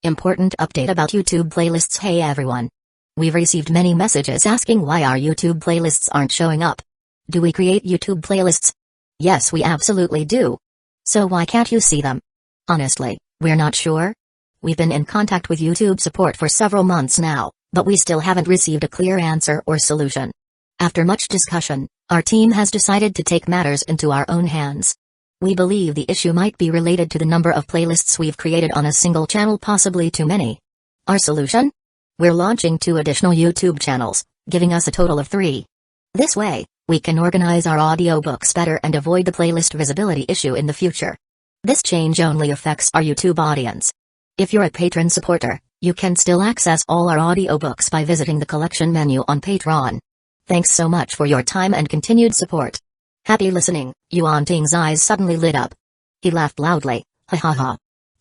Important update about YouTube playlists. Hey everyone. We've received many messages asking why our YouTube playlists aren't showing up. Do we create YouTube playlists? Yes, we absolutely do. So why can't you see them? Honestly, we're not sure. We've been in contact with YouTube support for several months now, but we still haven't received a clear answer or solution. After much discussion, our team has decided to take matters into our own hands. We believe the issue might be related to the number of playlists we've created on a single channel, possibly too many. Our solution? We're launching 2 additional YouTube channels, giving us a total of 3. This way, we can organize our audiobooks better and avoid the playlist visibility issue in the future. This change only affects our YouTube audience. If you're a patron supporter, you can still access all our audiobooks by visiting the collection menu on Patreon. Thanks so much for your time and continued support. Happy listening. Yuan Ting's eyes suddenly lit up. He laughed loudly, ha ha ha.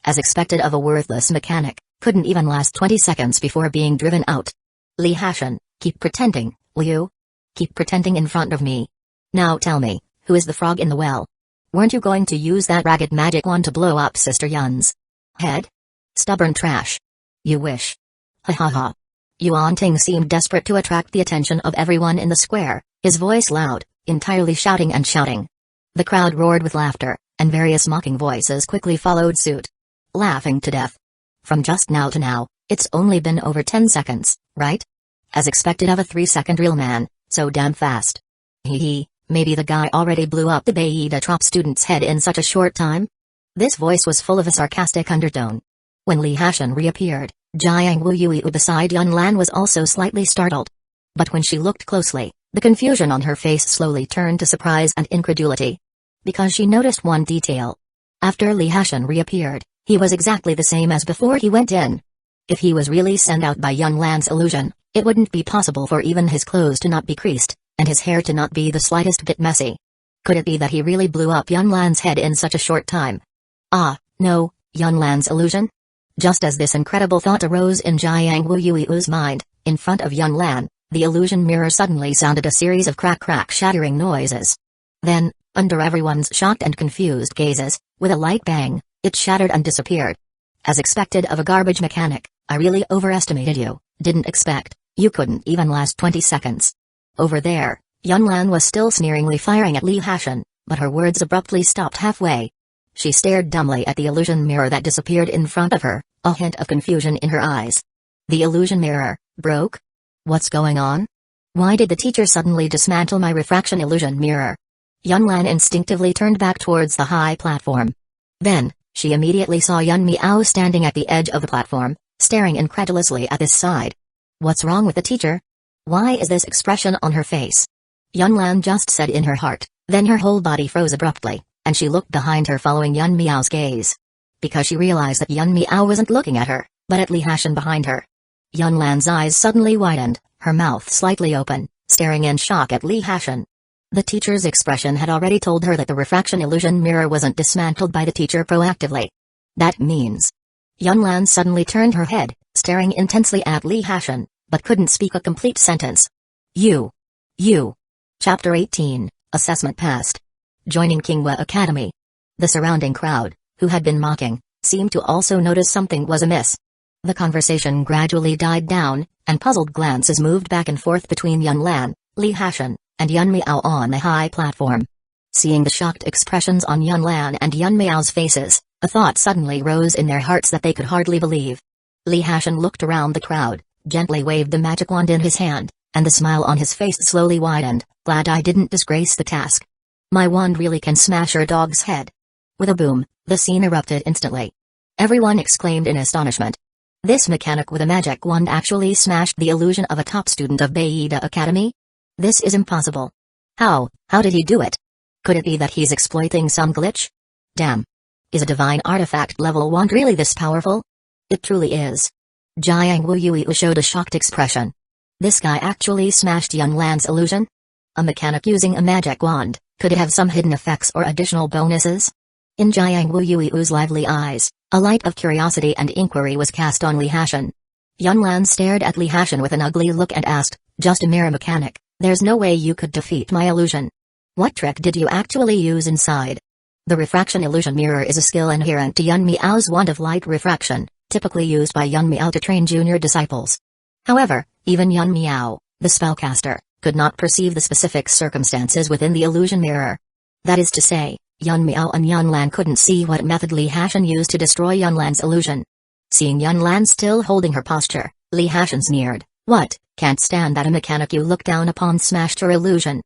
As expected of a worthless mechanic, couldn't even last 20 seconds before being driven out. Li Hashan, keep pretending, will you? Keep pretending in front of me. Now tell me, who is the frog in the well? Weren't you going to use that ragged magic wand to blow up Sister Yun's head? Stubborn trash. You wish. Ha ha ha. Yuan Ting seemed desperate to attract the attention of everyone in the square, his voice loud, entirely shouting and shouting. The crowd roared with laughter, and various mocking voices quickly followed suit. Laughing to death. From just now to now, it's only been over 10 seconds, right? As expected of a 3-second real man, so damn fast. Hee, maybe the guy already blew up the Beida Trop student's head in such a short time? This voice was full of a sarcastic undertone. When Li Hashan reappeared, Jiang Wuyui beside Yun Lan was also slightly startled. But when she looked closely, the confusion on her face slowly turned to surprise and incredulity. Because she noticed one detail. After Li Hashan reappeared, he was exactly the same as before he went in. If he was really sent out by Yun Lan's illusion, it wouldn't be possible for even his clothes to not be creased, and his hair to not be the slightest bit messy. Could it be that he really blew up Yun Lan's head in such a short time? Ah, no, Yun Lan's illusion? Just as this incredible thought arose in Jiang Wuyui's mind, in front of Yun Lan, the illusion mirror suddenly sounded a series of crack-crack shattering noises. Then, under everyone's shocked and confused gazes, with a light bang, it shattered and disappeared. As expected of a garbage mechanic, I really overestimated you, didn't expect, you couldn't even last 20 seconds. Over there, Yun Lan was still sneeringly firing at Li Hashan, but her words abruptly stopped halfway. She stared dumbly at the illusion mirror that disappeared in front of her, a hint of confusion in her eyes. The illusion mirror broke? What's going on? Why did the teacher suddenly dismantle my refraction illusion mirror? Yun Lan instinctively turned back towards the high platform. Then, she immediately saw Yun Miao standing at the edge of the platform, staring incredulously at this side. What's wrong with the teacher? Why is this expression on her face? Yun Lan just said in her heart, then her whole body froze abruptly, and she looked behind her following Yun Miao's gaze. Because she realized that Yun Miao wasn't looking at her, but at Li Hashan behind her. Yun Lan's eyes suddenly widened, her mouth slightly open, staring in shock at Li Hashan. The teacher's expression had already told her that the refraction illusion mirror wasn't dismantled by the teacher proactively. That means... Yun Lan suddenly turned her head, staring intensely at Li Hashan, but couldn't speak a complete sentence. You. Chapter 18, Assessment Passed. Joining Kingwa Academy. The surrounding crowd, who had been mocking, seemed to also notice something was amiss. The conversation gradually died down, and puzzled glances moved back and forth between Yun Lan, Li Hashan, and Yun Miao on the high platform. Seeing the shocked expressions on Yun Lan and Yun Miao's faces, a thought suddenly rose in their hearts that they could hardly believe. Li Hashan looked around the crowd, gently waved the magic wand in his hand, and the smile on his face slowly widened. Glad I didn't disgrace the task. My wand really can smash your dog's head. With a boom, the scene erupted instantly. Everyone exclaimed in astonishment. This mechanic with a magic wand actually smashed the illusion of a top student of Beida Academy? This is impossible. How did he do it? Could it be that he's exploiting some glitch? Damn. Is a divine artifact level wand really this powerful? It truly is. Jiang Wuyui showed a shocked expression. This guy actually smashed Yun Lan's illusion? A mechanic using a magic wand, could it have some hidden effects or additional bonuses? In Jiang Wuyui's lively eyes, a light of curiosity and inquiry was cast on Li Hashan. Yun Lan stared at Li Hashan with an ugly look and asked, just a mere mechanic, there's no way you could defeat my illusion. What trick did you actually use inside? The refraction illusion mirror is a skill inherent to Yun Miao's wand of light refraction, typically used by Yun Miao to train junior disciples. However, even Yun Miao, the spellcaster, could not perceive the specific circumstances within the illusion mirror. That is to say, Yun Miao and Yun Lan couldn't see what method Li Hashan used to destroy Yun Lan's illusion. Seeing Yun Lan still holding her posture, Li Hashan sneered, "What, can't stand that a mechanic you look down upon smashed your illusion?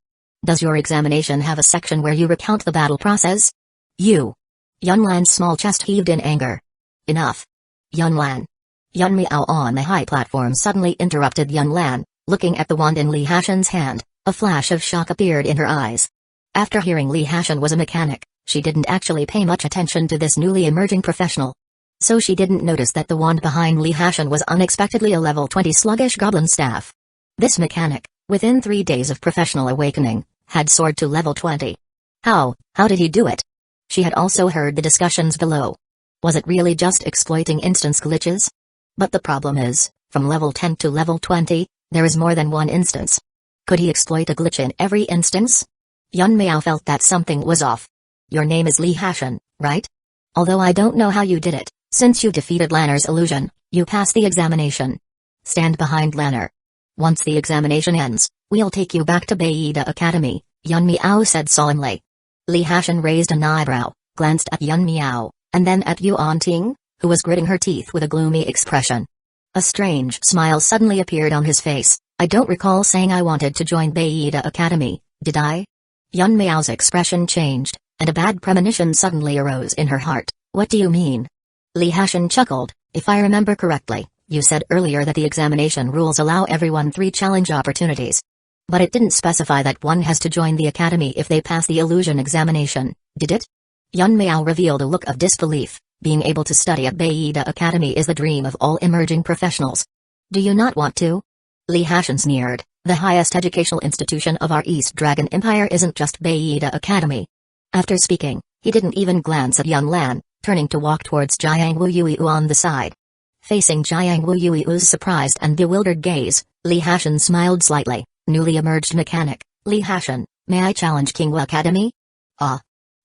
Does your examination have a section where you recount the battle process? You!" Yun Lan's small chest heaved in anger. "Enough. Yun Lan." Yun Miao on the high platform suddenly interrupted Yun Lan, looking at the wand in Li Hashan's hand. A flash of shock appeared in her eyes. After hearing Li Hashan was a mechanic, she didn't actually pay much attention to this newly emerging professional. So she didn't notice that the wand behind Li Hashan was unexpectedly a level 20 sluggish goblin staff. This mechanic, within 3 days of professional awakening, had soared to level 20. How did he do it? She had also heard the discussions below. Was it really just exploiting instance glitches? But the problem is, from level 10 to level 20, there is more than one instance. Could he exploit a glitch in every instance? Yun Miao felt that something was off. "Your name is Li Hashan, right? Although I don't know how you did it, since you defeated Lanner's illusion, you passed the examination. Stand behind Lanner. Once the examination ends, we'll take you back to Beida Academy," Yun Miao said solemnly. Li Hashan raised an eyebrow, glanced at Yun Miao, and then at Yuan Ting, who was gritting her teeth with a gloomy expression. A strange smile suddenly appeared on his face. "I don't recall saying I wanted to join Beida Academy, did I?" Yun Miao's expression changed, and a bad premonition suddenly arose in her heart. "What do you mean?" Li Hashan chuckled. "If I remember correctly, you said earlier that the examination rules allow everyone 3 challenge opportunities. But it didn't specify that one has to join the academy if they pass the illusion examination, did it?" Yun Miao revealed a look of disbelief. "Being able to study at Beida Academy is the dream of all emerging professionals. Do you not want to?" Li Hashan sneered. "The highest educational institution of our East Dragon Empire isn't just Beida Academy." After speaking, he didn't even glance at Yun Lan, turning to walk towards Jiang Wuyuiu on the side. Facing Jiang Wuyuiu's surprised and bewildered gaze, Li Hashan smiled slightly. "Newly emerged mechanic, Li Hashan, may I challenge Kingwa Academy?" "Ah.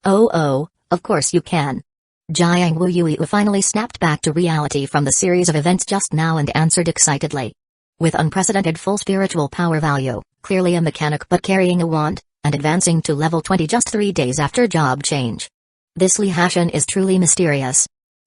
Oh, of course you can." Jiang Wuyuiu finally snapped back to reality from the series of events just now and answered excitedly. With unprecedented full spiritual power value, clearly a mechanic but carrying a wand, and advancing to level 20 just 3 days after job change. This Li Hashan is truly mysterious.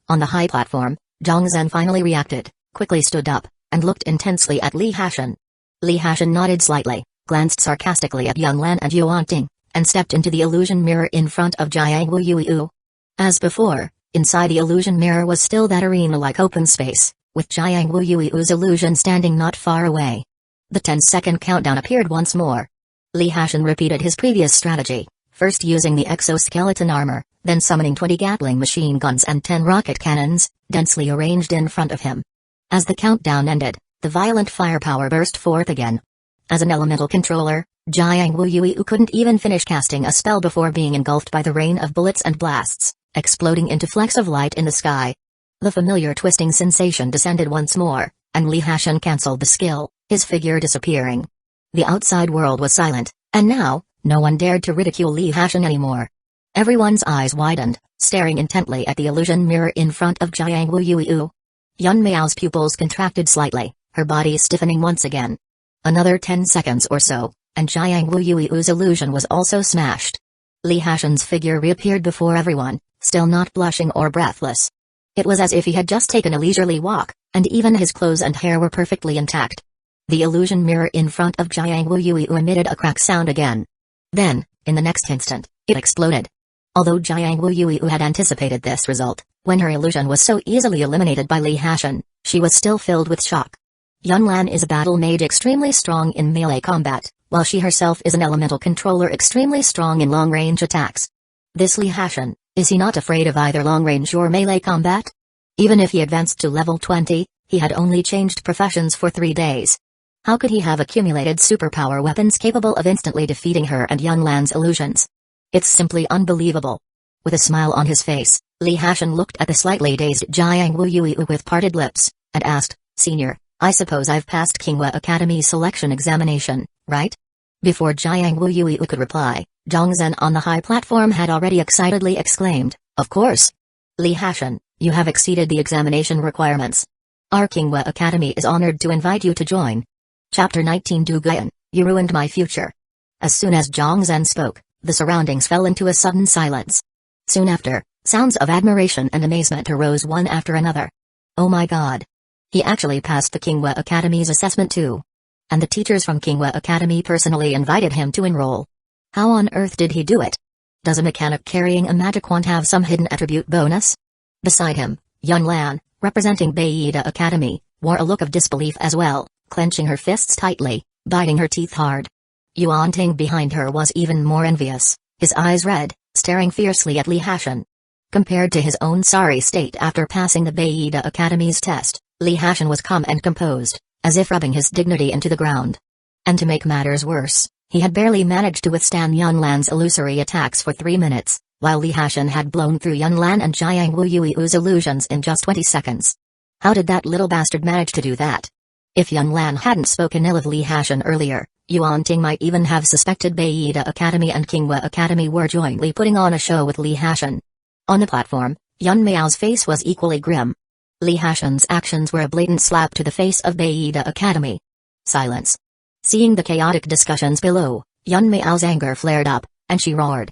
On the high platform, Zhang Zhen finally reacted, quickly stood up, and looked intensely at Li Hashan. Li Hashan nodded slightly, glanced sarcastically at Yun Lan and Yuan Ting, and stepped into the illusion mirror in front of Jiang Wuyuiu. As before, inside the illusion mirror was still that arena-like open space, with Jiang Wuyuiu's illusion standing not far away. The 10-second countdown appeared once more. Li Hashan repeated his previous strategy, first using the exoskeleton armor, then summoning 20 Gatling machine guns and 10 rocket cannons, densely arranged in front of him. As the countdown ended, the violent firepower burst forth again. As an elemental controller, Jiang Wuyuiu couldn't even finish casting a spell before being engulfed by the rain of bullets and blasts, exploding into flecks of light in the sky. The familiar twisting sensation descended once more, and Li Hashan cancelled the skill, his figure disappearing. The outside world was silent, and now, no one dared to ridicule Li Hashan anymore. Everyone's eyes widened, staring intently at the illusion mirror in front of Jiang Wuyuiu. Yun Miao's pupils contracted slightly, her body stiffening once again. Another 10 seconds or so, and Jiang Wuyuiu's illusion was also smashed. Li Hashan's figure reappeared before everyone, still not blushing or breathless. It was as if he had just taken a leisurely walk, and even his clothes and hair were perfectly intact. The illusion mirror in front of Jiang Wuyuiu emitted a crack sound again. Then, in the next instant, it exploded. Although Jiang Wuyuiu had anticipated this result, when her illusion was so easily eliminated by Li Hashan, she was still filled with shock. Yun Lan is a battle mage extremely strong in melee combat, while she herself is an elemental controller extremely strong in long-range attacks. This Li Hashan, is he not afraid of either long-range or melee combat? Even if he advanced to level 20, he had only changed professions for 3 days. How could he have accumulated superpower weapons capable of instantly defeating her and Yun Lan's illusions? It's simply unbelievable. With a smile on his face, Li Hashan looked at the slightly dazed Jiang Wuyuiu with parted lips, and asked, "Senior, I suppose I've passed Kingwa Academy's selection examination, right?" Before Jiang Wuyuiu could reply, Zhang Zhen on the high platform had already excitedly exclaimed, "Of course! Li Hashan, You have exceeded the examination requirements. Our Kingwa Academy is honored to invite you to join. Chapter 19 Du Guyan, you ruined my future. As soon as Zhang Zhen spoke, the surroundings fell into a sudden silence. Soon after, sounds of admiration and amazement arose one after another. Oh my god. He actually passed the Kingwa Academy's assessment too. And the teachers from Kingwa Academy personally invited him to enroll. How on earth did he do it? Does a mechanic carrying a magic wand have some hidden attribute bonus? Beside him, Yun Lan, representing Beida Academy, wore a look of disbelief as well, clenching her fists tightly, biting her teeth hard. Yuan Ting behind her was even more envious, his eyes red, staring fiercely at Li Hashan. Compared to his own sorry state after passing the Beida Academy's test, Li Hashan was calm and composed, as if rubbing his dignity into the ground. And to make matters worse, he had barely managed to withstand Yun Lan's illusory attacks for 3 minutes, while Li Hashan had blown through Yun Lan and Jiang Wuyui's illusions in just 20 seconds. How did that little bastard manage to do that? If Yun Lan hadn't spoken ill of Li Hashan earlier, Yuan Ting might even have suspected Beida Academy and Kingwa Academy were jointly putting on a show with Li Hashan. On the platform, Yun Miao's face was equally grim. Li Hashan's actions were a blatant slap to the face of Beida Academy. Silence. Seeing the chaotic discussions below, Yun Miao's anger flared up, and she roared.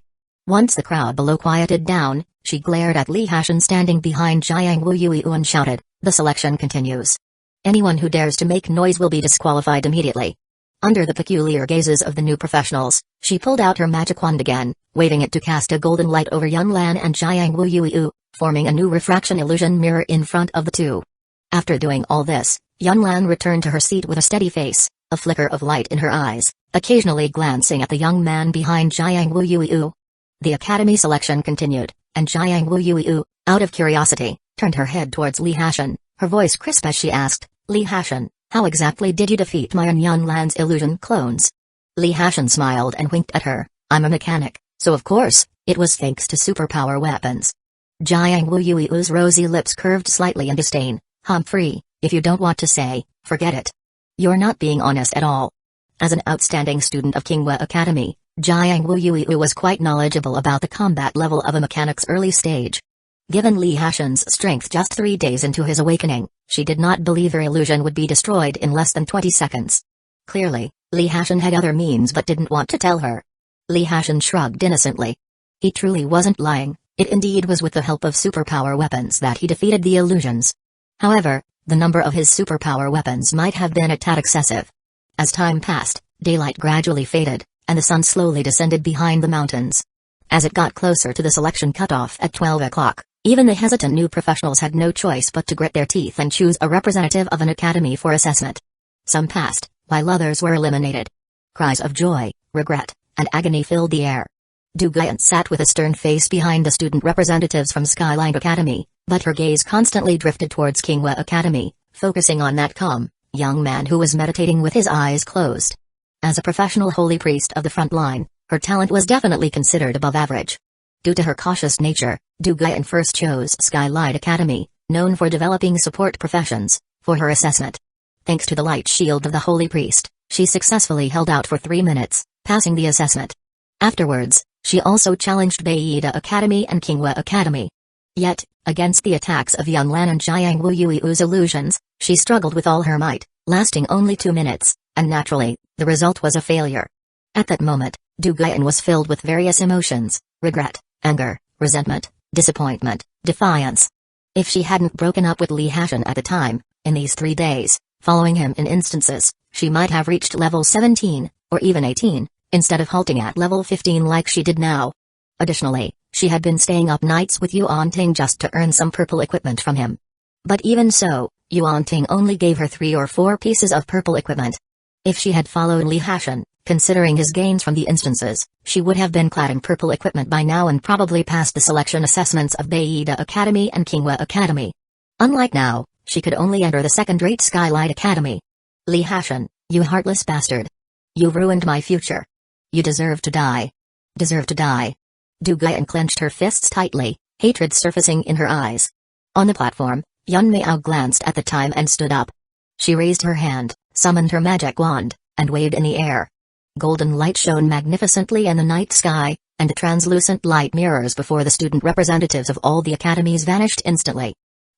Once the crowd below quieted down, she glared at Li Hashan standing behind Jiang Wuyuiu and shouted, "The selection continues. Anyone who dares to make noise will be disqualified immediately." Under the peculiar gazes of the new professionals, she pulled out her magic wand again, waving it to cast a golden light over Yun Lan and Jiang Wuyuiu, forming a new refraction illusion mirror in front of the two. After doing all this, Yun Lan returned to her seat with a steady face, a flicker of light in her eyes, occasionally glancing at the young man behind Jiang Wuyuiu. The academy selection continued, and Jiang Wuyuiu, out of curiosity, turned her head towards Li Hashan, her voice crisp as she asked, "Li Hashan, how exactly did you defeat my and Yun Lan's illusion clones?" Li Hashan smiled and winked at her. "I'm a mechanic, so of course, it was thanks to superpower weapons." Jiang Wuyuiu's rosy lips curved slightly in disdain. "Humphrey, if you don't want to say, forget it. You're not being honest at all." As an outstanding student of Kingwa Academy, Jiang Wuyuiu was quite knowledgeable about the combat level of a mechanic's early stage. Given Li Hashan's strength just 3 days into his awakening, she did not believe her illusion would be destroyed in less than 20 seconds. Clearly, Li Hashan had other means but didn't want to tell her. Li Hashan shrugged innocently. He truly wasn't lying, it indeed was with the help of superpower weapons that he defeated the illusions. However, the number of his superpower weapons might have been a tad excessive. As time passed, daylight gradually faded, and the sun slowly descended behind the mountains. As it got closer to the selection cutoff at 12 o'clock, even the hesitant new professionals had no choice but to grit their teeth and choose a representative of an academy for assessment. Some passed, while others were eliminated. Cries of joy, regret, and agony filled the air. Du Guyan sat with a stern face behind the student representatives from Skyline Academy, but her gaze constantly drifted towards Kingwa Academy, focusing on that calm, young man who was meditating with his eyes closed. As a professional holy priest of the front line, her talent was definitely considered above average. Due to her cautious nature, Du Guyan first chose Skylight Academy, known for developing support professions, for her assessment. Thanks to the light shield of the holy priest, she successfully held out for 3 minutes, passing the assessment. Afterwards, she also challenged Beida Academy and Kingwa Academy. Yet, against the attacks of Yun Lan and Jiang Wuyui's illusions, she struggled with all her might, lasting only 2 minutes, and naturally, the result was a failure. At that moment, Du Guyan was filled with various emotions: regret, anger, resentment, disappointment, defiance. If she hadn't broken up with Li Hashan at the time, in these 3 days, following him in instances, she might have reached level 17, or even 18, instead of halting at level 15 like she did now. Additionally, she had been staying up nights with Yuan Ting just to earn some purple equipment from him. But even so, Yuan Ting only gave her 3 or 4 pieces of purple equipment. If she had followed Li Hashan, considering his gains from the instances, she would have been clad in purple equipment by now and probably passed the selection assessments of Beida Academy and Kingwa Academy. Unlike now, she could only enter the second-rate Skylight Academy. Li Hashan, you heartless bastard. You ruined my future. You deserve to die. Deserve to die. Du Guyan clenched her fists tightly, hatred surfacing in her eyes. On the platform, Yun Miao glanced at the time and stood up. She raised her hand, summoned her magic wand, and waved in the air. Golden light shone magnificently in the night sky, and the translucent light mirrors before the student representatives of all the academies vanished instantly.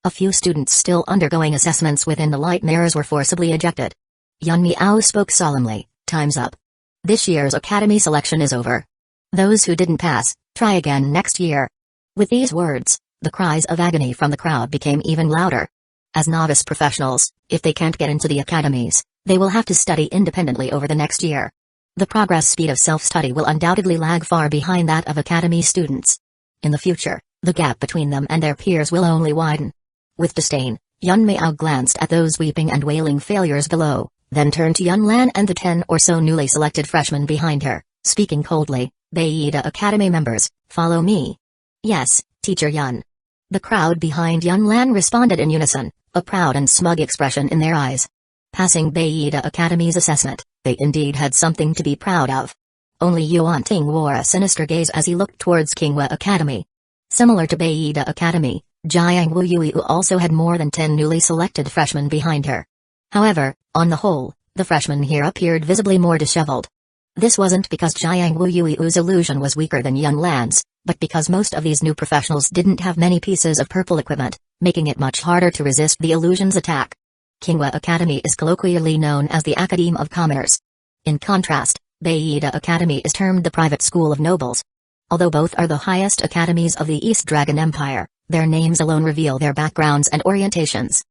A few students still undergoing assessments within the light mirrors were forcibly ejected. Yun Miao spoke solemnly, "Time's up. This year's academy selection is over. Those who didn't pass, try again next year." With these words, the cries of agony from the crowd became even louder. As novice professionals, if they can't get into the academies, they will have to study independently over the next year. The progress speed of self-study will undoubtedly lag far behind that of academy students. In the future, the gap between them and their peers will only widen. With disdain, Yun Miao glanced at those weeping and wailing failures below, then turned to Yun Lan and the 10 or so newly selected freshmen behind her, speaking coldly, "Beida Academy members, follow me." "Yes, Teacher Yun." The crowd behind Yun Lan responded in unison, a proud and smug expression in their eyes. Passing Beida Academy's assessment, they indeed had something to be proud of. Only Yuan Ting wore a sinister gaze as he looked towards Kingwa Academy. Similar to Beida Academy, Jiang Wuyuyu also had more than 10 newly selected freshmen behind her. However, on the whole, the freshmen here appeared visibly more disheveled. This wasn't because Jiang Wuyu's illusion was weaker than Yun Lan's, but because most of these new professionals didn't have many pieces of purple equipment, making it much harder to resist the illusion's attack. Kingwa Academy is colloquially known as the Academe of Commerce. In contrast, Beida Academy is termed the Private School of Nobles. Although both are the highest academies of the East Dragon Empire, their names alone reveal their backgrounds and orientations.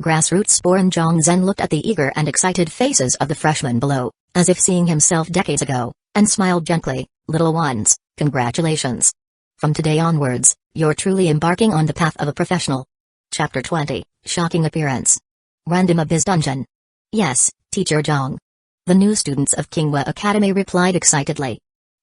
Grassroots Boren Zhongzhen looked at the eager and excited faces of the freshmen below, as if seeing himself decades ago, and smiled gently, "Little ones, congratulations. From today onwards, you're truly embarking on the path of a professional." Chapter 20, Shocking Appearance. Random Abyss Dungeon. "Yes, Teacher Zhang." The new students of Kingwa Academy replied excitedly.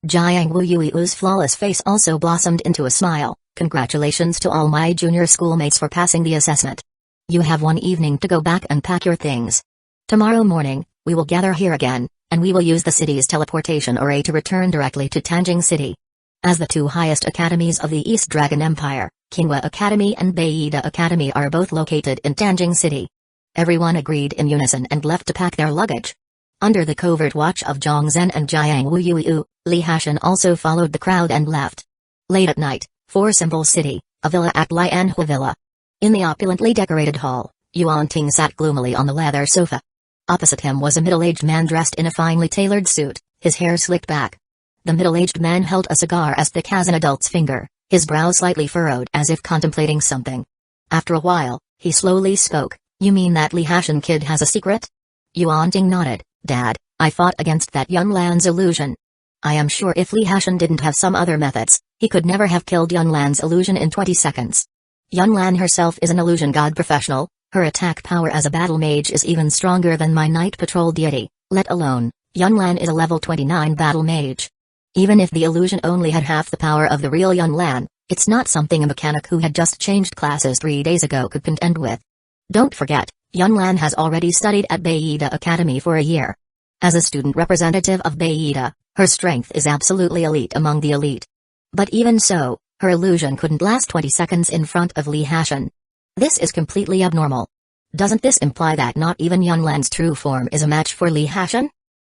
Jiang Wuyu's flawless face also blossomed into a smile. "Congratulations to all my junior schoolmates for passing the assessment. You have one evening to go back and pack your things. Tomorrow morning, we will gather here again, and we will use the city's teleportation array to return directly to Tanjing City." As the two highest academies of the East Dragon Empire, Kingwa Academy and Beida Academy are both located in Tanjing City. Everyone agreed in unison and left to pack their luggage. Under the covert watch of Zhongzhen and Jiang Wuyuyu, Li Hashan also followed the crowd and left. Late at night, for Symbol City, a villa at Lianhua Villa. In the opulently decorated hall, Yuan Ting sat gloomily on the leather sofa. Opposite him was a middle-aged man dressed in a finely tailored suit, his hair slicked back. The middle-aged man held a cigar as thick as an adult's finger, his brow slightly furrowed as if contemplating something. After a while, he slowly spoke, "You mean that Li Hashan kid has a secret?" Yuan Ting nodded. "Dad, I fought against that Yun Lan's illusion. I am sure if Li Hashan didn't have some other methods, he could never have killed Yun Lan's illusion in 20 seconds. Yun Lan herself is an illusion god professional, her attack power as a battle mage is even stronger than my night patrol deity, let alone, Yun Lan is a level 29 battle mage. Even if the illusion only had half the power of the real Yun Lan, it's not something a mechanic who had just changed classes 3 days ago could contend with. Don't forget, Yun Lan has already studied at Beida Academy for a year. As a student representative of Beida, her strength is absolutely elite among the elite. But even so, her illusion couldn't last 20 seconds in front of Li Hashan. This is completely abnormal. Doesn't this imply that not even Yun Lan's true form is a match for Li Hashan?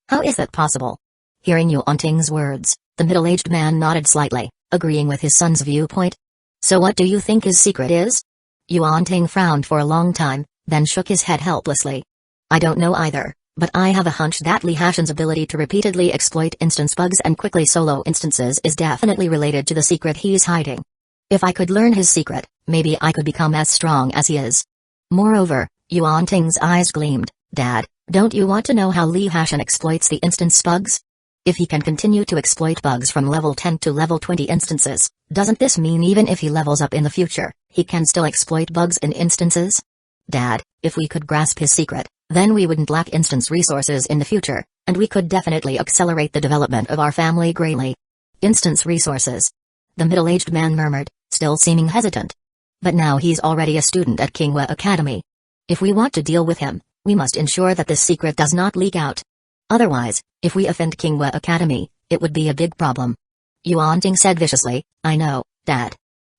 How is that possible?" Hearing Yuan Ting's words, the middle-aged man nodded slightly, agreeing with his son's viewpoint. "So what do you think his secret is?" Yuan Ting frowned for a long time, then shook his head helplessly. "I don't know either, but I have a hunch that Li Hashan's ability to repeatedly exploit instance bugs and quickly solo instances is definitely related to the secret he's hiding. If I could learn his secret, maybe I could become as strong as he is." Moreover, Yuan Ting's eyes gleamed. "Dad, don't you want to know how Li Hashan exploits the instance bugs? If he can continue to exploit bugs from level 10 to level 20 instances, doesn't this mean even if he levels up in the future, he can still exploit bugs in instances? Dad, if we could grasp his secret, then we wouldn't lack instance resources in the future, and we could definitely accelerate the development of our family greatly." "Instance resources?" the middle-aged man murmured, still seeming hesitant. "But now he's already a student at Kingwa Academy. If we want to deal with him, we must ensure that this secret does not leak out. Otherwise, if we offend Kingwa Academy, it would be a big problem." Yuan Ting said viciously, "I know, Dad.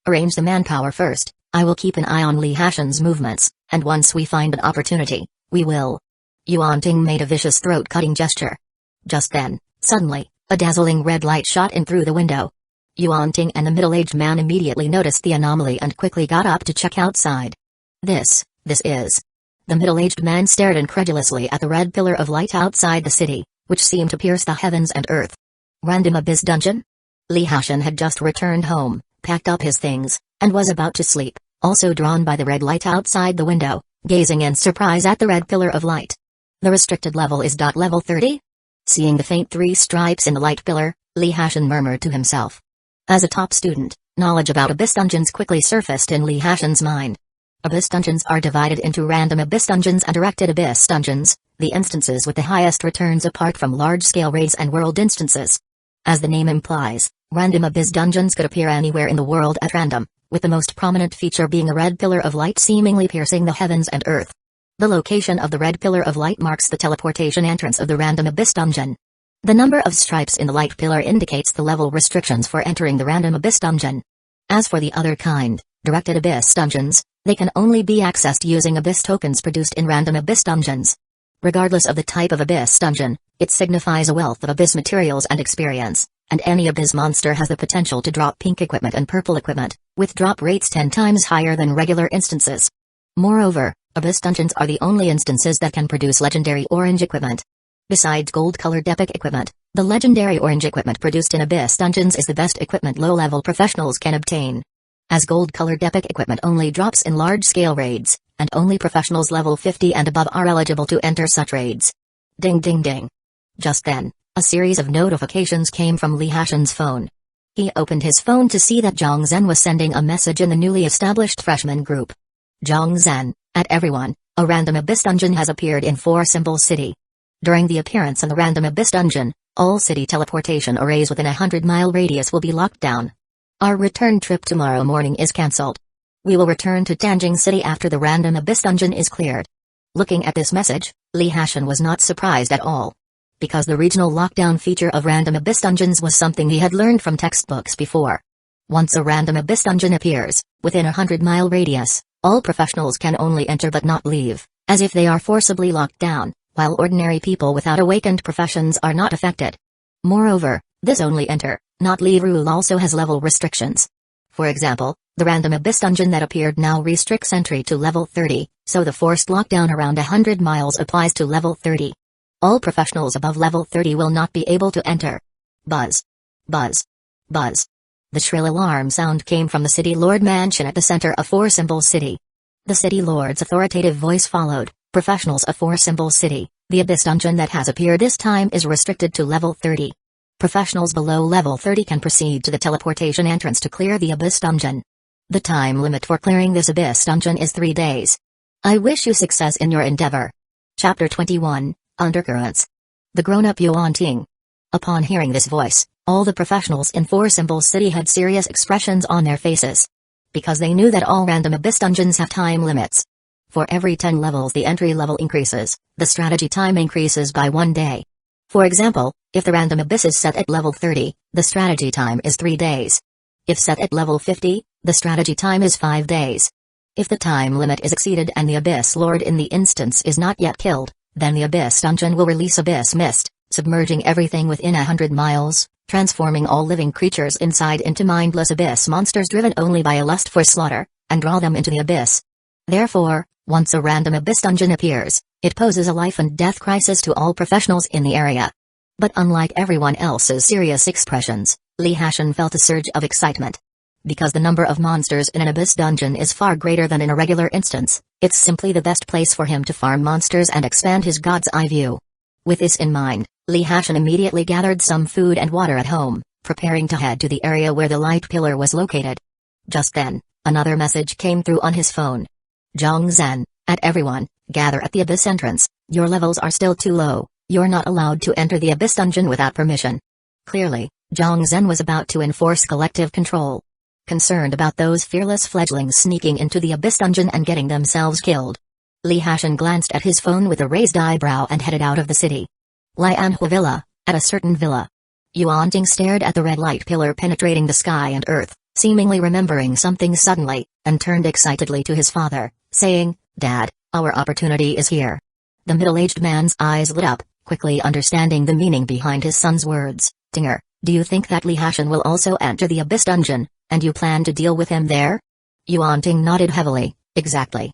Arrange the manpower first, I will keep an eye on Li Hashan's movements, and once we find an opportunity, we will." Yuan Ting made a vicious throat-cutting gesture. Just then, suddenly, a dazzling red light shot in through the window. Yuan Ting and the middle-aged man immediately noticed the anomaly and quickly got up to check outside. This is. The middle-aged man stared incredulously at the red pillar of light outside the city, which seemed to pierce the heavens and earth. Random abyss dungeon? Li Hashan had just returned home, packed up his things, and was about to sleep, also drawn by the red light outside the window, gazing in surprise at the red pillar of light. The restricted level is level 30? Seeing the faint 3 stripes in the light pillar, Li Hashan murmured to himself. As a top student, knowledge about abyss dungeons quickly surfaced in Li Hashan's mind. Abyss dungeons are divided into random abyss dungeons and directed abyss dungeons, the instances with the highest returns apart from large-scale raids and world instances. As the name implies, random abyss dungeons could appear anywhere in the world at random, with the most prominent feature being a red pillar of light seemingly piercing the heavens and earth. The location of the red pillar of light marks the teleportation entrance of the random abyss dungeon. The number of stripes in the light pillar indicates the level restrictions for entering the random abyss dungeon. As for the other kind, directed abyss dungeons, they can only be accessed using abyss tokens produced in random abyss dungeons. Regardless of the type of abyss dungeon, it signifies a wealth of abyss materials and experience, and any abyss monster has the potential to drop pink equipment and purple equipment, with drop rates 10 times higher than regular instances. Moreover, abyss dungeons are the only instances that can produce legendary orange equipment. Besides gold-colored epic equipment, the legendary orange equipment produced in abyss dungeons is the best equipment low-level professionals can obtain. As gold-colored epic equipment only drops in large-scale raids, and only professionals level 50 and above are eligible to enter such raids. Ding ding ding. Just then, a series of notifications came from Li Hashan's phone. He opened his phone to see that Zhang Zhen was sending a message in the newly established freshman group. Zhang Zhen, at everyone, a random abyss dungeon has appeared in 4 Symbol City. During the appearance in the random abyss dungeon, all city teleportation arrays within a 100-mile radius will be locked down. Our return trip tomorrow morning is cancelled. We will return to Tanjing City after the random abyss dungeon is cleared. Looking at this message, Li Hashan was not surprised at all. Because the regional lockdown feature of random abyss dungeons was something he had learned from textbooks before. Once a random abyss dungeon appears, within a 100-mile radius, all professionals can only enter but not leave, as if they are forcibly locked down, while ordinary people without awakened professions are not affected. Moreover, this only enter, not leave rule also has level restrictions. For example, the random abyss dungeon that appeared now restricts entry to level 30, so the forced lockdown around 100 miles applies to level 30. All professionals above level 30 will not be able to enter. Buzz. Buzz. Buzz. The shrill alarm sound came from the City Lord Mansion at the center of 4 Symbol City. The City Lord's authoritative voice followed, professionals of 4 Symbol City, the abyss dungeon that has appeared this time is restricted to level 30. Professionals below level 30 can proceed to the teleportation entrance to clear the abyss dungeon. The time limit for clearing this abyss dungeon is 3 days. I wish you success in your endeavor. Chapter 21, Undercurrents. The grown-up Yuan Ting. Upon hearing this voice, all the professionals in 4 Symbol City had serious expressions on their faces. Because they knew that all random abyss dungeons have time limits. For every 10 levels the entry level increases, the strategy time increases by 1 day. For example, if the random abyss is set at level 30, the strategy time is 3 days. If set at level 50, the strategy time is 5 days. If the time limit is exceeded and the Abyss Lord in the instance is not yet killed, then the Abyss Dungeon will release Abyss Mist, submerging everything within 100 miles, transforming all living creatures inside into mindless abyss monsters driven only by a lust for slaughter, and draw them into the abyss. Therefore, once a random Abyss Dungeon appears, it poses a life and death crisis to all professionals in the area. But unlike everyone else's serious expressions, Li Hashan felt a surge of excitement. Because the number of monsters in an Abyss Dungeon is far greater than in a regular instance, it's simply the best place for him to farm monsters and expand his God's Eye view. With this in mind, Li Hashan immediately gathered some food and water at home, preparing to head to the area where the light pillar was located. Just then, another message came through on his phone. Zhang Zhen, at everyone, gather at the Abyss entrance, your levels are still too low, you're not allowed to enter the Abyss Dungeon without permission. Clearly, Zhang Zhen was about to enforce collective control. Concerned about those fearless fledglings sneaking into the Abyss Dungeon and getting themselves killed, Li Hashan glanced at his phone with a raised eyebrow and headed out of the city. Lianhua Villa, at a certain villa. Yuan Ting stared at the red light pillar penetrating the sky and earth, seemingly remembering something suddenly, and turned excitedly to his father, saying, "Dad, our opportunity is here." The middle-aged man's eyes lit up, quickly understanding the meaning behind his son's words. "Tinger, do you think that Li Hashan will also enter the Abyss Dungeon, and you plan to deal with him there?" Yuan Ting nodded heavily, "Exactly.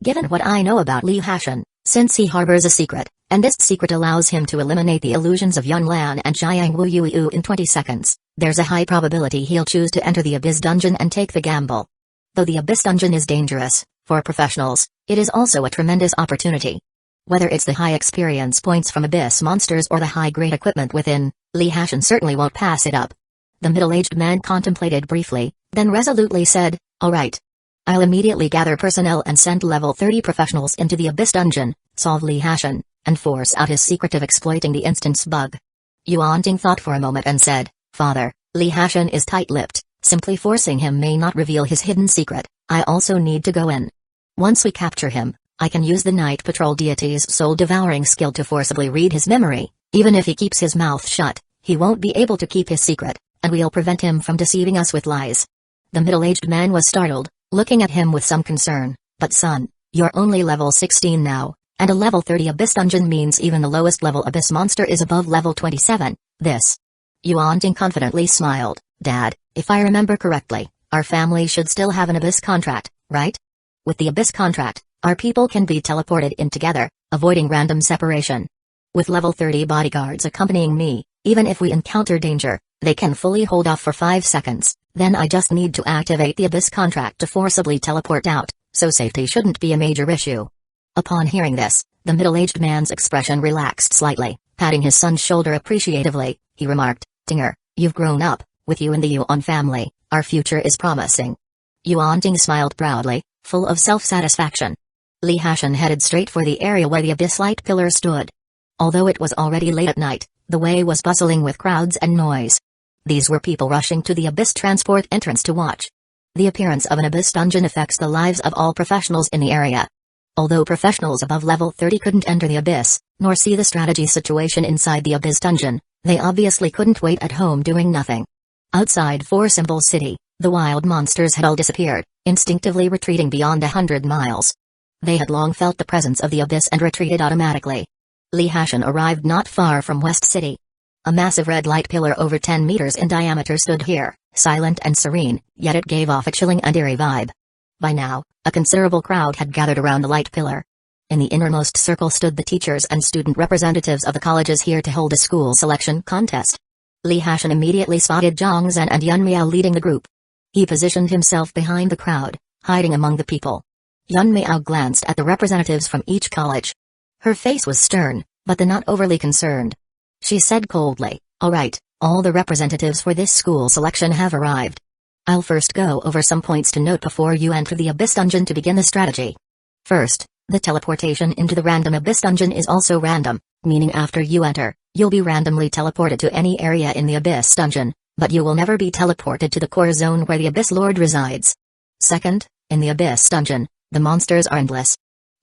Given what I know about Li Hashan, since he harbors a secret, and this secret allows him to eliminate the illusions of Yunlan and Jiang Wu Yu in 20 seconds, there's a high probability he'll choose to enter the Abyss Dungeon and take the gamble. Though the Abyss Dungeon is dangerous, for professionals, it is also a tremendous opportunity. Whether it's the high experience points from Abyss monsters or the high-grade equipment within, Li Hashan certainly won't pass it up. The middle-aged man contemplated briefly, then resolutely said, "Alright. I'll immediately gather personnel and send level 30 professionals into the Abyss Dungeon, solve Li Hashan, and force out his secret of exploiting the instance bug." Yuan Ting thought for a moment and said, "Father, Li Hashan is tight-lipped, simply forcing him may not reveal his hidden secret. I also need to go in. Once we capture him, I can use the Night Patrol deity's soul-devouring skill to forcibly read his memory. Even if he keeps his mouth shut, he won't be able to keep his secret, and we'll prevent him from deceiving us with lies." The middle-aged man was startled, looking at him with some concern. "But son, you're only level 16 now, and a level 30 Abyss Dungeon means even the lowest level Abyss monster is above level 27. This." Yuan Ting confidently smiled. "Dad, if I remember correctly, our family should still have an Abyss contract, right? With the Abyss contract, our people can be teleported in together, avoiding random separation. With level 30 bodyguards accompanying me, even if we encounter danger, they can fully hold off for 5 seconds, then I just need to activate the Abyss contract to forcibly teleport out, so safety shouldn't be a major issue." Upon hearing this, the middle-aged man's expression relaxed slightly. Patting his son's shoulder appreciatively, he remarked, "Tinger, you've grown up. With you in the Yuan family, our future is promising." Yuan Ting smiled proudly, full of self-satisfaction. Li Hashan headed straight for the area where the Abyss Light Pillar stood. Although it was already late at night, the way was bustling with crowds and noise. These were people rushing to the Abyss transport entrance to watch. The appearance of an Abyss Dungeon affects the lives of all professionals in the area. Although professionals above level 30 couldn't enter the Abyss, nor see the strategy situation inside the Abyss Dungeon, they obviously couldn't wait at home doing nothing. Outside Four Symbol City, the wild monsters had all disappeared, instinctively retreating beyond 100 miles. They had long felt the presence of the Abyss and retreated automatically. Li Hashan arrived not far from West City. A massive red light pillar over 10 meters in diameter stood here, silent and serene, yet it gave off a chilling and eerie vibe. By now, a considerable crowd had gathered around the light pillar. In the innermost circle stood the teachers and student representatives of the colleges here to hold a school selection contest. Li Hashan immediately spotted Zhang Zhen and Yun Miao leading the group. He positioned himself behind the crowd, hiding among the people. Yun Miao glanced at the representatives from each college. Her face was stern, but not overly concerned. She said coldly, "All right, all the representatives for this school selection have arrived. I'll first go over some points to note before you enter the Abyss Dungeon to begin the strategy. First, the teleportation into the random Abyss Dungeon is also random, meaning after you enter, you'll be randomly teleported to any area in the Abyss Dungeon, but you will never be teleported to the core zone where the Abyss Lord resides. Second, in the Abyss Dungeon, the monsters are endless.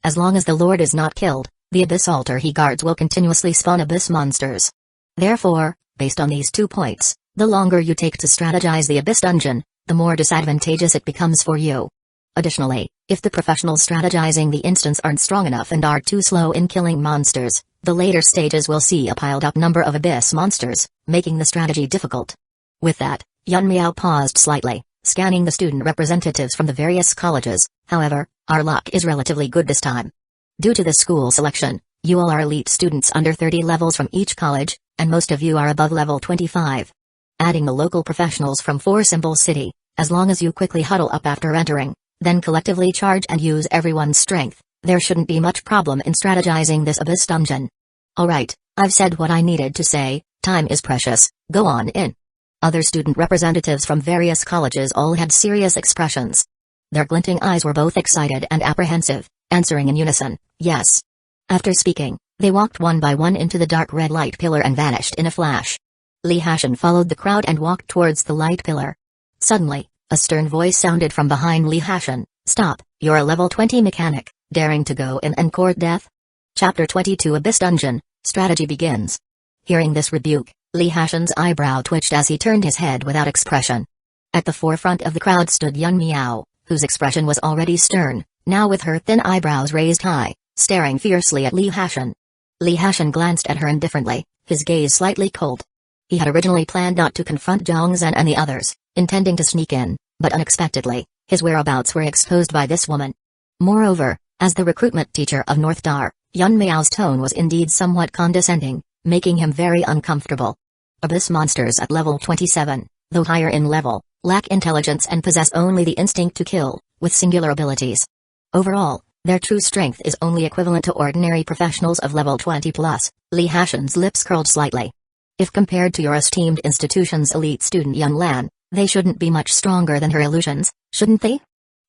As long as the Lord is not killed, the Abyss altar he guards will continuously spawn Abyss monsters. Therefore, based on these 2 points, the longer you take to strategize the Abyss Dungeon, the more disadvantageous it becomes for you. Additionally, if the professionals strategizing the instance aren't strong enough and are too slow in killing monsters, the later stages will see a piled-up number of Abyss monsters, making the strategy difficult." With that, Yun Miao paused slightly, scanning the student representatives from the various colleges. "However, our luck is relatively good this time. Due to the school selection, you all are elite students under 30 levels from each college, and most of you are above level 25. Adding the local professionals from Four Symbol City, as long as you quickly huddle up after entering, then collectively charge and use everyone's strength, there shouldn't be much problem in strategizing this Abyss Dungeon. Alright, I've said what I needed to say, time is precious, go on in." Other student representatives from various colleges all had serious expressions. Their glinting eyes were both excited and apprehensive, answering in unison, "Yes." After speaking, they walked one by one into the dark red light pillar and vanished in a flash. Li Hashan followed the crowd and walked towards the light pillar. Suddenly, a stern voice sounded from behind Li Hashan, "Stop, you're a level 20 mechanic, daring to go in and court death?" Chapter 22 Abyss Dungeon, Strategy begins. Hearing this rebuke, Li Hashan's eyebrow twitched as he turned his head without expression. At the forefront of the crowd stood Yun Miao, whose expression was already stern, now with her thin eyebrows raised high, staring fiercely at Li Hashan. Li Hashan glanced at her indifferently, his gaze slightly cold. He had originally planned not to confront Zhang Zhen and the others, intending to sneak in, but unexpectedly, his whereabouts were exposed by this woman. Moreover, As the recruitment teacher of North Dar, Yun Miao's tone was indeed somewhat condescending, making him very uncomfortable. Abyss monsters at level 27, though higher in level, lack intelligence and possess only the instinct to kill, with singular abilities. Overall, their true strength is only equivalent to ordinary professionals of level 20+. Li Hashan's lips curled slightly. If compared to your esteemed institution's elite student Yun Lan, they shouldn't be much stronger than her illusions, shouldn't they?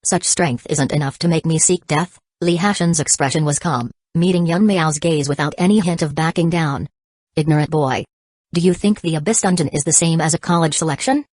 Such strength isn't enough to make me seek death. Li Hashan's expression was calm, meeting Yun Miao's gaze without any hint of backing down. Ignorant boy. Do you think the Abyss Dungeon is the same as a college selection?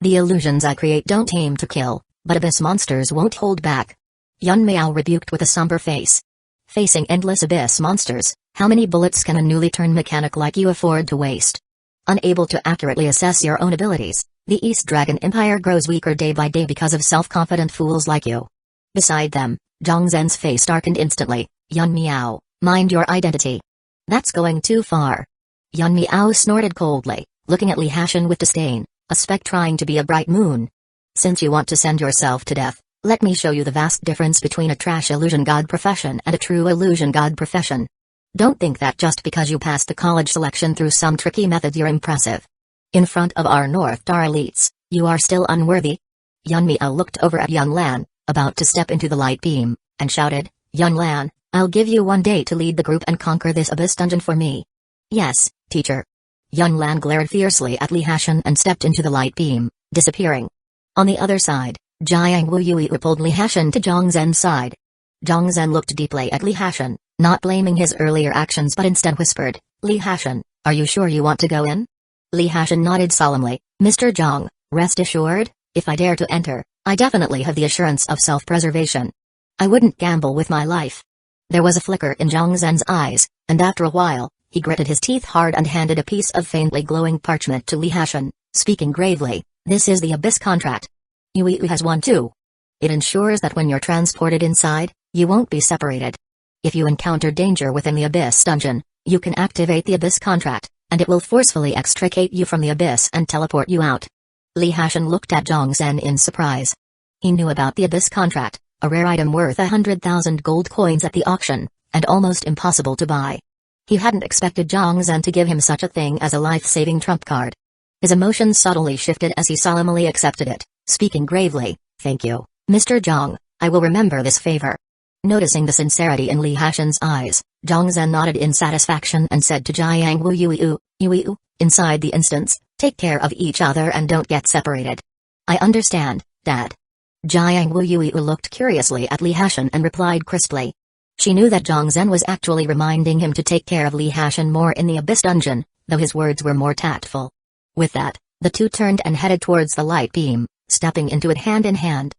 The illusions I create don't aim to kill, but Abyss monsters won't hold back. Yun Miao rebuked with a somber face. Facing endless Abyss monsters, how many bullets can a newly turned mechanic like you afford to waste? Unable to accurately assess your own abilities, the East Dragon Empire grows weaker day by day because of self-confident fools like you. Beside them, Zhang Zhen's face darkened instantly. Yun Miao, mind your identity. That's going too far. Yun Miao snorted coldly, looking at Li Hashan with disdain, a speck trying to be a bright moon. Since you want to send yourself to death, let me show you the vast difference between a trash illusion god profession and a true illusion god profession. Don't think that just because you passed the college selection through some tricky method you're impressive. In front of our North Dar elites, you are still unworthy. Yun Miao looked over at Yun Lan, about to step into the light beam, and shouted, Yun Lan, I'll give you 1 day to lead the group and conquer this Abyss Dungeon for me. Yes, teacher. Yun Lan glared fiercely at Li Hashan and stepped into the light beam, disappearing. On the other side, Jiang Wuyui pulled Li Hashan to Zhang Zhen's side. Zhang Zhen looked deeply at Li Hashan, not blaming his earlier actions but instead whispered, Li Hashan, are you sure you want to go in? Li Hashan nodded solemnly, Mr. Zhang, rest assured, if I dare to enter, I definitely have the assurance of self-preservation. I wouldn't gamble with my life. There was a flicker in Zhang Zhen's eyes, and after a while, he gritted his teeth hard and handed a piece of faintly glowing parchment to Li Hashan, speaking gravely, this is the Abyss contract. Yui has one too. It ensures that when you're transported inside, you won't be separated. If you encounter danger within the Abyss Dungeon, you can activate the Abyss contract, and it will forcefully extricate you from the Abyss and teleport you out. Li Hashan looked at Zhang Zhen in surprise. He knew about the Abyss contract, a rare item worth 100,000 gold coins at the auction, and almost impossible to buy. He hadn't expected Zhang Zhen to give him such a thing as a life-saving trump card. His emotions subtly shifted as he solemnly accepted it, speaking gravely, thank you, Mr. Zhang, I will remember this favor. Noticing the sincerity in Li Hashan's eyes, Zhang Zhen nodded in satisfaction and said to Jiang Wuyui, inside the instance, take care of each other and don't get separated. I understand, Dad. Jiang Wuyui looked curiously at Li Hashan and replied crisply. She knew that Zhang Zhen was actually reminding him to take care of Li Hashan more in the Abyss Dungeon, though his words were more tactful. With that, the two turned and headed towards the light beam, stepping into it hand in hand.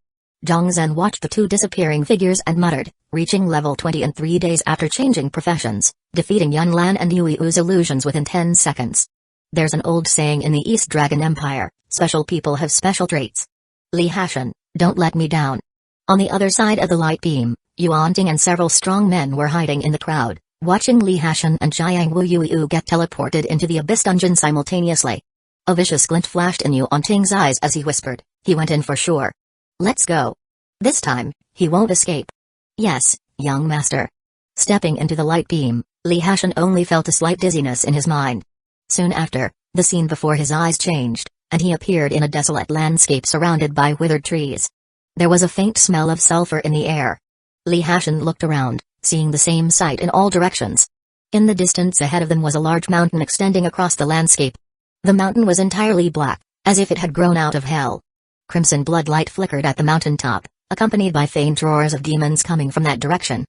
Zhang Zhen watched the two disappearing figures and muttered, reaching level 20 in 3 days after changing professions, defeating Yun Lan and Yui's illusions within 10 seconds. There's an old saying in the East Dragon Empire, special people have special traits. Li Hashan, don't let me down. On the other side of the light beam, Yuan Ting and several strong men were hiding in the crowd, watching Li Hashan and Jiang Wuyui get teleported into the Abyss Dungeon simultaneously. A vicious glint flashed in Yuan Ting's eyes as he whispered, he went in for sure. Let's go. This time, he won't escape. Yes, young master. Stepping into the light beam, Li Hashan only felt a slight dizziness in his mind. Soon after, the scene before his eyes changed, and he appeared in a desolate landscape surrounded by withered trees. There was a faint smell of sulfur in the air. Li Hashan looked around, seeing the same sight in all directions. In the distance ahead of them was a large mountain extending across the landscape. The mountain was entirely black, as if it had grown out of hell. Crimson blood light flickered at the mountain top, accompanied by faint roars of demons coming from that direction.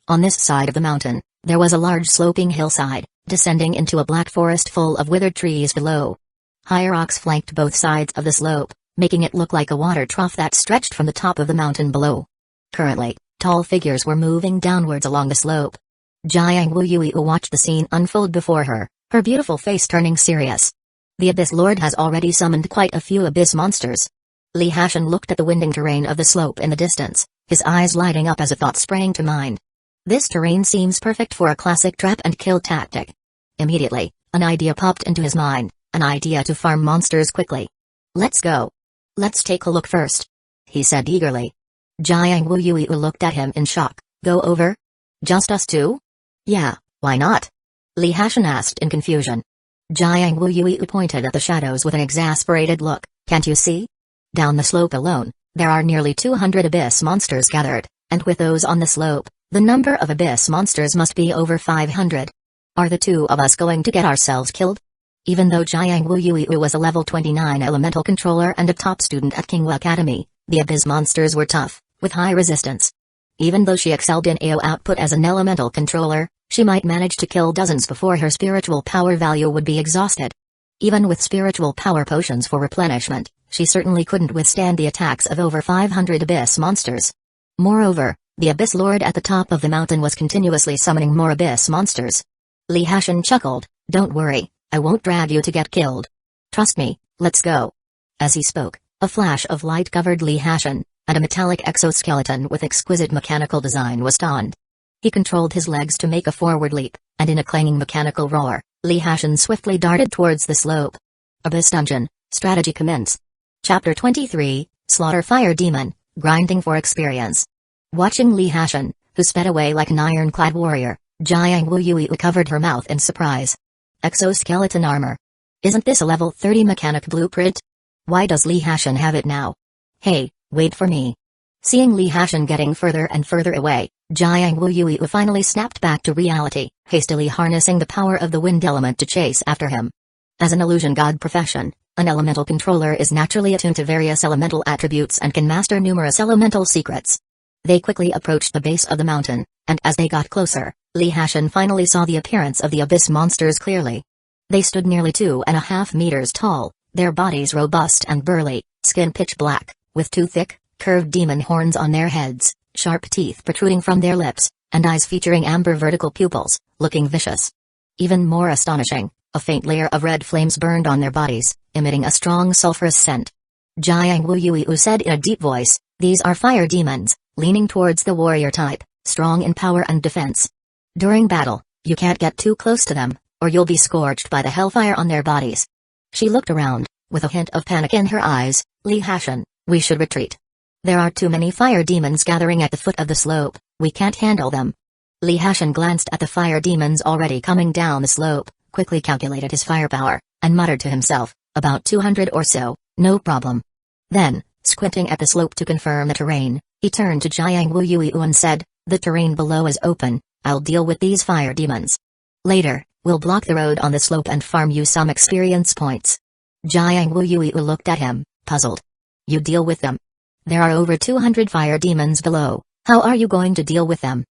On this side of the mountain, there was a large sloping hillside, descending into a black forest full of withered trees below. High rocks flanked both sides of the slope, making it look like a water trough that stretched from the top of the mountain below. Currently, tall figures were moving downwards along the slope. Jiang Wuyui watched the scene unfold before her, her beautiful face turning serious. The Abyss Lord has already summoned quite a few Abyss monsters. Li Hashan looked at the winding terrain of the slope in the distance, his eyes lighting up as a thought sprang to mind. This terrain seems perfect for a classic trap-and-kill tactic. Immediately, an idea popped into his mind, an idea to farm monsters quickly. Let's go. Let's take a look first, he said eagerly. Jiang Wuyui looked at him in shock, Go over? Just us two? Yeah, why not? Li Hashan asked in confusion. Jiang Wuyui pointed at the shadows with an exasperated look. Can't you see? Down the slope alone, there are nearly 200 abyss monsters gathered, and with those on the slope, the number of abyss monsters must be over 500. Are the two of us going to get ourselves killed? Even though Jiang Wuyui was a level 29 elemental controller and a top student at Kingwu Academy, the abyss monsters were tough, with high resistance. Even though she excelled in AO output as an elemental controller, she might manage to kill dozens before her spiritual power value would be exhausted. Even with spiritual power potions for replenishment, she certainly couldn't withstand the attacks of over 500 abyss monsters. Moreover, the Abyss Lord at the top of the mountain was continuously summoning more abyss monsters. Li Hashan chuckled, "Don't worry, I won't drag you to get killed. Trust me, let's go." As he spoke, a flash of light covered Li Hashan, and a metallic exoskeleton with exquisite mechanical design was donned. He controlled his legs to make a forward leap, and in a clanging mechanical roar, Li Hashan swiftly darted towards the slope. Abyss Dungeon, Strategy Commence. Chapter 23, Slaughter Fire Demon, Grinding for Experience. Watching Li Hashan, who sped away like an ironclad warrior, Jiang Wuyui covered her mouth in surprise. Exoskeleton armor. Isn't this a level 30 mechanic blueprint? Why does Li Hashan have it now? Hey, wait for me. Seeing Li Hashan getting further and further away, Jiang Wuyui finally snapped back to reality, hastily harnessing the power of the wind element to chase after him. As an illusion god profession, an elemental controller is naturally attuned to various elemental attributes and can master numerous elemental secrets. They quickly approached the base of the mountain, and as they got closer, Li Hashan finally saw the appearance of the abyss monsters clearly. They stood nearly 2.5 meters tall, their bodies robust and burly, skin pitch black, with two thick, curved demon horns on their heads, sharp teeth protruding from their lips, and eyes featuring amber vertical pupils, looking vicious. Even more astonishing, a faint layer of red flames burned on their bodies, emitting a strong sulfurous scent. Jiang Wuyui said in a deep voice, "These are fire demons," leaning towards the warrior type, strong in power and defense. During battle, you can't get too close to them, or you'll be scorched by the hellfire on their bodies. She looked around, with a hint of panic in her eyes. Li Hashan, we should retreat. There are too many fire demons gathering at the foot of the slope, we can't handle them. Li Hashan glanced at the fire demons already coming down the slope, quickly calculated his firepower, and muttered to himself, about 200 or so, no problem. Then, squinting at the slope to confirm the terrain, he turned to Jiang Wuyui and said, "The terrain below is open, I'll deal with these fire demons. Later, we'll block the road on the slope and farm you some experience points." Jiang Wuyui looked at him, puzzled. "You deal with them? There are over 200 fire demons below, how are you going to deal with them?"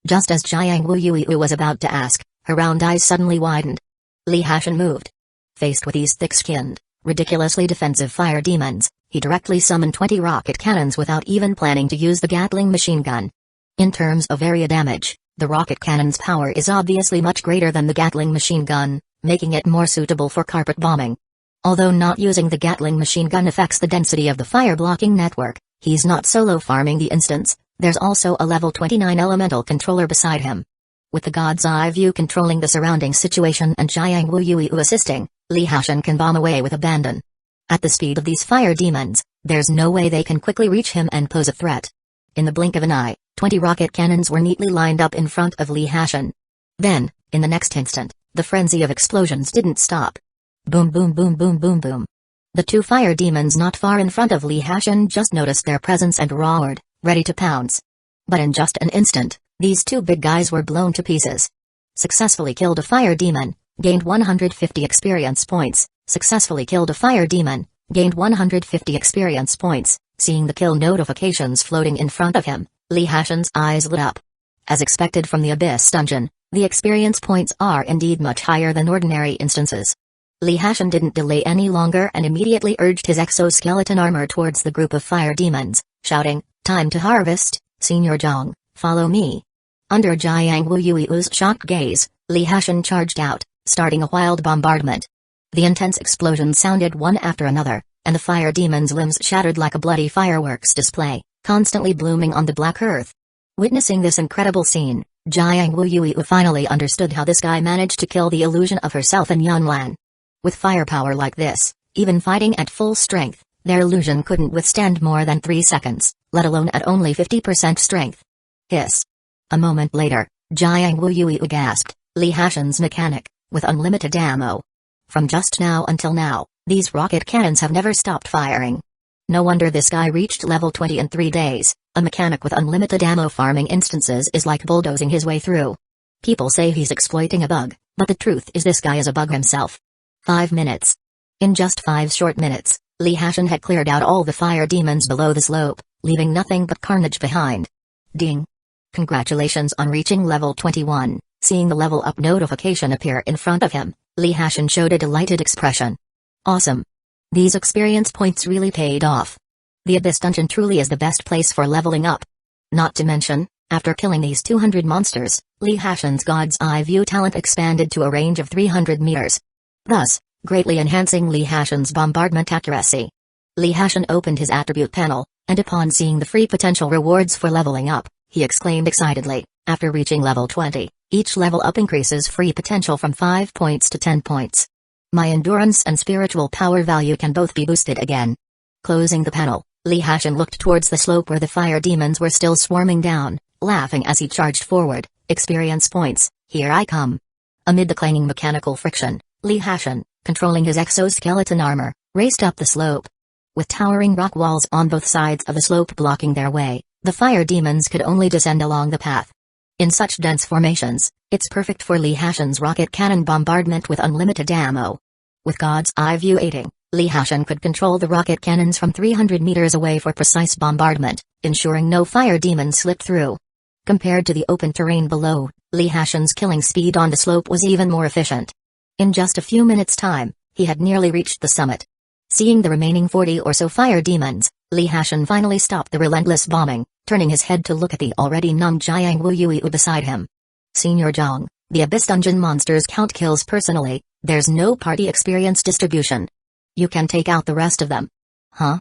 Just as Jiang Wuyui was about to ask, her round eyes suddenly widened. Li Hashan moved. Faced with these thick-skinned, ridiculously defensive fire demons, he directly summoned 20 rocket cannons without even planning to use the Gatling machine gun. In terms of area damage, the rocket cannon's power is obviously much greater than the Gatling machine gun, making it more suitable for carpet bombing. Although not using the Gatling machine gun affects the density of the fire-blocking network, he's not solo farming the instance, there's also a level 29 elemental controller beside him. With the God's Eye view controlling the surrounding situation and Jiang Wuyui assisting, Li Hashan can bomb away with abandon. At the speed of these fire demons, there's no way they can quickly reach him and pose a threat. In the blink of an eye, 20 rocket cannons were neatly lined up in front of Li Hashan. Then, in the next instant, the frenzy of explosions didn't stop. Boom boom boom boom boom boom. The two fire demons not far in front of Li Hashan just noticed their presence and roared, ready to pounce. But in just an instant, these two big guys were blown to pieces. Successfully killed a fire demon, gained 150 experience points, successfully killed a fire demon, gained 150 experience points. Seeing the kill notifications floating in front of him, Li Hashan's eyes lit up. As expected from the Abyss Dungeon, the experience points are indeed much higher than ordinary instances. Li Hashan didn't delay any longer and immediately urged his exoskeleton armor towards the group of fire demons, shouting, "Time to harvest, Senior Zhang, follow me." Under Jiang Wuyui's shocked gaze, Li Hashan charged out, starting a wild bombardment. The intense explosions sounded one after another, and the fire demon's limbs shattered like a bloody fireworks display, constantly blooming on the black earth. Witnessing this incredible scene, Jiang Wuyui finally understood how this guy managed to kill the illusion of herself and Yunlan. With firepower like this, even fighting at full strength, their illusion couldn't withstand more than 3 seconds, let alone at only 50% strength. Hiss. A moment later, Jiang Wu gasped, Li Hashan's mechanic, with unlimited ammo. From just now until now, these rocket cannons have never stopped firing. No wonder this guy reached level 20 in 3 days. A mechanic with unlimited ammo farming instances is like bulldozing his way through. People say he's exploiting a bug, but the truth is this guy is a bug himself. 5 minutes. In just 5 short minutes, Li Hashan had cleared out all the fire demons below the slope, leaving nothing but carnage behind. Ding. Congratulations on reaching level 21. Seeing the level up notification appear in front of him, Li Hashan showed a delighted expression. Awesome. These experience points really paid off. The Abyss Dungeon truly is the best place for leveling up. Not to mention, after killing these 200 monsters, Li Hashan's God's Eye View talent expanded to a range of 300 meters. Thus, greatly enhancing Li Hashan's bombardment accuracy. Li Hashan opened his attribute panel, and upon seeing the free potential rewards for leveling up, he exclaimed excitedly, after reaching level 20, each level up increases free potential from 5 points to 10 points. My endurance and spiritual power value can both be boosted again. Closing the panel, Li Hashan looked towards the slope where the fire demons were still swarming down, laughing as he charged forward. Experience points, here I come. Amid the clanging mechanical friction, Li Hashan, controlling his exoskeleton armor, raced up the slope. With towering rock walls on both sides of the slope blocking their way, the fire demons could only descend along the path. In such dense formations, it's perfect for Li Hashan's rocket cannon bombardment with unlimited ammo. With God's Eye View aiding, Li Hashan could control the rocket cannons from 300 meters away for precise bombardment, ensuring no fire demons slipped through. Compared to the open terrain below, Li Hashan's killing speed on the slope was even more efficient. In just a few minutes' time, he had nearly reached the summit. Seeing the remaining 40 or so fire demons, Li Hashan finally stopped the relentless bombing, turning his head to look at the already numbed Jiang Wu beside him. Senior Zhang, the Abyss Dungeon monsters count kills personally, there's no party experience distribution. You can take out the rest of them. Huh?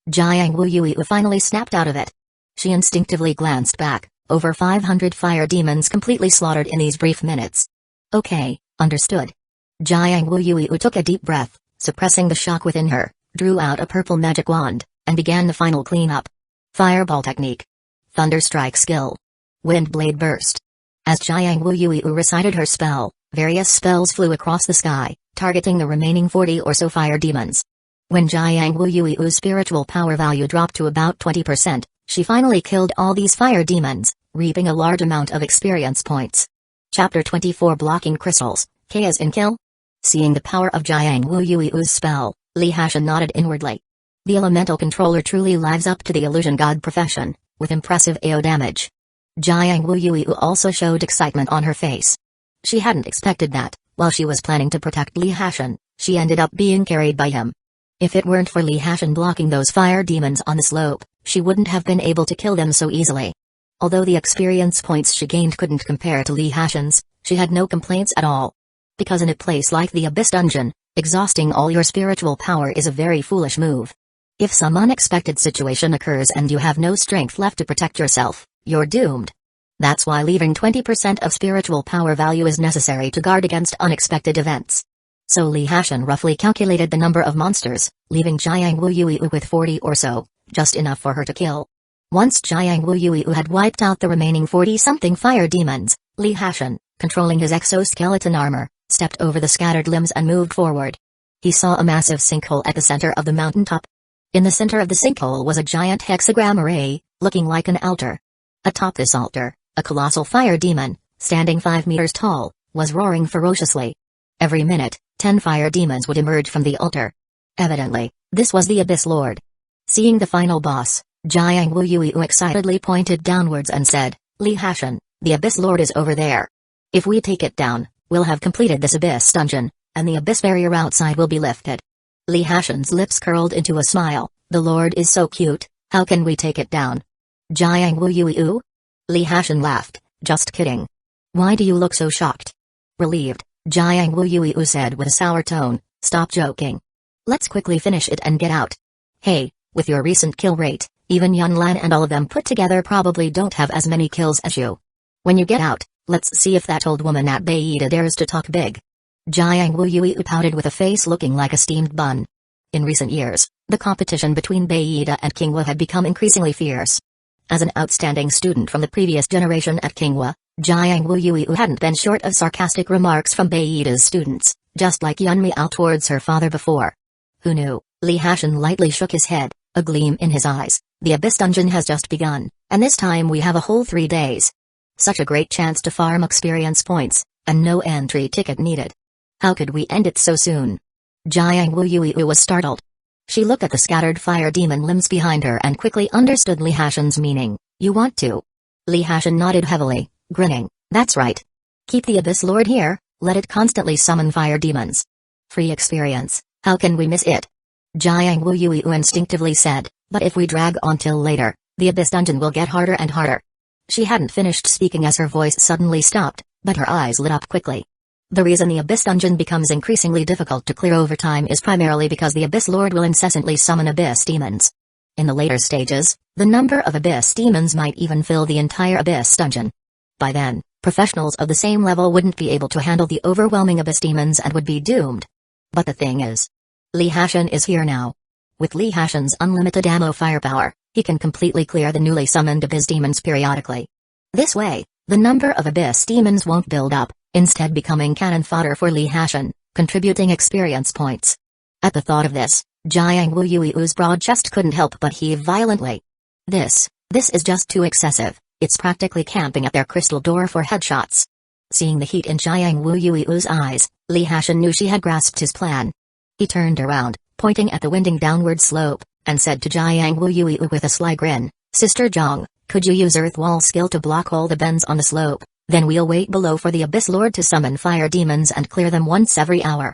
Jiang Wu finally snapped out of it. She instinctively glanced back, over 500 fire demons completely slaughtered in these brief minutes. Okay, understood. Jiang Wu took a deep breath, suppressing the shock within her, drew out a purple magic wand, and began the final cleanup. Fireball technique. Thunderstrike skill. Wind blade burst. As Jiang Wu recited her spell, various spells flew across the sky, targeting the remaining 40 or so fire demons. When Jiang Wu's spiritual power value dropped to about 20%, she finally killed all these fire demons, reaping a large amount of experience points. Chapter 24 Blocking Crystals, K as in kill? Seeing the power of Jiang Wu's spell, Li Hashan nodded inwardly. The elemental controller truly lives up to the illusion god profession, with impressive AO damage. Jiang Wu also showed excitement on her face. She hadn't expected that, while she was planning to protect Li Hashan, she ended up being carried by him. If it weren't for Li Hashan blocking those fire demons on the slope, she wouldn't have been able to kill them so easily. Although the experience points she gained couldn't compare to Li Hashan's, she had no complaints at all. Because in a place like the Abyss Dungeon, exhausting all your spiritual power is a very foolish move. If some unexpected situation occurs and you have no strength left to protect yourself, you're doomed. That's why leaving 20% of spiritual power value is necessary to guard against unexpected events. So Li Hashan roughly calculated the number of monsters, leaving Jiang Wu with 40 or so, just enough for her to kill. Once Jiang Wu had wiped out the remaining 40-something fire demons, Li Hashan, controlling his exoskeleton armor, stepped over the scattered limbs and moved forward. He saw a massive sinkhole at the center of the mountaintop. In the center of the sinkhole was a giant hexagram array, looking like an altar. Atop this altar, a colossal fire demon, standing 5 meters tall, was roaring ferociously. Every minute, 10 fire demons would emerge from the altar. Evidently, this was the Abyss Lord. Seeing the final boss, Jiang Wu excitedly pointed downwards and said, Li Hashan, the Abyss Lord is over there. If we take it down, we'll have completed this Abyss Dungeon, and the Abyss barrier outside will be lifted. Li Hashan's lips curled into a smile. The Lord is so cute, how can we take it down? Jiang Wu? Li Hashan laughed, just kidding. Why do you look so shocked? Relieved, Jiang Wu said with a sour tone, stop joking. Let's quickly finish it and get out. Hey, with your recent kill rate, even Yun Lan and all of them put together probably don't have as many kills as you. When you get out, let's see if that old woman at Beida dares to talk big. Jiang Wu pouted with a face looking like a steamed bun. In recent years, the competition between Beida and King Wu had become increasingly fierce. As an outstanding student from the previous generation at Kinghua, Jiang Wuyuiu hadn't been short of sarcastic remarks from Beida's students, just like Yun Miao towards her father before. Who knew? Li Hashan lightly shook his head, a gleam in his eyes. The Abyss Dungeon has just begun, and this time we have a whole 3 days. Such a great chance to farm experience points, and no entry ticket needed. How could we end it so soon? Jiang Wuyuiu was startled. She looked at the scattered fire demon limbs behind her and quickly understood Li Hashan's meaning. You want to? Li Hashan nodded heavily, grinning. That's right. Keep the Abyss Lord here, let it constantly summon fire demons. Free experience, how can we miss it? Jiang Wuyuiu instinctively said, but if we drag on till later, the Abyss Dungeon will get harder and harder. She hadn't finished speaking as her voice suddenly stopped, but her eyes lit up quickly. The reason the Abyss Dungeon becomes increasingly difficult to clear over time is primarily because the Abyss Lord will incessantly summon Abyss Demons. In the later stages, the number of Abyss Demons might even fill the entire Abyss Dungeon. By then, professionals of the same level wouldn't be able to handle the overwhelming Abyss Demons and would be doomed. But the thing is, Li Hashan is here now. With Li Hashan's unlimited ammo firepower, he can completely clear the newly summoned Abyss Demons periodically. This way, the number of Abyss Demons won't build up, instead becoming cannon fodder for Li Hashan, contributing experience points. At the thought of this, Jiang Wuyuiu's broad chest couldn't help but heave violently. This is just too excessive. It's practically camping at their crystal door for headshots. Seeing the heat in Jiang Wuyuiu's eyes, Li Hashan knew she had grasped his plan. He turned around, pointing at the winding downward slope, and said to Jiang Wuyuiu with a sly grin, Sister Zhang, could you use Earth Wall skill to block all the bends on the slope? Then we'll wait below for the Abyss Lord to summon fire demons and clear them once every hour.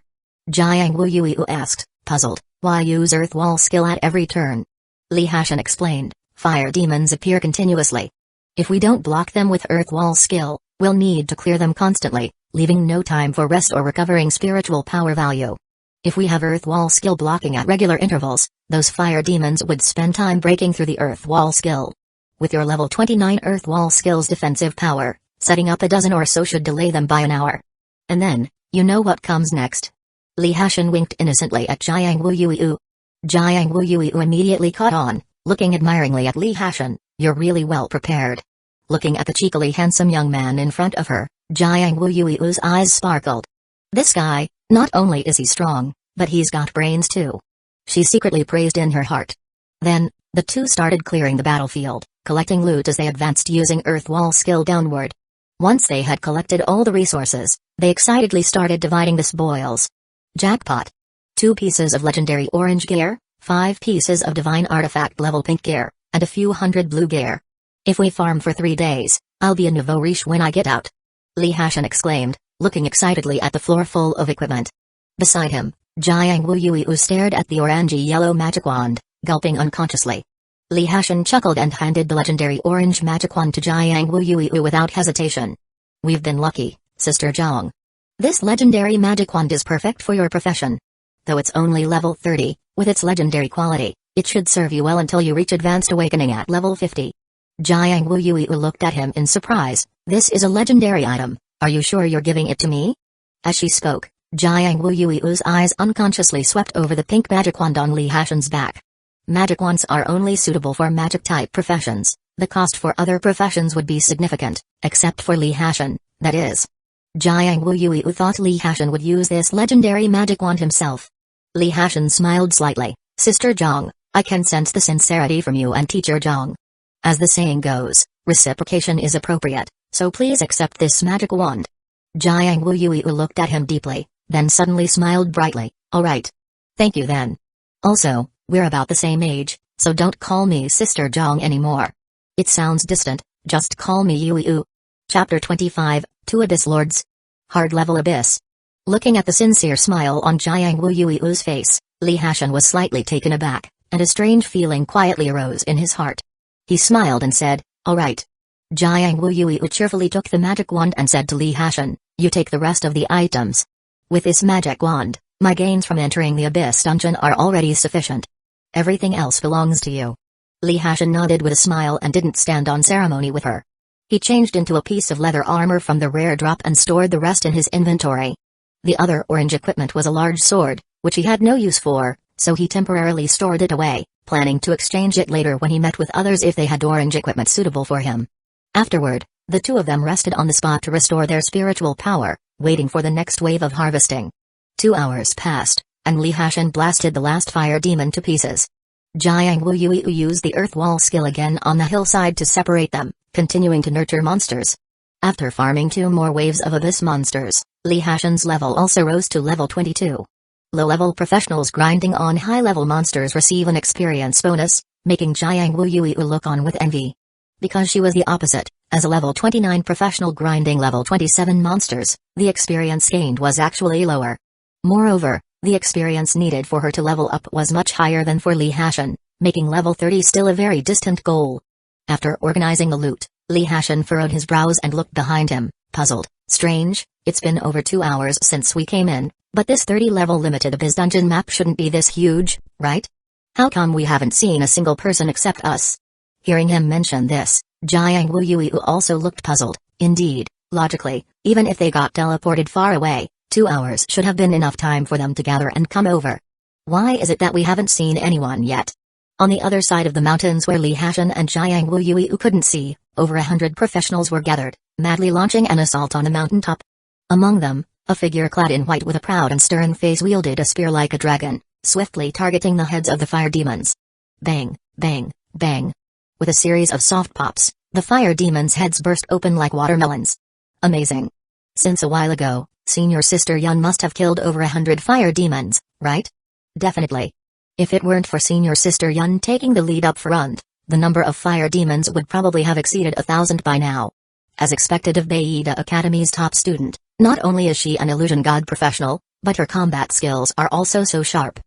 Jiang Wuyuiu asked, puzzled, why use Earth Wall skill at every turn? Li Hashan explained, fire demons appear continuously. If we don't block them with Earth Wall skill, we'll need to clear them constantly, leaving no time for rest or recovering spiritual power value. If we have Earth Wall skill blocking at regular intervals, those fire demons would spend time breaking through the Earth Wall skill. With your level 29 Earth Wall skill's defensive power, setting up a dozen or so should delay them by an hour. And then, you know what comes next. Li Hashan winked innocently at Jiang Wuyuiu. Jiang Wuyuiu immediately caught on, looking admiringly at Li Hashan. You're really well prepared. Looking at the cheekily handsome young man in front of her, Jiang Wuyuiu's eyes sparkled. This guy, not only is he strong, but he's got brains too. She secretly praised in her heart. Then, the two started clearing the battlefield, collecting loot as they advanced using Earth Wall skill downward. Once they had collected all the resources, they excitedly started dividing the spoils. Jackpot! 2 pieces of legendary orange gear, 5 pieces of divine artifact level pink gear, and a few hundred blue gear. If we farm for 3 days, I'll be a nouveau riche when I get out. Li Hashan exclaimed, looking excitedly at the floor full of equipment. Beside him, Jiang Wuyuiu stared at the orangey-yellow magic wand, gulping unconsciously. Li Hashan chuckled and handed the legendary orange magic wand to Jiang Wuyuiu without hesitation. We've been lucky, Sister Zhang. This legendary magic wand is perfect for your profession. Though it's only level 30, with its legendary quality, it should serve you well until you reach Advanced Awakening at level 50. Jiang Wuyuiu looked at him in surprise. This is a legendary item, are you sure you're giving it to me? As she spoke, Jiang Wuyuiu's eyes unconsciously swept over the pink magic wand on Li Hashan's back. Magic wands are only suitable for magic-type professions. The cost for other professions would be significant, except for Li Hashan, that is. Jiang Wuyuiu thought Li Hashan would use this legendary magic wand himself. Li Hashan smiled slightly. Sister Zhang, I can sense the sincerity from you and Teacher Zhang. As the saying goes, reciprocation is appropriate, so please accept this magic wand. Jiang Wuyuiu looked at him deeply, then suddenly smiled brightly. Alright. Thank you then. Also, we're about the same age, so don't call me Sister Zhang anymore. It sounds distant, just call me Yuiu. Chapter 25, 2 Abyss Lords. Hard Level Abyss. Looking at the sincere smile on Jiang Wuyuiu's face, Li Hashan was slightly taken aback, and a strange feeling quietly arose in his heart. He smiled and said, alright. Jiang Wuyuiu cheerfully took the magic wand and said to Li Hashan, you take the rest of the items. With this magic wand, my gains from entering the Abyss Dungeon are already sufficient. Everything else belongs to you. Li Hashan nodded with a smile and didn't stand on ceremony with her. He changed into a piece of leather armor from the rare drop and stored the rest in his inventory. The other orange equipment was a large sword, which he had no use for, so he temporarily stored it away, planning to exchange it later when he met with others if they had orange equipment suitable for him. Afterward, the two of them rested on the spot to restore their spiritual power, waiting for the next wave of harvesting. 2 hours passed, and Li Hashan blasted the last fire demon to pieces. Jiang Wuyu used the earth wall skill again on the hillside to separate them, continuing to nurture monsters. After farming 2 more waves of abyss monsters, Li Hashan's level also rose to level 22. Low-level professionals grinding on high-level monsters receive an experience bonus, making Jiang Wuyu look on with envy. Because she was the opposite, as a level 29 professional grinding level 27 monsters, the experience gained was actually lower. Moreover, the experience needed for her to level up was much higher than for Li Hashan, making level 30 still a very distant goal. After organizing the loot, Li Hashan furrowed his brows and looked behind him, puzzled. Strange, it's been over 2 hours since we came in, but this 30-level limited abyss dungeon map shouldn't be this huge, right? How come we haven't seen a single person except us? Hearing him mention this, Jiang Wuyu also looked puzzled. Indeed, logically, even if they got teleported far away, 2 hours should have been enough time for them to gather and come over. Why is it that we haven't seen anyone yet? On the other side of the mountains where Li Hashan and Jiang Wuyu couldn't see, over 100 professionals were gathered, madly launching an assault on the mountaintop. Among them, a figure clad in white with a proud and stern face wielded a spear like a dragon, swiftly targeting the heads of the fire demons. Bang, bang, bang. With a series of soft pops, the fire demons' heads burst open like watermelons. Amazing. Since a while ago, Senior Sister Yun must have killed over 100 fire demons, right? Definitely. If it weren't for Senior Sister Yun taking the lead up front, the number of fire demons would probably have exceeded 1,000 by now. As expected of Beida Academy's top student, not only is she an illusion god professional, but her combat skills are also so sharp.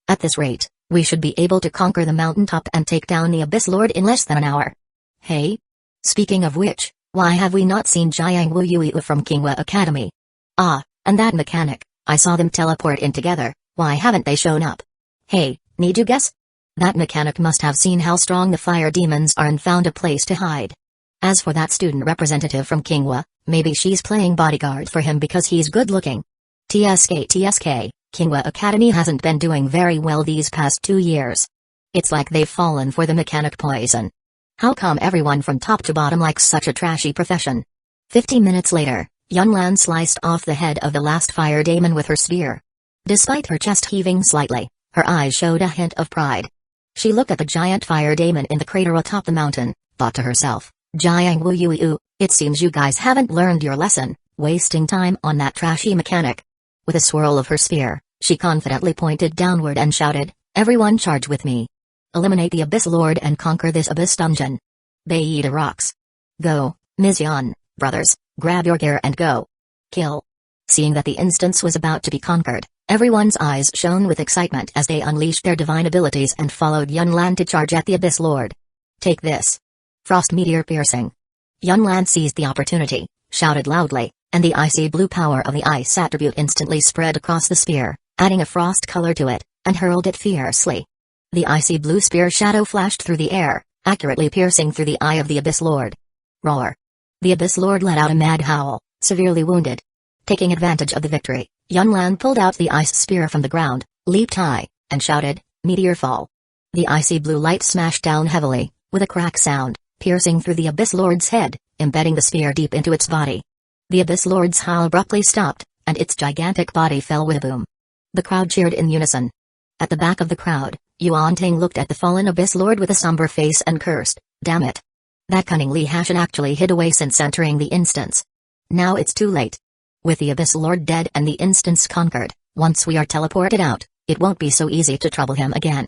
At this rate, we should be able to conquer the mountaintop and take down the Abyss Lord in less than an hour. Hey? Speaking of which, why have we not seen Jiang Wuyu from Kingwa Academy? Ah, and that mechanic, I saw them teleport in together, why haven't they shown up? Hey, need you guess? That mechanic must have seen how strong the fire demons are and found a place to hide. As for that student representative from Kingwa, maybe she's playing bodyguard for him because he's good looking. TSK, Kingwa Academy hasn't been doing very well these past 2 years. It's like they've fallen for the mechanic poison. How come everyone from top to bottom likes such a trashy profession? 50 minutes later, Yunlan sliced off the head of the last fire demon with her spear. Despite her chest heaving slightly, her eyes showed a hint of pride. She looked at the giant fire demon in the crater atop the mountain, thought to herself, Jiang Wuyu, it seems you guys haven't learned your lesson, wasting time on that trashy mechanic. With a swirl of her spear, she confidently pointed downward and shouted, everyone charge with me. Eliminate the Abyss Lord and conquer this Abyss dungeon. Beida rocks. Go, Ms. Yan, brothers, grab your gear and go. Kill. Seeing that the instance was about to be conquered, everyone's eyes shone with excitement as they unleashed their divine abilities and followed Yunlan to charge at the Abyss Lord. Take this. Frost meteor piercing. Yunlan seized the opportunity, shouted loudly, and the icy blue power of the ice attribute instantly spread across the spear, adding a frost color to it, and hurled it fiercely. The icy blue spear shadow flashed through the air, accurately piercing through the eye of the Abyss Lord. Roar. The Abyss Lord let out a mad howl, severely wounded. Taking advantage of the victory, Yunlan pulled out the ice spear from the ground, leaped high, and shouted, meteor fall. The icy blue light smashed down heavily, with a crack sound, piercing through the Abyss Lord's head, embedding the spear deep into its body. The Abyss Lord's howl abruptly stopped, and its gigantic body fell with a boom. The crowd cheered in unison. At the back of the crowd, Yuan Ting looked at the fallen Abyss Lord with a somber face and cursed, damn it. That cunning Li Hashan actually hid away since entering the instance. Now it's too late. With the Abyss Lord dead and the instance conquered, once we are teleported out, it won't be so easy to trouble him again.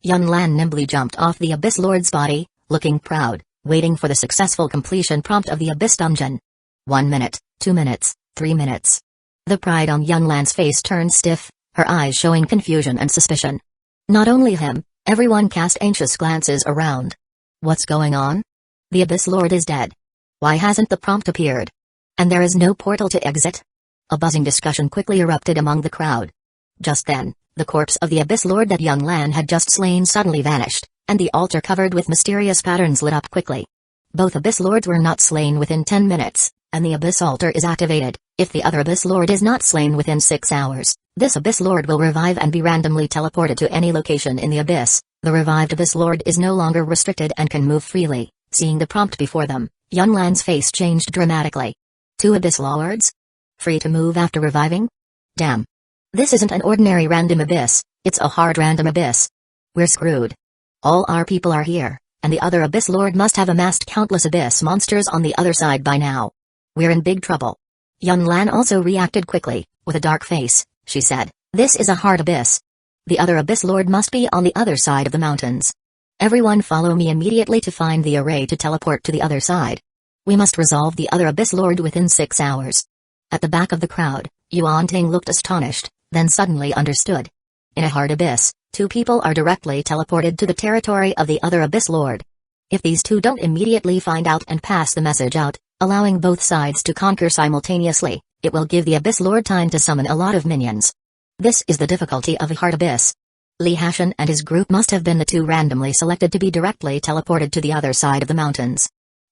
Yunlan nimbly jumped off the Abyss Lord's body, looking proud, waiting for the successful completion prompt of the Abyss Dungeon. 1 minute, 2 minutes, 3 minutes. The pride on Yunlan's face turned stiff, her eyes showing confusion and suspicion. Not only him, everyone cast anxious glances around. What's going on? The Abyss Lord is dead. Why hasn't the prompt appeared? And there is no portal to exit? A buzzing discussion quickly erupted among the crowd. Just then, the corpse of the Abyss Lord that Yunlan had just slain suddenly vanished, and the altar covered with mysterious patterns lit up quickly. Both Abyss Lords were not slain within 10 minutes, and the Abyss altar is activated. If the other Abyss Lord is not slain within 6 hours, this Abyss Lord will revive and be randomly teleported to any location in the Abyss, The revived Abyss Lord is no longer restricted and can move freely. Seeing the prompt before them, Yunlan's face changed dramatically. 2 Abyss Lords? Free to move after reviving? Damn. This isn't an ordinary random abyss, it's a hard random abyss. We're screwed. All our people are here, and the other Abyss Lord must have amassed countless abyss monsters on the other side by now. We're in big trouble. Yunlan also reacted quickly. With a dark face, she said, "This is a hard abyss. The other Abyss Lord must be on the other side of the mountains. Everyone follow me immediately to find the array to teleport to the other side. We must resolve the other Abyss Lord within 6 hours." At the back of the crowd, Yuan-Ting looked astonished, then suddenly understood. In a hard abyss, 2 people are directly teleported to the territory of the other Abyss Lord. If these 2 don't immediately find out and pass the message out, allowing both sides to conquer simultaneously, it will give the Abyss Lord time to summon a lot of minions. This is the difficulty of a hard abyss. Li Hashan and his group must have been the 2 randomly selected to be directly teleported to the other side of the mountains.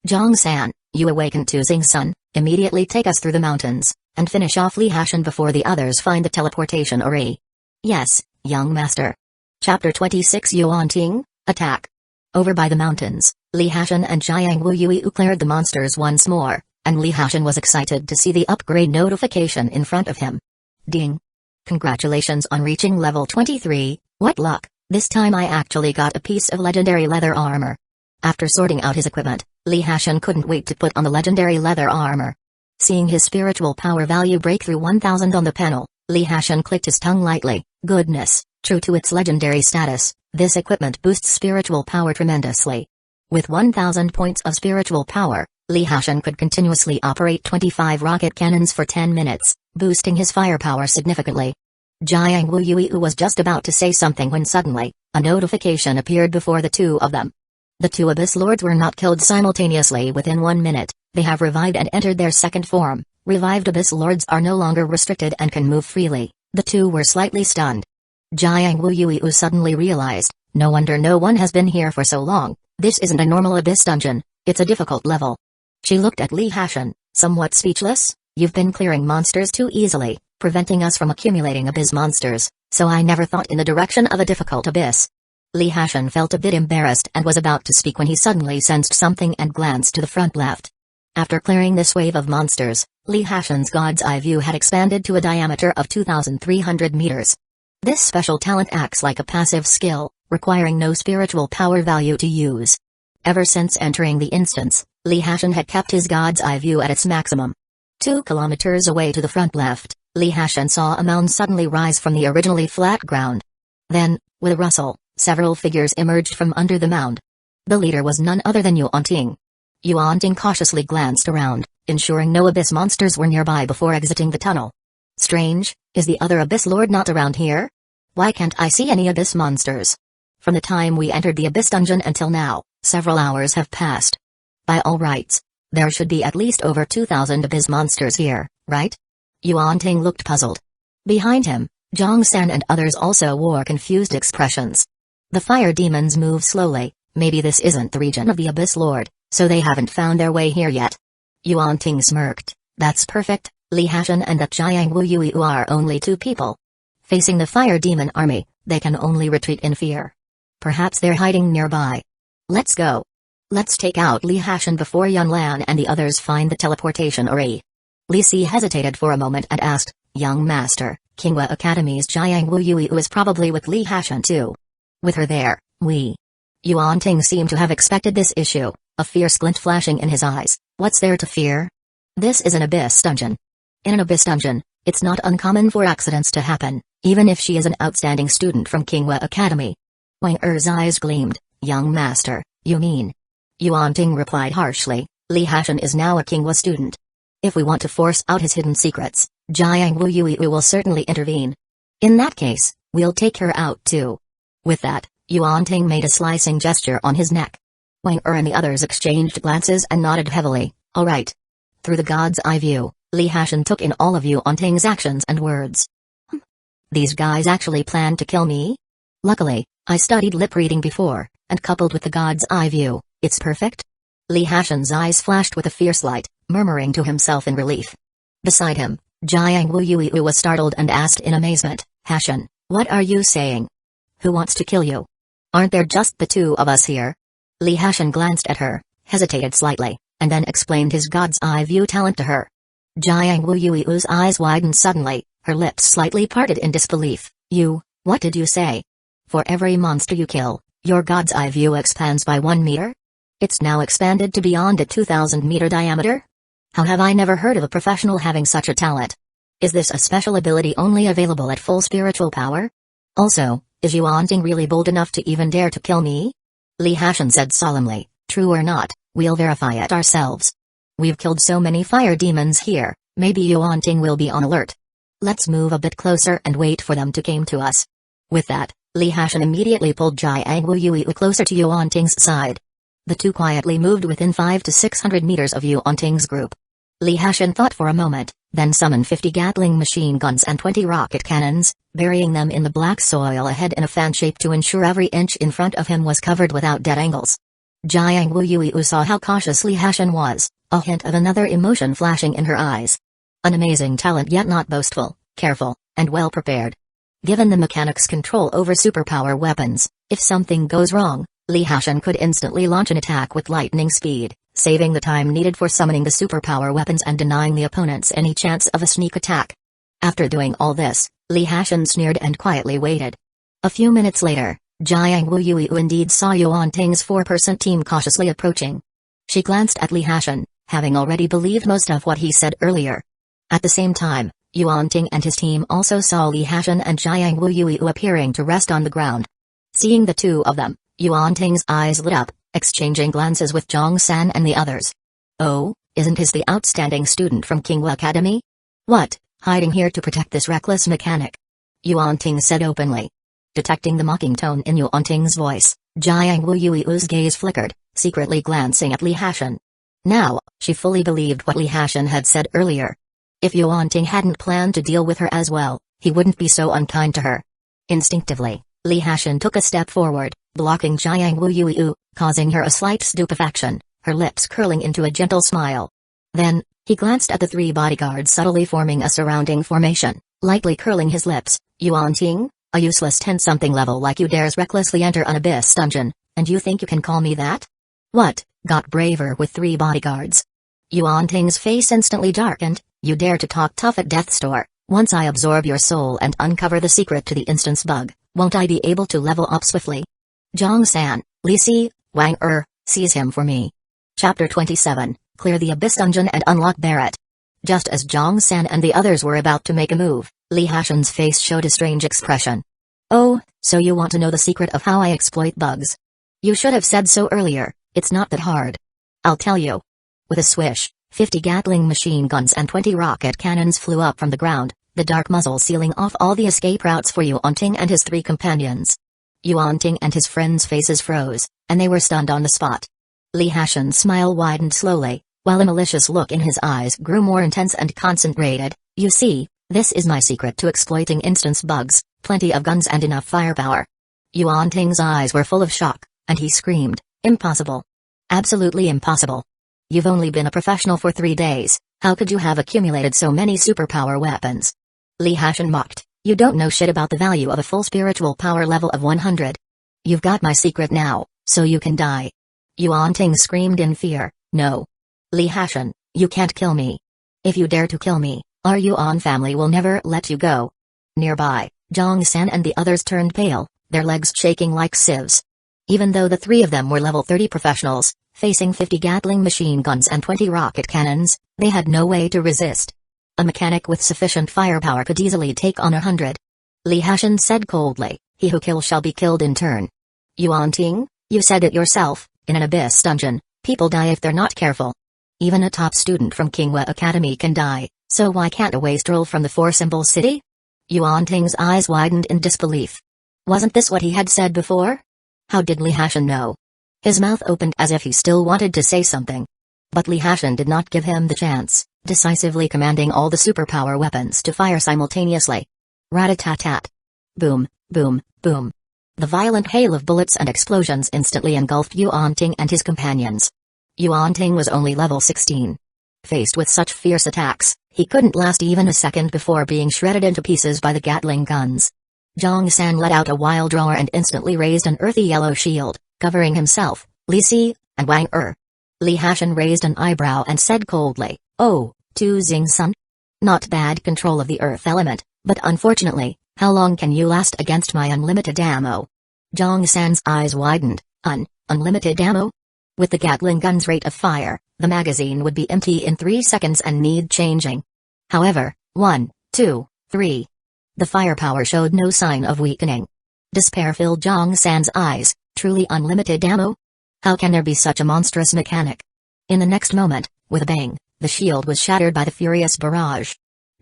Zhang-san, you awakened to Xing-sun, immediately take us through the mountains, and finish off Li Hashan before the others find the teleportation array. Yes, young master. Chapter 26 Yuan-Ting, Attack. Over by the mountains, Li Hashan and Jiang Wuyue cleared the monsters once more, and Li Hashan was excited to see the upgrade notification in front of him. Ding. Congratulations on reaching level 23, what luck, this time I actually got a piece of legendary leather armor. After sorting out his equipment, Li Hashan couldn't wait to put on the legendary leather armor. Seeing his spiritual power value break through 1000 on the panel, Li Hashan clicked his tongue lightly. Goodness, true to its legendary status, this equipment boosts spiritual power tremendously. With 1000 points of spiritual power, Li Hashan could continuously operate 25 rocket cannons for 10 minutes, boosting his firepower significantly. Jiang Wuyue was just about to say something when suddenly, a notification appeared before the 2 of them. The 2 Abyss Lords were not killed simultaneously within 1 minute, they have revived and entered their second form. Revived Abyss Lords are no longer restricted and can move freely. The 2 were slightly stunned. Jiang Wuyue suddenly realized, no wonder no one has been here for so long, this isn't a normal abyss dungeon, it's a difficult level. She looked at Li Hashan, somewhat speechless. You've been clearing monsters too easily, preventing us from accumulating abyss monsters, so I never thought in the direction of a difficult abyss. Li Hashan felt a bit embarrassed and was about to speak when he suddenly sensed something and glanced to the front left. After clearing this wave of monsters, Li Hashan's God's Eye view had expanded to a diameter of 2,300 meters. This special talent acts like a passive skill, requiring no spiritual power value to use. Ever since entering the instance, Li Hashan had kept his God's Eye view at its maximum. 2 kilometers away to the front left, Li Hashan saw a mound suddenly rise from the originally flat ground. Then, with a rustle, several figures emerged from under the mound. The leader was none other than Yuan-Ting. Yuan-Ting cautiously glanced around, ensuring no abyss monsters were nearby before exiting the tunnel. Strange, is the other Abyss Lord not around here? Why can't I see any abyss monsters? From the time we entered the abyss dungeon until now, several hours have passed. By all rights, there should be at least over 2,000 abyss monsters here, right? Yuan-Ting looked puzzled. Behind him, Zhang-san and others also wore confused expressions. The fire demons move slowly, maybe this isn't the region of the Abyss Lord, so they haven't found their way here yet. Yuan-Ting smirked. That's perfect, Li Hashan and that Jiang Wuyue are only 2 people. Facing the fire demon army, they can only retreat in fear. Perhaps they're hiding nearby. Let's go. Let's take out Li Hashan before Yunlan and the others find the teleportation array. Li Si hesitated for a moment and asked, Young Master, Kingwa Academy's Jiang Wuyue is probably with Li Hashan too. With her there, Yuan-Ting seemed to have expected this issue, a fierce glint flashing in his eyes. What's there to fear? This is an abyss dungeon. In an abyss dungeon, it's not uncommon for accidents to happen, even if she is an outstanding student from Kingwa Academy. Wang Er's eyes gleamed. Young Master, you mean? Yuan-Ting replied harshly, Li Hashan is now a Kingwa student. If we want to force out his hidden secrets, Jiang Wuyue will certainly intervene. In that case, we'll take her out too. With that, Yuan-Ting made a slicing gesture on his neck. Wang Er and the others exchanged glances and nodded heavily. All right. Through the God's Eye view, Li Hashan took in all of Yuan-Ting's actions and words. These guys actually planned to kill me? Luckily, I studied lip reading before, and coupled with the God's Eye view, it's perfect. Li Hashan's eyes flashed with a fierce light, murmuring to himself in relief. Beside him, Jiang Wuyue was startled and asked in amazement, Hashan, what are you saying? Who wants to kill you? Aren't there just the two of us here? Li Hashan glanced at her, hesitated slightly, and then explained his God's Eye View talent to her. Jiang Wuyui's eyes widened suddenly, her lips slightly parted in disbelief. What did you say? For every monster you kill, your God's Eye View expands by 1 meter? It's now expanded to beyond a 2,000-meter diameter? How have I never heard of a professional having such a talent? Is this a special ability only available at full spiritual power? Also, is Yuanting really bold enough to even dare to kill me? Li Hashan said solemnly, true or not, we'll verify it ourselves. We've killed so many fire demons here, maybe Yuanting will be on alert. Let's move a bit closer and wait for them to come to us. With that, Li Hashan immediately pulled Jiang Wuyui closer to Yuanting's side. The two quietly moved within 500 to 600 meters of Yuanting's group. Li Hashan thought for a moment, then summoned 50 Gatling machine guns and 20 rocket cannons, burying them in the black soil ahead in a fan shape to ensure every inch in front of him was covered without dead angles. Jiang Wuyui saw how cautious Li Hashan was, a hint of another emotion flashing in her eyes. An amazing talent yet not boastful, careful, and well prepared. Given the mechanic's control over superpower weapons, if something goes wrong, Li Hashan could instantly launch an attack with lightning speed, saving the time needed for summoning the superpower weapons and denying the opponents any chance of a sneak attack. After doing all this, Li Hashan sneered and quietly waited. A few minutes later, Jiang Wuyui indeed saw Yuanting's 4-person team cautiously approaching. She glanced at Li Hashan, having already believed most of what he said earlier. At the same time, Yuanting and his team also saw Li Hashan and Jiang Wuyui appearing to rest on the ground. Seeing the two of them, Yuanting's eyes lit up, exchanging glances with Zhang San and the others. Oh, isn't he the outstanding student from Kingwu Academy? What, hiding here to protect this reckless mechanic? Yuanting said openly. Detecting the mocking tone in Yuanting's voice, Jiang Wuyui's gaze flickered, secretly glancing at Li Hashan. Now, she fully believed what Li Hashan had said earlier. If Yuanting hadn't planned to deal with her as well, he wouldn't be so unkind to her. Instinctively, Li Hashan took a step forward, blocking Jiang Wuyui, causing her a slight stupefaction, her lips curling into a gentle smile. Then, he glanced at the 3 bodyguards subtly forming a surrounding formation, lightly curling his lips. Yuanting, a useless 10-something level like you dares recklessly enter an abyss dungeon, and you think you can call me that? What, got braver with 3 bodyguards? Yuanting's face instantly darkened. You dare to talk tough at death's door. Once I absorb your soul and uncover the secret to the instance bug, won't I be able to level up swiftly? Zhang San, Li Si, Wang seize him for me. Chapter 27, Clear the Abyss Dungeon and Unlock Barret. Just as Zhang San and the others were about to make a move, Li Hashan's face showed a strange expression. Oh, so you want to know the secret of how I exploit bugs? You should have said so earlier, it's not that hard. I'll tell you. With a swish, 50 Gatling machine guns and 20 rocket cannons flew up from the ground, the dark muzzle sealing off all the escape routes for Yuanting and his 3 companions. Yuanting and his friends' faces froze, and they were stunned on the spot. Li Hashan's smile widened slowly, while a malicious look in his eyes grew more intense and concentrated. You see, this is my secret to exploiting instance bugs, plenty of guns and enough firepower. Yuanting's eyes were full of shock, and he screamed, impossible. Absolutely impossible. You've only been a professional for 3 days, how could you have accumulated so many superpower weapons? Li Hashan mocked, you don't know shit about the value of a full spiritual power level of 100. You've got my secret now, so you can die. Yuanting screamed in fear, no. Li Hashan, you can't kill me. If you dare to kill me, our Yuan family will never let you go. Nearby, Zhang San and the others turned pale, their legs shaking like sieves. Even though the 3 of them were level 30 professionals, facing 50 Gatling machine guns and 20 rocket cannons, they had no way to resist. A mechanic with sufficient firepower could easily take on 100. Li Hashan said coldly, he who kills shall be killed in turn. Yuanting, you said it yourself, in an abyss dungeon, people die if they're not careful. Even a top student from Kingwu Academy can die, so why can't a wastrel from the 4-symbol city? Yuanting's eyes widened in disbelief. Wasn't this what he had said before? How did Li Hashan know? His mouth opened as if he still wanted to say something. But Li Hashan did not give him the chance, decisively commanding all the superpower weapons to fire simultaneously. Rat-a-tat-tat. Boom, boom, boom. The violent hail of bullets and explosions instantly engulfed Yuanting and his companions. Yuanting was only level 16. Faced with such fierce attacks, he couldn't last even a second before being shredded into pieces by the Gatling guns. Zhang San let out a wild roar and instantly raised an earthy yellow shield, covering himself, Li Si, and Wang Er. Li Hashan raised an eyebrow and said coldly, "Oh, Tu Xing-sun? Not bad control of the earth element, but unfortunately, how long can you last against my unlimited ammo?" Zhang San's eyes widened. Unlimited ammo? With the Gatling gun's rate of fire, the magazine would be empty in 3 seconds and need changing. However, 1, 2, 3. The firepower showed no sign of weakening. Despair filled Zhang San's eyes. Truly unlimited ammo? How can there be such a monstrous mechanic? In the next moment, with a bang, the shield was shattered by the furious barrage.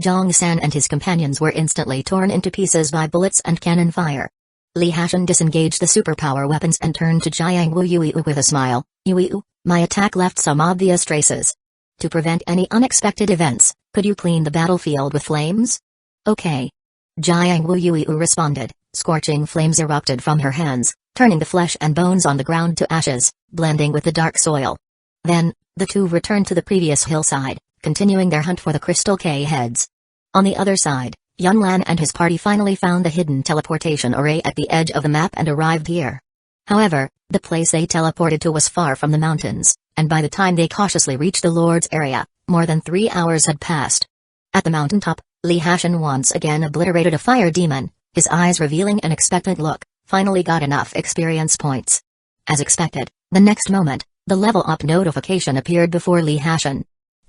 Zhang San and his companions were instantly torn into pieces by bullets and cannon fire. Li Hashan disengaged the superpower weapons and turned to Jiang Wu Yui with a smile. "Yui, my attack left some obvious traces. To prevent any unexpected events, could you clean the battlefield with flames?" "Okay." Jiang Wu Yui responded. Scorching flames erupted from her hands, turning the flesh and bones on the ground to ashes, blending with the dark soil. Then, the two returned to the previous hillside, continuing their hunt for the Crystal K heads. On the other side, Yunlan and his party finally found the hidden teleportation array at the edge of the map and arrived here. However, the place they teleported to was far from the mountains, and by the time they cautiously reached the Lord's area, more than 3 hours had passed. At the mountaintop, Li Hashan once again obliterated a fire demon, his eyes revealing an expectant look, finally got enough experience points. As expected, the next moment, the level up notification appeared before Li Hashan.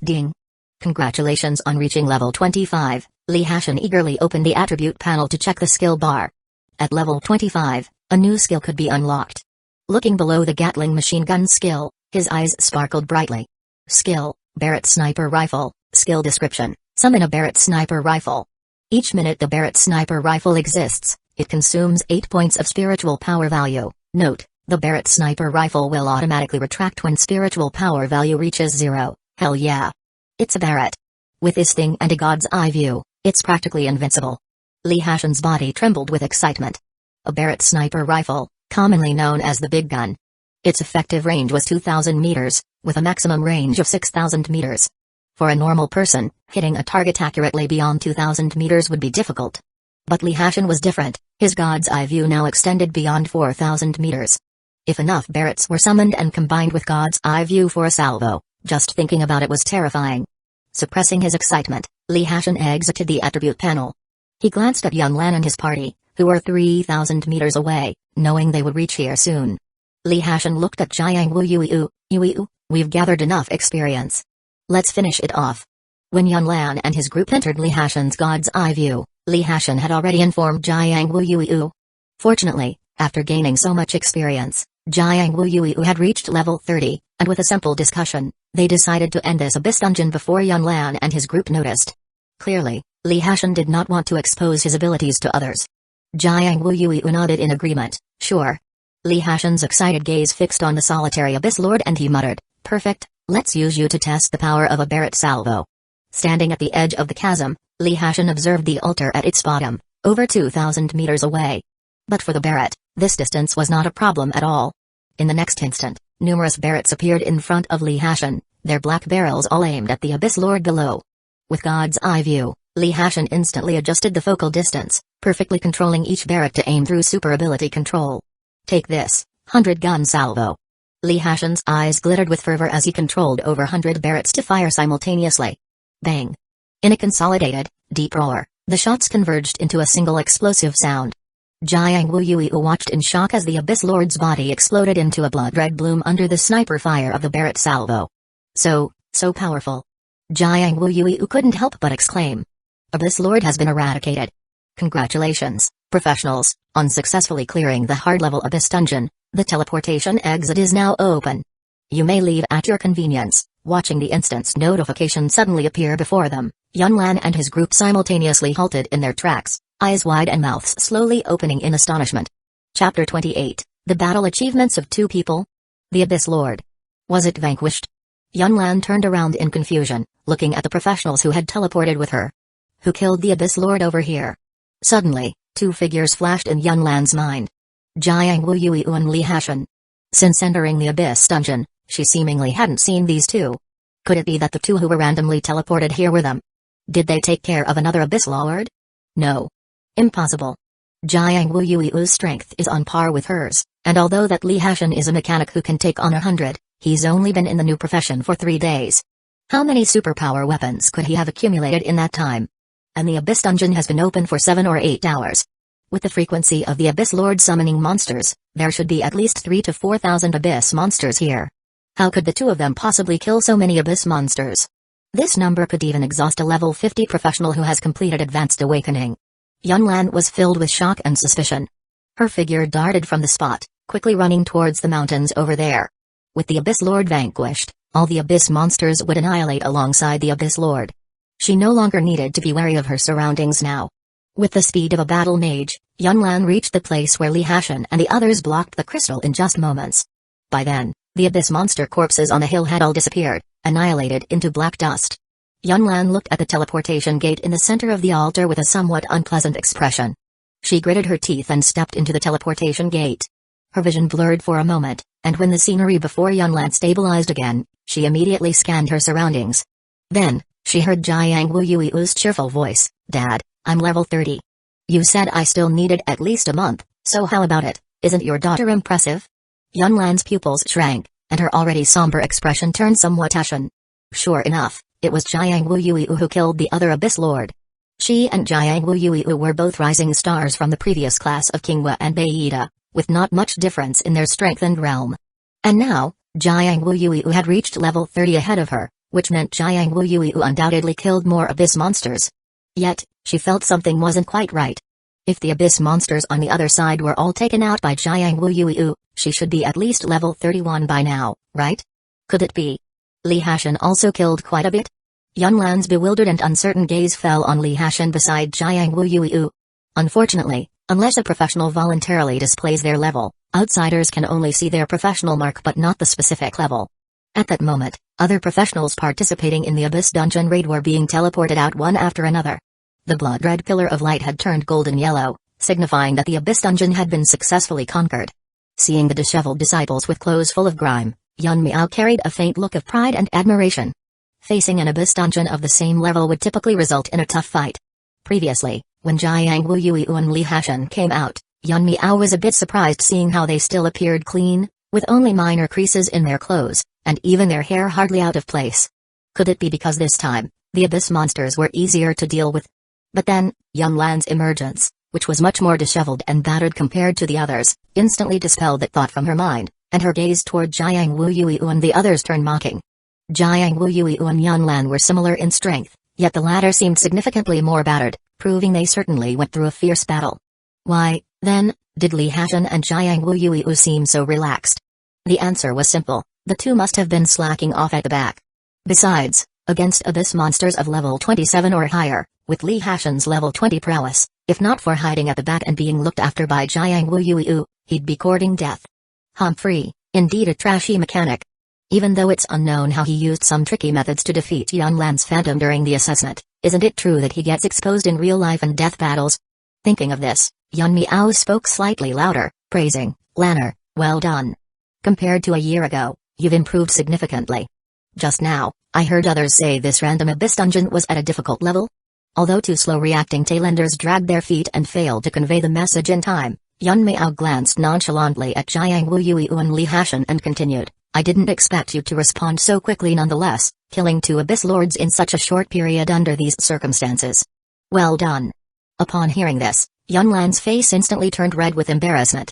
Ding! Congratulations on reaching level 25. Li Hashan eagerly opened the attribute panel to check the skill bar. At level 25, a new skill could be unlocked. Looking below the Gatling machine gun skill, his eyes sparkled brightly. Skill, Barrett Sniper Rifle. Skill description, summon a Barrett Sniper Rifle. Each minute the Barrett Sniper Rifle exists, it consumes 8 points of spiritual power value. Note, the Barrett Sniper Rifle will automatically retract when spiritual power value reaches 0. Hell yeah. It's a Barrett. With this thing and a god's eye view, it's practically invincible. Li Hashan's body trembled with excitement. A Barrett Sniper Rifle, commonly known as the Big Gun. Its effective range was 2,000 meters, with a maximum range of 6,000 meters. For a normal person, hitting a target accurately beyond 2,000 meters would be difficult. But Li Hashan was different, his god's eye view now extended beyond 4,000 meters. If enough Barretts were summoned and combined with god's eye view for a salvo, just thinking about it was terrifying. Suppressing his excitement, Li Hashan exited the attribute panel. He glanced at Yunlan and his party, who were 3,000 meters away, knowing they would reach here soon. Li Hashan looked at Jiang Wu Yui. "Yui, we've gathered enough experience. Let's finish it off." When Yunlan and his group entered Li Hashan's god's eye view, Li Hashan had already informed Jiang Wu Yui. Fortunately, after gaining so much experience, Jiang Wu Yui had reached level 30, and with a simple discussion, they decided to end this abyss dungeon before Yunlan and his group noticed. Clearly, Li Hashan did not want to expose his abilities to others. Jiang Wu Yui nodded in agreement. "Sure." Li Hashan's excited gaze fixed on the solitary Abyss Lord and he muttered, "Perfect, let's use you to test the power of a Barrett salvo." Standing at the edge of the chasm, Li Hashan observed the altar at its bottom, over 2,000 meters away. But for the Barrett, this distance was not a problem at all. In the next instant, numerous Barretts appeared in front of Li Hashan, their black barrels all aimed at the Abyss Lord below. With God's eye view, Li Hashan instantly adjusted the focal distance, perfectly controlling each Barrett to aim through super ability control. "Take this, 100-gun salvo." Li Hashan's eyes glittered with fervor as he controlled over 100 Barretts to fire simultaneously. Bang! In a consolidated, deep roar, the shots converged into a single explosive sound. Jiang Wu Yui watched in shock as the Abyss Lord's body exploded into a blood-red bloom under the sniper fire of the Barrett salvo. So powerful. Jiang Wu Yui couldn't help but exclaim. Abyss Lord has been eradicated. Congratulations, professionals, on successfully clearing the hard-level Abyss dungeon. The teleportation exit is now open. You may leave at your convenience. Watching the instance notification suddenly appear before them, Yunlan and his group simultaneously halted in their tracks, eyes wide and mouths slowly opening in astonishment. Chapter 28, The Battle Achievements of Two People? The Abyss Lord. Was it vanquished? Yunlan turned around in confusion, looking at the professionals who had teleported with her. Who killed the Abyss Lord over here? Suddenly, two figures flashed in Yunlan's mind. Jiang Wu Yui and Li Hashan. Since entering the Abyss dungeon, she seemingly hadn't seen these two. Could it be that the two who were randomly teleported here were them? Did they take care of another Abyss Lord? No. Impossible. Jiang Wuyui's strength is on par with hers, and although that Li Hashan is a mechanic who can take on 100, he's only been in the new profession for 3 days. How many superpower weapons could he have accumulated in that time? And the Abyss Dungeon has been open for 7 or 8 hours. With the frequency of the Abyss Lord summoning monsters, there should be at least 3 to 4,000 Abyss monsters here. How could the two of them possibly kill so many Abyss monsters? This number could even exhaust a level 50 professional who has completed Advanced Awakening. Yunlan was filled with shock and suspicion. Her figure darted from the spot, quickly running towards the mountains over there. With the Abyss Lord vanquished, all the Abyss monsters would annihilate alongside the Abyss Lord. She no longer needed to be wary of her surroundings now. With the speed of a battle mage, Yunlan reached the place where Li Hashan and the others blocked the crystal in just moments. By then, the Abyss monster corpses on the hill had all disappeared, annihilated into black dust. Yunlan looked at the teleportation gate in the center of the altar with a somewhat unpleasant expression. She gritted her teeth and stepped into the teleportation gate. Her vision blurred for a moment, and when the scenery before Yunlan stabilized again, she immediately scanned her surroundings. Then, she heard Jiang Wuyui's cheerful voice, "Dad, I'm level 30. You said I still needed at least a month, so how about it? Isn't your daughter impressive?" Yunlan's pupils shrank, and her already somber expression turned somewhat ashen. Sure enough, it was Jiang Wuyui who killed the other Abyss Lord. She and Jiang Wuyui were both rising stars from the previous class of Kingwa and Baiida, with not much difference in their strength and realm. And now, Jiang Wuyui had reached level 30 ahead of her, which meant Jiang Wuyui undoubtedly killed more Abyss monsters. Yet, she felt something wasn't quite right. If the Abyss monsters on the other side were all taken out by Jiang Wuyui, she should be at least level 31 by now, right? Could it be? Li Hashan also killed quite a bit? Yunlan's bewildered and uncertain gaze fell on Li Hashan beside Jiang Wuyui. Unfortunately, unless a professional voluntarily displays their level, outsiders can only see their professional mark but not the specific level. At that moment, other professionals participating in the Abyss Dungeon raid were being teleported out one after another. The blood-red pillar of light had turned golden yellow, signifying that the Abyss Dungeon had been successfully conquered. Seeing the disheveled disciples with clothes full of grime, Yun Miao carried a faint look of pride and admiration. Facing an Abyss Dungeon of the same level would typically result in a tough fight. Previously, when Jiang Wuyui and Li Hashan came out, Yun Miao was a bit surprised seeing how they still appeared clean, with only minor creases in their clothes, and even their hair hardly out of place. Could it be because this time, the Abyss monsters were easier to deal with? But then, Yunlan's emergence, which was much more disheveled and battered compared to the others, instantly dispelled that thought from her mind, and her gaze toward Jiang Wuyui and the others turned mocking. Jiang Wuyui and Yunlan were similar in strength, yet the latter seemed significantly more battered, proving they certainly went through a fierce battle. Why, then, did Li Hashan and Jiang Wuyui seem so relaxed? The answer was simple: the two must have been slacking off at the back. Besides, against Abyss monsters of level 27 or higher, with Li Hashan's level 20 prowess, if not for hiding at the back and being looked after by Jiang Wuyui, he'd be courting death. Humphrey, indeed a trashy mechanic. Even though it's unknown how he used some tricky methods to defeat Yunlan's phantom during the assessment, isn't it true that he gets exposed in real life and death battles? Thinking of this, Yun Miao spoke slightly louder, praising, "Lanner, well done. Compared to a year ago, you've improved significantly. Just now, I heard others say this random Abyss Dungeon was at a difficult level?" Although two slow-reacting tailenders dragged their feet and failed to convey the message in time, Yun Miao glanced nonchalantly at Jiang Wuyui and Li Hashan and continued, "I didn't expect you to respond so quickly nonetheless, killing two Abyss Lords in such a short period under these circumstances. Well done." Upon hearing this, Yunlan's face instantly turned red with embarrassment.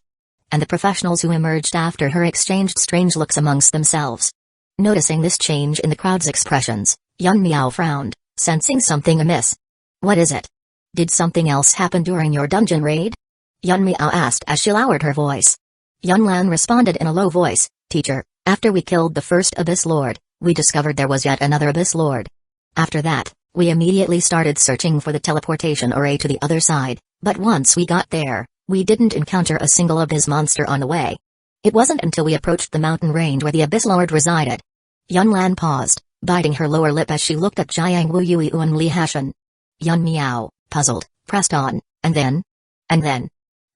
And the professionals who emerged after her exchanged strange looks amongst themselves. Noticing this change in the crowd's expressions, Yun Miao frowned, sensing something amiss. "What is it? Did something else happen during your dungeon raid?" Yun Miao asked as she lowered her voice. Yunlan responded in a low voice, "Teacher, after we killed the first Abyss Lord, we discovered there was yet another Abyss Lord. After that, we immediately started searching for the teleportation array to the other side, but once we got there, we didn't encounter a single Abyss monster on the way. It wasn't until we approached the mountain range where the Abyss Lord resided." Yunlan paused, biting her lower lip as she looked at Jiang Wuyui and Li Hashan. Yun Miao, puzzled, pressed on, and then?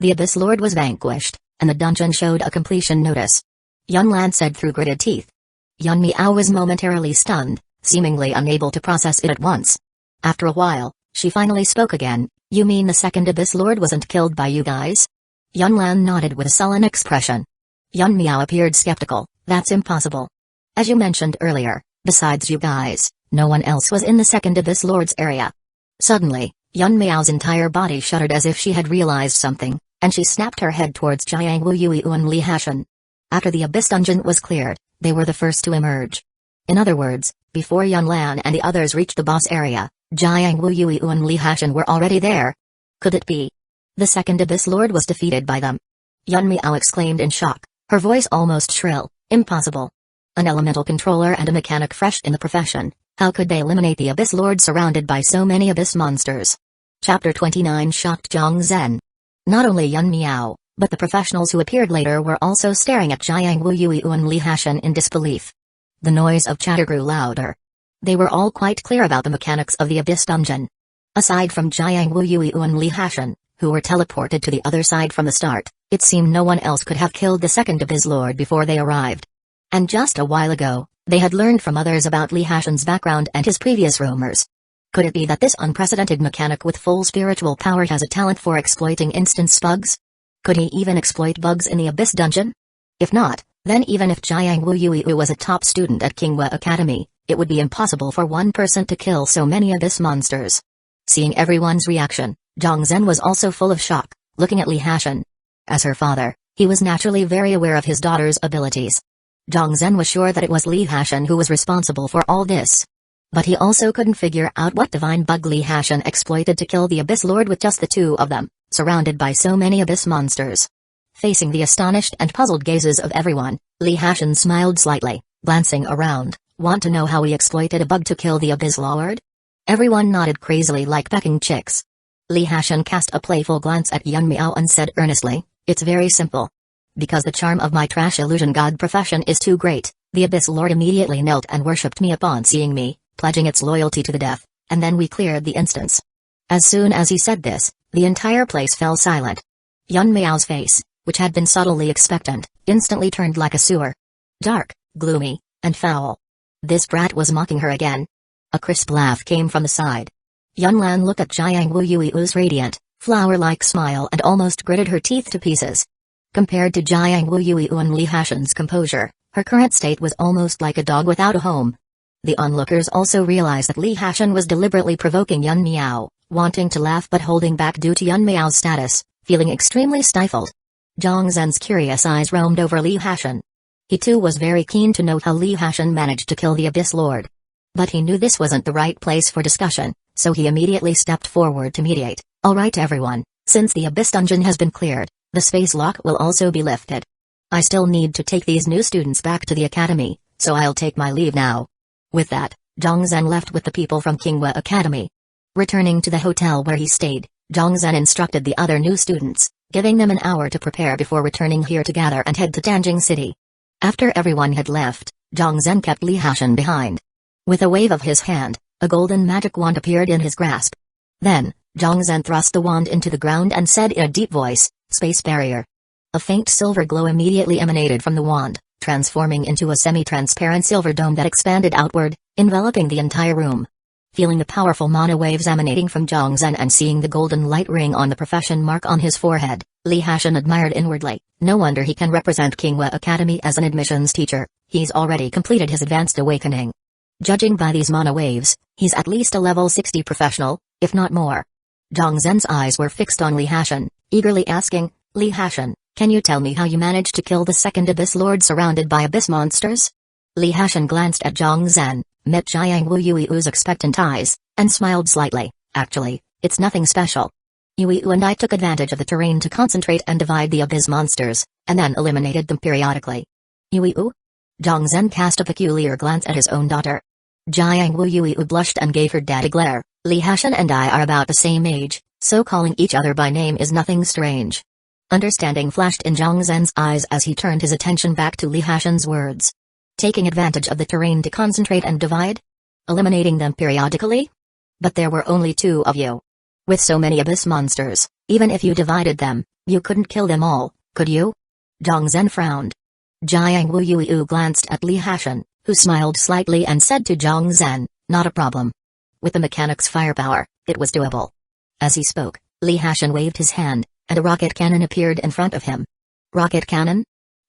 The Abyss Lord was vanquished, and the dungeon showed a completion notice. Yunlan said through gritted teeth. Yun Miao was momentarily stunned, seemingly unable to process it at once. After a while, She finally spoke again. You mean the second Abyss Lord wasn't killed by you guys? Yunlan nodded with a sullen expression. Yun Miao appeared skeptical. That's impossible. As you mentioned earlier, besides you guys, no one else was in the second Abyss Lord's area. Suddenly, Yun Miao's entire body shuddered as if she had realized something, and she snapped her head towards Jiang Wuyu and Li Hashan. After the Abyss Dungeon was cleared, they were the first to emerge. In other words, before Yunlan and the others reached the boss area, Jiang Wuyu and Li Hashan were already there. Could it be? The second Abyss Lord was defeated by them. Yun Miao exclaimed in shock, her voice almost shrill. Impossible. An elemental controller and a mechanic fresh in the profession, how could they eliminate the Abyss Lord surrounded by so many Abyss monsters? Chapter 29 shocked Zhang Zhen. Not only Yun Miao, but the professionals who appeared later were also staring at Jiang Wuyu and Li Hashan in disbelief. The noise of chatter grew louder. They were all quite clear about the mechanics of the Abyss Dungeon. Aside from Jiang Wuyu and Li Hashan, who were teleported to the other side from the start, it seemed no one else could have killed the second Abyss Lord before they arrived. And just a while ago, they had learned from others about Li Hashan's background and his previous rumors. Could it be that this unprecedented mechanic with full spiritual power has a talent for exploiting instance bugs? Could he even exploit bugs in the Abyss Dungeon? If not, then even if Jiang Wuyu was a top student at Kingwa Academy, it would be impossible for one person to kill so many Abyss monsters. Seeing everyone's reaction, Zhang Zhen was also full of shock, looking at Li Hashan. As her father, he was naturally very aware of his daughter's abilities. Zhang Zhen was sure that it was Li Hashan who was responsible for all this. But he also couldn't figure out what divine bug Li Hashan exploited to kill the Abyss Lord with just the two of them, surrounded by so many Abyss monsters. Facing the astonished and puzzled gazes of everyone, Li Hashan smiled slightly, glancing around. Want to know how he exploited a bug to kill the Abyss Lord? Everyone nodded crazily like pecking chicks. Li Hashan cast a playful glance at Yun Miao and said earnestly, it's very simple. Because the charm of my trash illusion god profession is too great, the Abyss Lord immediately knelt and worshipped me upon seeing me, pledging its loyalty to the death, and then we cleared the instance. As soon as he said this, the entire place fell silent. Yun Miao's face, which had been subtly expectant, instantly turned like a sewer. Dark, gloomy, and foul. This brat was mocking her again. A crisp laugh came from the side. Yunlan looked at Jiang Wuyu's radiant, flower-like smile and almost gritted her teeth to pieces. Compared to Jiang Wuyu and Li Hashan's composure, her current state was almost like a dog without a home. The onlookers also realized that Li Hashan was deliberately provoking Yun Miao, wanting to laugh but holding back due to Yun Miao's status, feeling extremely stifled. Zhang Zhen's curious eyes roamed over Li Hashan. He too was very keen to know how Li Hashan managed to kill the Abyss Lord. But he knew this wasn't the right place for discussion, so he immediately stepped forward to mediate. Alright everyone, since the Abyss Dungeon has been cleared, the space lock will also be lifted. I still need to take these new students back to the academy, so I'll take my leave now. With that, Zhang Zhen left with the people from Kingwa Academy. Returning to the hotel where he stayed, Zhang Zhen instructed the other new students, giving them an hour to prepare before returning here to gather and head to Tanjing City. After everyone had left, Zhang Zhen kept Li Hashan behind. With a wave of his hand, a golden magic wand appeared in his grasp. Then, Zhang Zhen thrust the wand into the ground and said in a deep voice, "Space barrier." A faint silver glow immediately emanated from the wand, transforming into a semi-transparent silver dome that expanded outward, enveloping the entire room. Feeling the powerful mana waves emanating from Zhang Zhen and seeing the golden light ring on the profession mark on his forehead, Li Hashan admired inwardly. No wonder he can represent Kingwa Academy as an admissions teacher, he's already completed his advanced awakening. Judging by these mana waves, he's at least a level 60 professional, if not more. Zhang Zhen's eyes were fixed on Li Hashan, eagerly asking, Li Hashan, can you tell me how you managed to kill the second Abyss Lord surrounded by Abyss monsters? Li Hashan glanced at Zhang Zhen, met Jiang Wuyu's expectant eyes, and smiled slightly. Actually, it's nothing special. Yu and I took advantage of the terrain to concentrate and divide the Abyss monsters, and then eliminated them periodically. Yu? Zhang Zhen cast a peculiar glance at his own daughter. Jiang Wuyu blushed and gave her dad a glare. Li Hashan and I are about the same age, so calling each other by name is nothing strange. Understanding flashed in Zhang Zhen's eyes as he turned his attention back to Li Hashan's words. Taking advantage of the terrain to concentrate and divide? Eliminating them periodically? But there were only two of you. With so many Abyss monsters, even if you divided them, you couldn't kill them all, could you? Zhang Zhen frowned. Jiang Wuyu glanced at Li Hashan, who smiled slightly and said to Zhang Zhen, not a problem. With the mechanic's firepower, It was doable. As he spoke, Li Hashan waved his hand, and a rocket cannon appeared in front of him. Rocket cannon?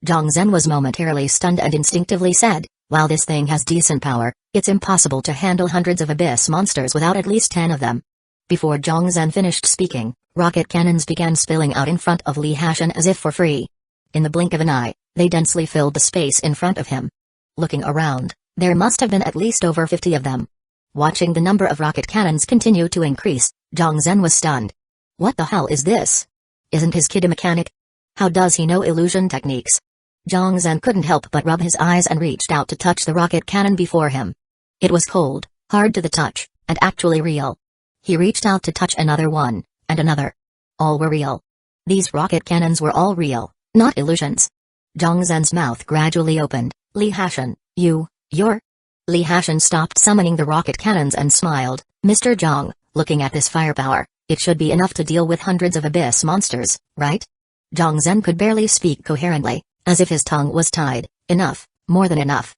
Zhang Zhen was momentarily stunned and instinctively said, while this thing has decent power, it's impossible to handle hundreds of abyss monsters without at least 10 of them. Before Zhang Zhen finished speaking, rocket cannons began spilling out in front of Li Hashan as if for free. In the blink of an eye, they densely filled the space in front of him. Looking around, there must have been at least over 50 of them. Watching the number of rocket cannons continue to increase, Zhang Zhen was stunned. What the hell is this? Isn't his kid a mechanic? How does he know illusion techniques? Zhang Zhen couldn't help but rub his eyes and reached out to touch the rocket cannon before him. It was cold, hard to the touch, and actually real. He reached out to touch another one, and another. All were real. These rocket cannons were all real, not illusions. Zhang Zhen's mouth gradually opened. Li Hashan, you're... Li Hashan stopped summoning the rocket cannons and smiled. Mr. Zhang, looking at this firepower, it should be enough to deal with hundreds of abyss monsters, right? Zhang Zhen could barely speak coherently, as if his tongue was tied. Enough, more than enough.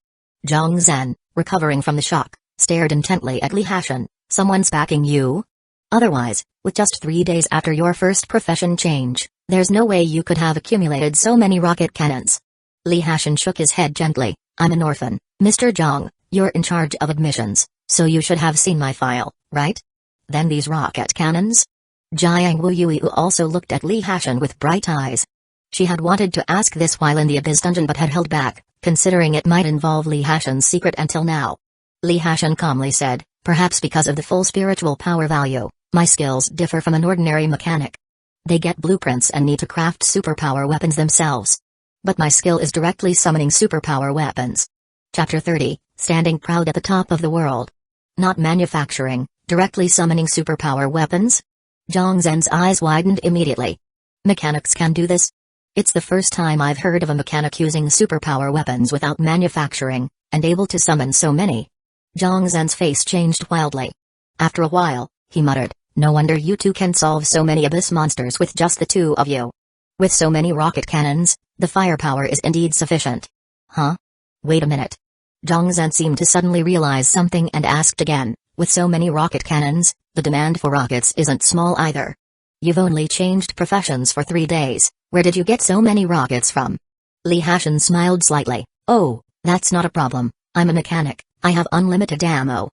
Zhang Zhen, recovering from the shock, stared intently at Li Hashan. Someone's backing you? Otherwise, with just 3 days after your first profession change, there's no way you could have accumulated so many rocket cannons. Li Hashan shook his head gently. I'm an orphan, Mr. Zhang, you're in charge of admissions, so you should have seen my file, right? Then these rocket cannons? Jiang Wuyu also looked at Li Hashan with bright eyes. She had wanted to ask this while in the Abyss dungeon but had held back, considering it might involve Li Hashan's secret until now. Li Hashan calmly said, perhaps because of the full spiritual power value, my skills differ from an ordinary mechanic. They get blueprints and need to craft superpower weapons themselves. But my skill is directly summoning superpower weapons. Chapter 30, Standing Proud at the Top of the World. Not manufacturing, directly summoning superpower weapons? Zhang Zhen's eyes widened immediately. Mechanics can do this? It's the first time I've heard of a mechanic using superpower weapons without manufacturing, and able to summon so many. Zhang Zhen's face changed wildly. After a while, he muttered, no wonder you two can solve so many abyss monsters with just the two of you. With so many rocket cannons, the firepower is indeed sufficient. Huh? Wait a minute. Zhang Zhen seemed to suddenly realize something and asked again, with so many rocket cannons, the demand for rockets isn't small either. You've only changed professions for 3 days, where did you get so many rockets from? Li Hashan smiled slightly. Oh, that's not a problem, I'm a mechanic, I have unlimited ammo.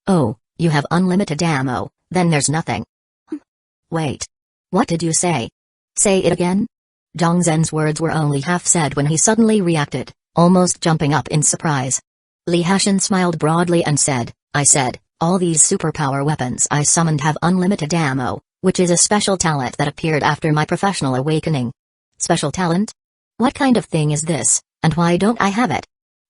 Oh, you have unlimited ammo, then there's nothing. Wait. What did you say? Say it again? Zhang Zhen's words were only half said when he suddenly reacted, almost jumping up in surprise. Li Hashan smiled broadly and said, I said, all these superpower weapons I summoned have unlimited ammo, which is a special talent that appeared after my professional awakening. Special talent? What kind of thing is this, and why don't I have it?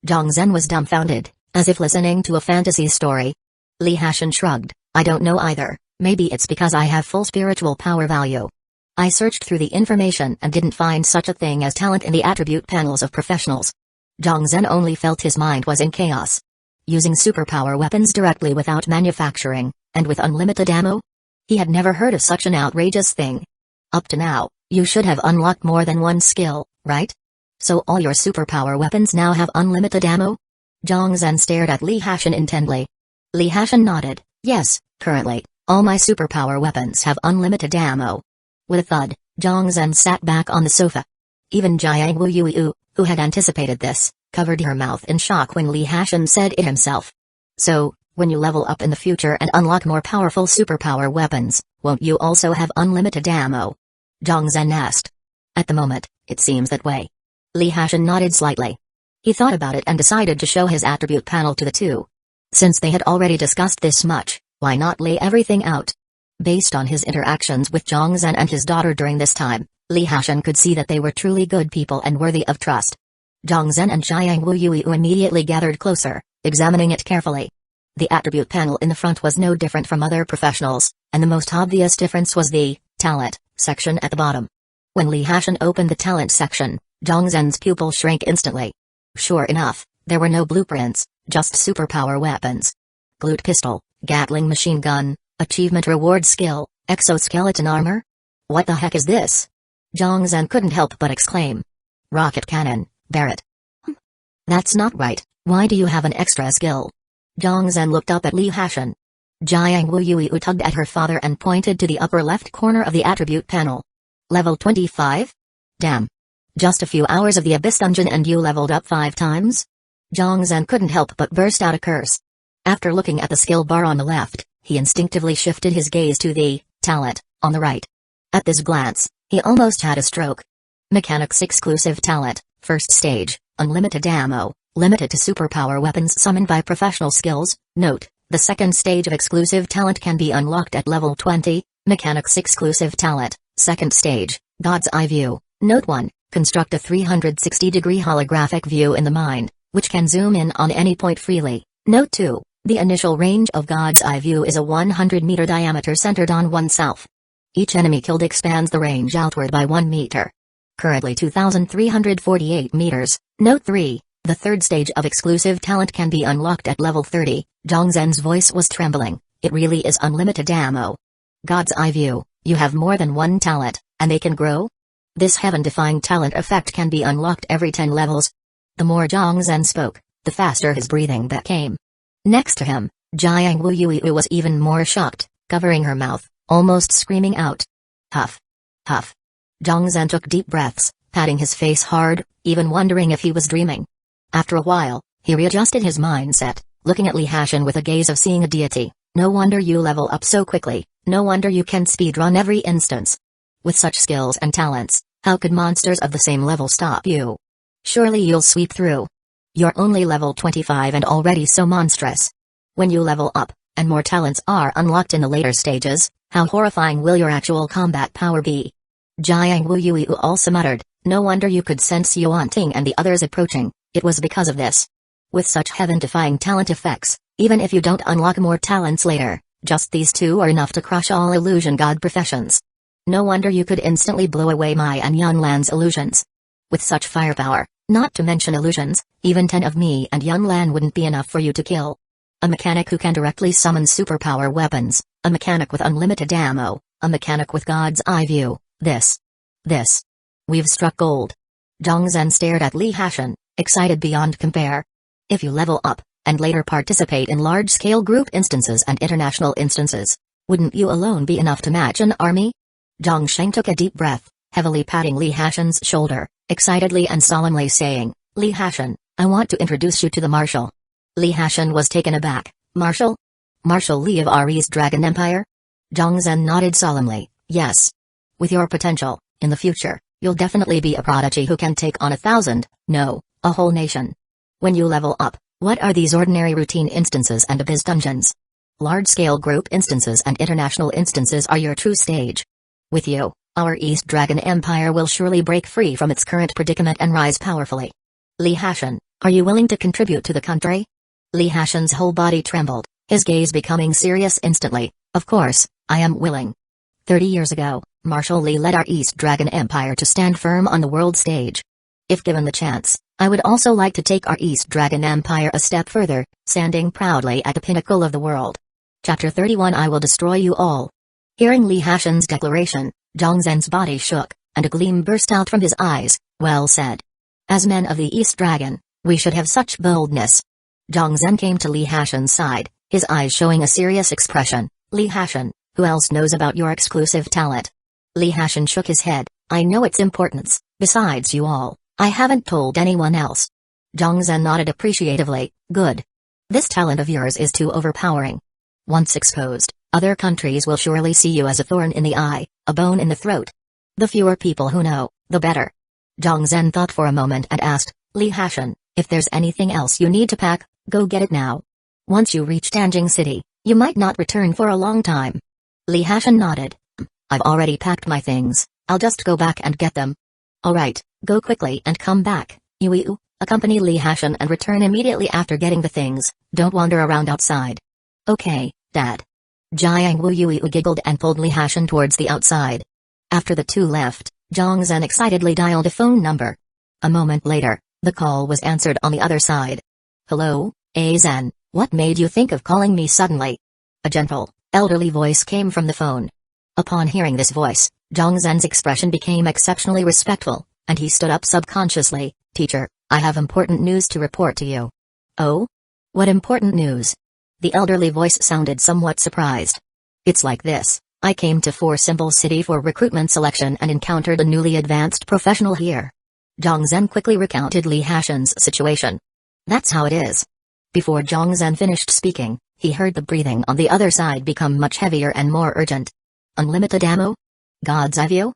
Zhang Zhen was dumbfounded, as if listening to a fantasy story. Li Hashan shrugged, I don't know either, maybe it's because I have full spiritual power value. I searched through the information and didn't find such a thing as talent in the attribute panels of professionals. Zhang Zhen only felt his mind was in chaos. Using superpower weapons directly without manufacturing, and with unlimited ammo? He had never heard of such an outrageous thing. Up to now, you should have unlocked more than one skill, right? So all your superpower weapons now have unlimited ammo? Zhang Zhen stared at Li Hashan intently. Li Hashan nodded, yes, currently, all my superpower weapons have unlimited ammo. With a thud, Zhang Zhen sat back on the sofa. Even Jiang Wuyu, who had anticipated this, covered her mouth in shock when Li Hashan said it himself. So, when you level up in the future and unlock more powerful superpower weapons, won't you also have unlimited ammo? Zhang Zhen asked. At the moment, it seems that way. Li Hashan nodded slightly. He thought about it and decided to show his attribute panel to the two. Since they had already discussed this much, why not lay everything out? Based on his interactions with Zhang Zhen and his daughter during this time, Li Hashan could see that they were truly good people and worthy of trust. Zhang Zhen and Jiang Wuyu immediately gathered closer, examining it carefully. The attribute panel in the front was no different from other professionals, and the most obvious difference was the talent section at the bottom. When Li Hashan opened the talent section, Zhang Zhen's pupil shrank instantly. Sure enough, there were no blueprints, just superpower weapons. Glute pistol, Gatling machine gun, achievement reward skill, exoskeleton armor? What the heck is this? Zhang Zhen couldn't help but exclaim. Rocket cannon, Barrett. That's not right, why do you have an extra skill? Zhang Zhen looked up at Li Hashan. Jiang Wuyu tugged at her father and pointed to the upper left corner of the attribute panel. Level 25? Damn. Just a few hours of the Abyss Dungeon and you leveled up 5 times? Zhang Zhen couldn't help but burst out a curse. After looking at the skill bar on the left, he instinctively shifted his gaze to the talent on the right. At this glance, he almost had a stroke. Mechanics exclusive talent, first stage, unlimited ammo, limited to superpower weapons summoned by professional skills. Note, the second stage of exclusive talent can be unlocked at level 20, mechanics exclusive talent, second stage, God's Eye View. Note 1, construct a 360-degree holographic view in the mind, which can zoom in on any point freely. Note 2, the initial range of God's Eye View is a 100-meter diameter centered on oneself. Each enemy killed expands the range outward by 1 meter. Currently 2,348 meters. Note 3, the third stage of exclusive talent can be unlocked at level 30. Zhang Zhen's voice was trembling. It really is unlimited ammo. God's Eye View, you have more than one talent, and they can grow? This heaven-defying talent effect can be unlocked every 10 levels. The more Zhang Zhen spoke, the faster his breathing became. Next to him, Jiang Wuyu was even more shocked, covering her mouth, almost screaming out. Huff. Huff. Zhang Zhen took deep breaths, patting his face hard, even wondering if he was dreaming. After a while, he readjusted his mindset, looking at Li Hashan with a gaze of seeing a deity. No wonder you level up so quickly, no wonder you can speedrun every instance. With such skills and talents, how could monsters of the same level stop you? Surely you'll sweep through. You're only level 25 and already so monstrous. When you level up, and more talents are unlocked in the later stages, how horrifying will your actual combat power be? Jiang Wuyu also muttered, no wonder you could sense Yuan Ting and the others approaching, it was because of this. With such heaven-defying talent effects, even if you don't unlock more talents later, just these two are enough to crush all illusion god professions. No wonder you could instantly blow away Mai and Yunlan's illusions. With such firepower, not to mention illusions, even 10 of me and Yunlan wouldn't be enough for you to kill. A mechanic who can directly summon superpower weapons, a mechanic with unlimited ammo, a mechanic with God's Eye View, this. We've struck gold. Zhang Zhen stared at Li Hashan, excited beyond compare. If you level up, and later participate in large-scale group instances and international instances, wouldn't you alone be enough to match an army? Zhang Sheng took a deep breath, heavily patting Li Hashan's shoulder, excitedly and solemnly saying, Li Hashan, I want to introduce you to the Marshal. Li Hashan was taken aback. Marshal? Marshal Li of our East Dragon Empire? Zhang Zhen nodded solemnly, yes. With your potential, in the future, you'll definitely be a prodigy who can take on 1,000, no, a whole nation. When you level up, what are these ordinary routine instances and abyss dungeons? Large-scale group instances and international instances are your true stage. With you, our East Dragon Empire will surely break free from its current predicament and rise powerfully. Li Hashan, are you willing to contribute to the country? Li Hashan's whole body trembled, his gaze becoming serious instantly. Of course, I am willing. 30 years ago, Marshal Li led our East Dragon Empire to stand firm on the world stage. If given the chance, I would also like to take our East Dragon Empire a step further, standing proudly at the pinnacle of the world. Chapter 31 I will destroy you all. Hearing Li Hashan's declaration, Zhang Zhen's body shook, and a gleam burst out from his eyes. Well said. As men of the East Dragon, we should have such boldness. Zhang Zhen came to Li Hashan's side, his eyes showing a serious expression. Li Hashan, who else knows about your exclusive talent? Li Hashan shook his head. I know its importance, besides you all, I haven't told anyone else. Zhang Zhen nodded appreciatively. Good. This talent of yours is too overpowering. Once exposed, other countries will surely see you as a thorn in the eye, a bone in the throat. The fewer people who know, the better. Zhang Zhen thought for a moment and asked, Li Hashan, if there's anything else you need to pack, go get it now. Once you reach Danjing City, you might not return for a long time. Li Hashan nodded. I've already packed my things, I'll just go back and get them. Alright, go quickly and come back, Yu. Accompany Li Hashan and return immediately after getting the things, don't wander around outside. Okay, Dad. Jiang Wuyu giggled and pulled Li Hashan towards the outside. After the two left, Zhang Zhen excitedly dialed a phone number. A moment later, the call was answered on the other side. Hello, Aizen, what made you think of calling me suddenly? A gentle, elderly voice came from the phone. Upon hearing this voice, Zhang Zhen's expression became exceptionally respectful, and he stood up subconsciously. Teacher, I have important news to report to you. Oh? What important news? The elderly voice sounded somewhat surprised. It's like this. I came to Four Symbol City for recruitment selection and encountered a newly advanced professional here. Zhang Zhen quickly recounted Li Hashan's situation. That's how it is. Before Zhang Zhen finished speaking, he heard the breathing on the other side become much heavier and more urgent. Unlimited ammo? God's eye view?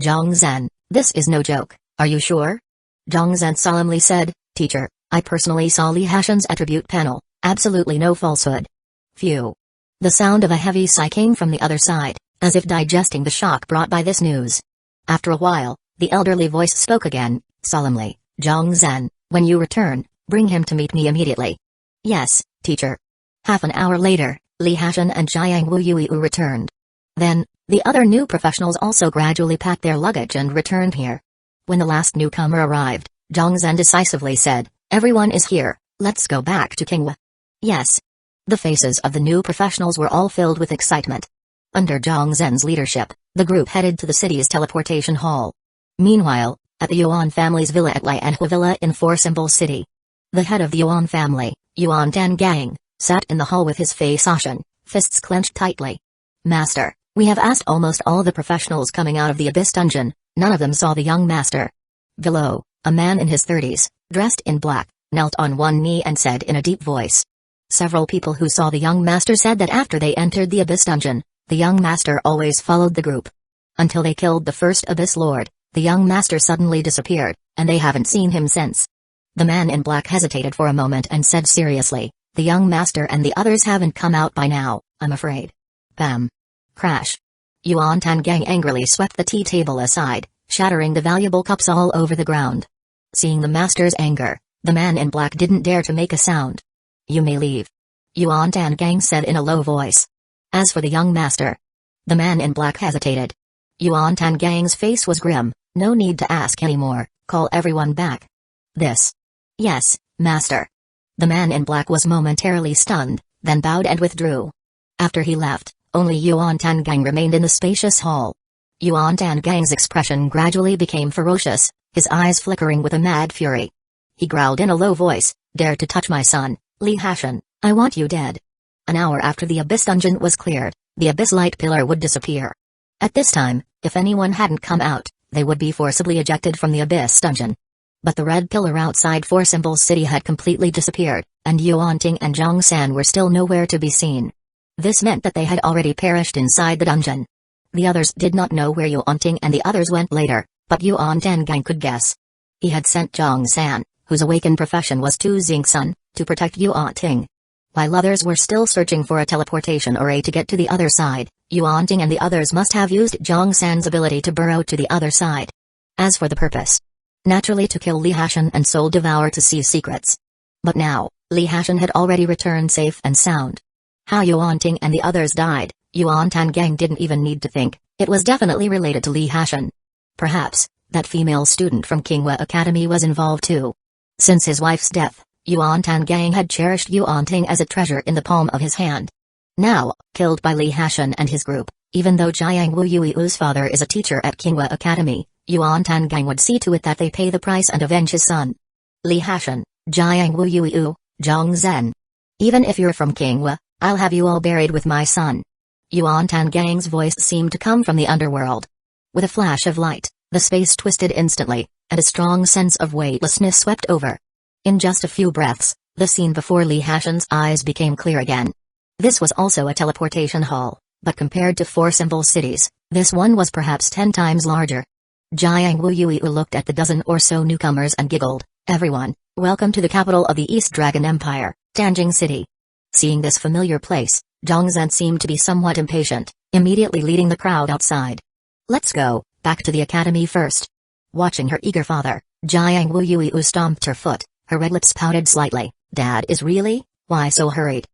Zhang Zhen, this is no joke, are you sure? Zhang Zhen solemnly said, Teacher, I personally saw Li Hashan's attribute panel, absolutely no falsehood. Phew. The sound of a heavy sigh came from the other side, as if digesting the shock brought by this news. After a while, the elderly voice spoke again, solemnly, Zhang Zhen, when you return, bring him to meet me immediately. Yes, teacher. Half an hour later, Li Hashan and Jiang Wuyuiu returned. Then, the other new professionals also gradually packed their luggage and returned here. When the last newcomer arrived, Zhang Zhen decisively said, Everyone is here, let's go back to Qingwa. Yes. The faces of the new professionals were all filled with excitement. Under Zhang Zhen's leadership, the group headed to the city's teleportation hall. Meanwhile, at the Yuan family's villa at Lianhua Villa in Four Symbol City, the head of the Yuan family, Yuan Dangang, sat in the hall with his face ashen, fists clenched tightly. Master, we have asked almost all the professionals coming out of the Abyss Dungeon, none of them saw the young master. Below, a man in his 30s, dressed in black, knelt on one knee and said in a deep voice. Several people who saw the young master said that after they entered the Abyss Dungeon, the young master always followed the group. Until they killed the first Abyss Lord, the young master suddenly disappeared, and they haven't seen him since. The man in black hesitated for a moment and said seriously, the young master and the others haven't come out by now, I'm afraid. Bam. Crash. Yuan Tangang angrily swept the tea table aside, shattering the valuable cups all over the ground. Seeing the master's anger, the man in black didn't dare to make a sound. You may leave. Yuan Tangang said in a low voice. As for the young master, the man in black hesitated. Yuan Tangang's face was grim, no need to ask anymore, call everyone back. This. Yes, master. The man in black was momentarily stunned, then bowed and withdrew. After he left, only Yuan Tangang remained in the spacious hall. Yuan Tangang's expression gradually became ferocious, his eyes flickering with a mad fury. He growled in a low voice, dare to touch my son, Li Hashan, I want you dead. An hour after the Abyss Dungeon was cleared, the Abyss Light Pillar would disappear. At this time, if anyone hadn't come out, they would be forcibly ejected from the Abyss Dungeon. But the red pillar outside Four Symbol City had completely disappeared, and Yuan Ting and Zhang San were still nowhere to be seen. This meant that they had already perished inside the dungeon. The others did not know where Yuan Ting and the others went later, but Yuan Tangang could guess. He had sent Zhang San, whose awakened profession was to Xingsun, to protect Yuan Ting. While others were still searching for a teleportation array to get to the other side, Yuan Ting and the others must have used Zhang San's ability to burrow to the other side. As for the purpose, naturally to kill Li Hashan and Soul Devour to seize secrets. But now, Li Hashan had already returned safe and sound. How Yuan Ting and the others died, Yuan Tangang didn't even need to think, it was definitely related to Li Hashan. Perhaps, that female student from Qingwa Academy was involved too. Since his wife's death, Yuan Tangang had cherished Yuan Ting as a treasure in the palm of his hand. Now, killed by Li Hashan and his group, even though Jiang Wuyuiu's father is a teacher at Qingwa Academy, Yuan Tangang would see to it that they pay the price and avenge his son. Li Hashan, Jiang Wuyuiu, Zhang Zhen. Even if you're from Qingwa, I'll have you all buried with my son. Yuan Tangang's voice seemed to come from the underworld. With a flash of light, the space twisted instantly, and a strong sense of weightlessness swept over. In just a few breaths, the scene before Li Hashan's eyes became clear again. This was also a teleportation hall, but compared to Four Symbol Cities, this one was perhaps 10 times larger. Jiang Wuyuiu looked at the dozen or so newcomers and giggled, everyone, welcome to the capital of the East Dragon Empire, Danjing City. Seeing this familiar place, Zhang Zhen seemed to be somewhat impatient, immediately leading the crowd outside. Let's go, back to the academy first. Watching her eager father, Jiang Wuyuiu stomped her foot, her red lips pouted slightly. Dad is really? Why so hurried?